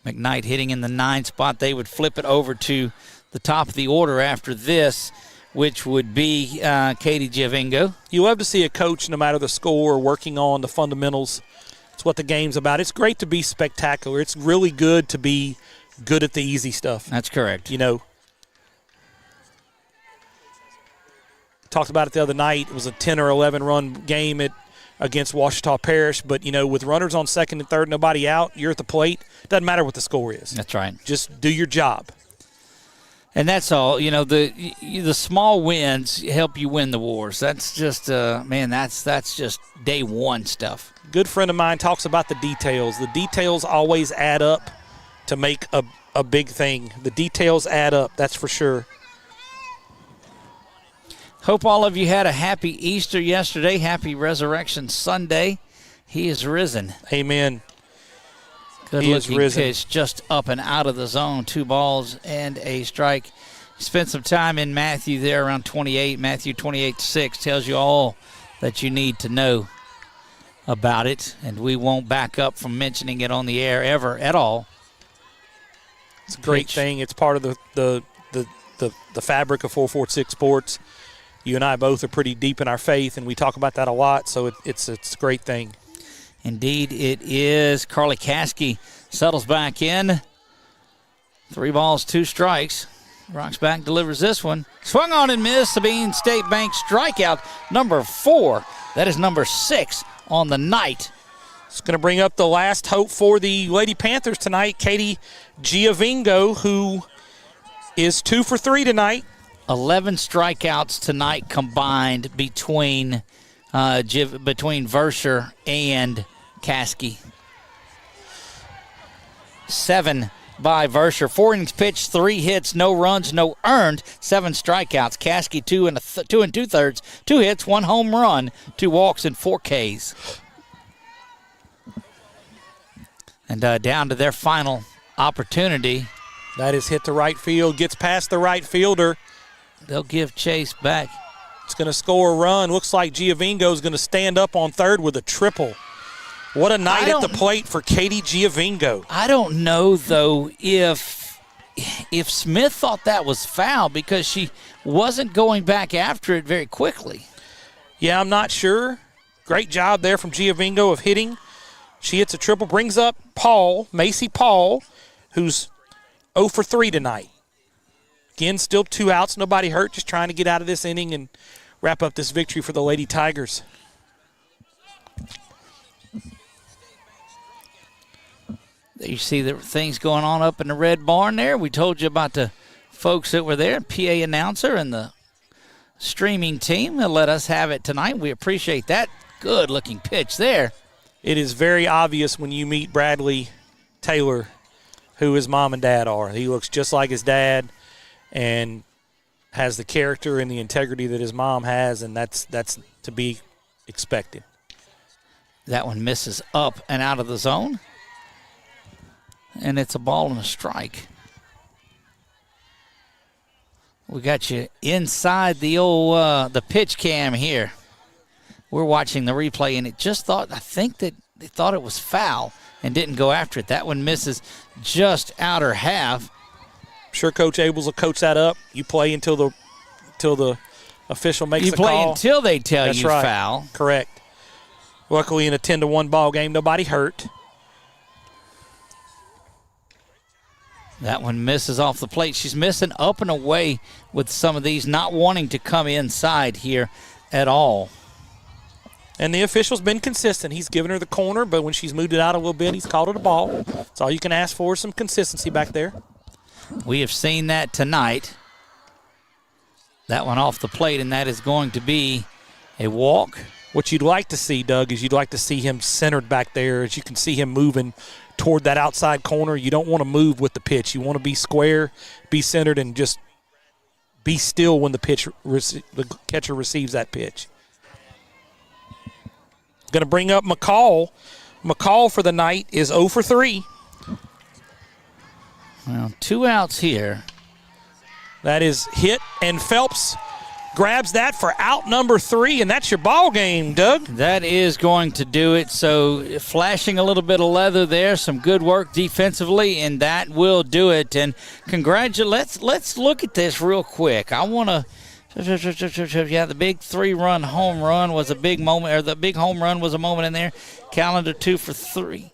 A: McKnight hitting in the 9 spot. They would flip it over to the top of the order after this, which would be Katie Giovingo.
B: You love to see a coach, no matter the score, working on the fundamentals. It's what the game's about. It's great to be spectacular. It's really good to be good at the easy stuff.
A: That's correct.
B: You know, talked about it the other night. It was a 10 or 11 run game against Ouachita Parish, but, you know, with runners on second and third, nobody out, you're at the plate. Doesn't matter what the score is.
A: That's right.
B: Just do your job.
A: And that's all. You know, the small wins help you win the wars. That's just, that's just day one stuff.
B: Good friend of mine talks about the details. The details always add up to make a big thing. The details add up, that's for sure.
A: Hope all of you had a happy Easter yesterday. Happy Resurrection Sunday. He is risen.
B: Amen.
A: Good looking pitch, just up and out of the zone. 2 balls and a strike. Spent some time in Matthew there around 28. Matthew 28-6 tells you all that you need to know about it, and we won't back up from mentioning it on the air ever at all.
B: It's a great thing. It's part of the fabric of 446 Sports. You and I both are pretty deep in our faith, and we talk about that a lot, so it's a great thing.
A: Indeed, it is. Carly Caskey settles back in. 3 balls, 2 strikes. Rocks back, delivers this one. Swung on and missed. Sabine State Bank strikeout number 4. That is number 6 on the night.
B: It's going to bring up the last hope for the Lady Panthers tonight, Katie Giovingo, who is 2 for 3 tonight.
A: 11 strikeouts tonight combined between Verscher and Caskey. 7 by Verscher. 4 innings pitched, 3 hits, no runs, no earned, 7 strikeouts. Caskey 2 and 2/3, 2 hits, 1 home run, 2 walks, and 4 Ks. And down to their final opportunity.
B: That is hit to right field, gets past the right fielder.
A: They'll give chase back.
B: It's going to score a run. Looks like Giovingo is going to stand up on third with a triple. What a night at the plate for Katie Giovingo.
A: I don't know, though, if Smith thought that was foul because she wasn't going back after it very quickly.
B: Yeah, I'm not sure. Great job there from Giovingo of hitting. She hits a triple, brings up Macy Paul, who's 0 for 3 tonight. Again, still 2 outs, nobody hurt, just trying to get out of this inning and wrap up this victory for the Lady Tigers.
A: You see the things going on up in the red barn there. We told you about the folks that were there, PA announcer and the streaming team that let us have it tonight. We appreciate that. Good-looking pitch there.
B: It is very obvious when you meet Bradley Taylor who his mom and dad are. He looks just like his dad and has the character and the integrity that his mom has, and that's to be expected.
A: That one misses up and out of the zone. And it's a ball and a strike. We got you inside the old the pitch cam here. We're watching the replay, and I think that they thought it was foul and didn't go after it. That one misses just outer half.
B: I'm sure Coach Abels will coach that up. You play until the official makes the call.
A: You play until they tell you
B: right.
A: Foul.
B: Correct. Luckily, in a 10-1 ball game, nobody hurt.
A: That one misses off the plate. She's missing up and away with some of these, not wanting to come inside here at all.
B: And the official's been consistent. He's given her the corner, but when she's moved it out a little bit, he's called it a ball. That's all you can ask for, some consistency back there.
A: We have seen that tonight. That one off the plate, and that is going to be a walk.
B: What you'd like to see, Doug, is you'd like to see him centered back there, as you can see him moving toward that outside corner. You don't want to move with the pitch. You want to be square, be centered, and just be still when the catcher receives that pitch. Going to bring up McCall. McCall for the night is 0 for 3.
A: Well, 2 outs here.
B: That is hit, and Phelps grabs that for out number 3, and that's your ball game, Doug.
A: That is going to do it. So flashing a little bit of leather there, some good work defensively, and that will do it. And let's look at this real quick. I want to. Yeah, the big 3-run home run was a big moment, or the big home run was a moment in there. Calendar 2 for 3.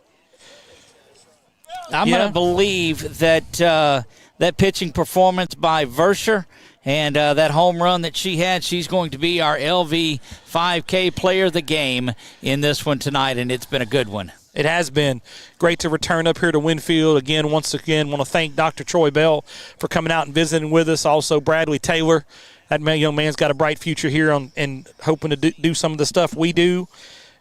A: I'm going to believe that that pitching performance by Verscher and that home run that she had, she's going to be our LV 5K player of the game in this one tonight, and it's been a good one.
B: It has been great to return up here to Winfield. Once again, want to thank Dr. Troy Bell for coming out and visiting with us. Also, Bradley Taylor. That young man's got a bright future here and hoping to do some of the stuff we do.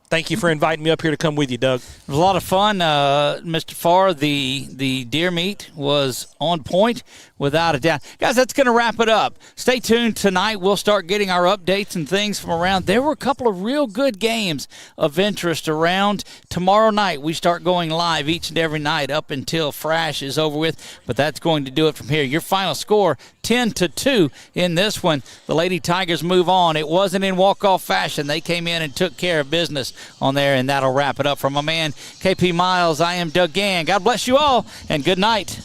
B: Thank you for inviting me up here to come with you, Doug.
A: It was a lot of fun. Mr. Farr, the deer meat was on point without a doubt. Guys, that's going to wrap it up. Stay tuned tonight. We'll start getting our updates and things from around. There were a couple of real good games of interest around. Tomorrow night, we start going live each and every night up until Frash is over with, but that's going to do it from here. Your final score, 10-2 in this one. The Lady Tigers move on. It wasn't in walk-off fashion. They came in and took care of business on there, and that'll wrap it up. From my man, KP Miles, I am Doug Gann. God bless you all, and good night.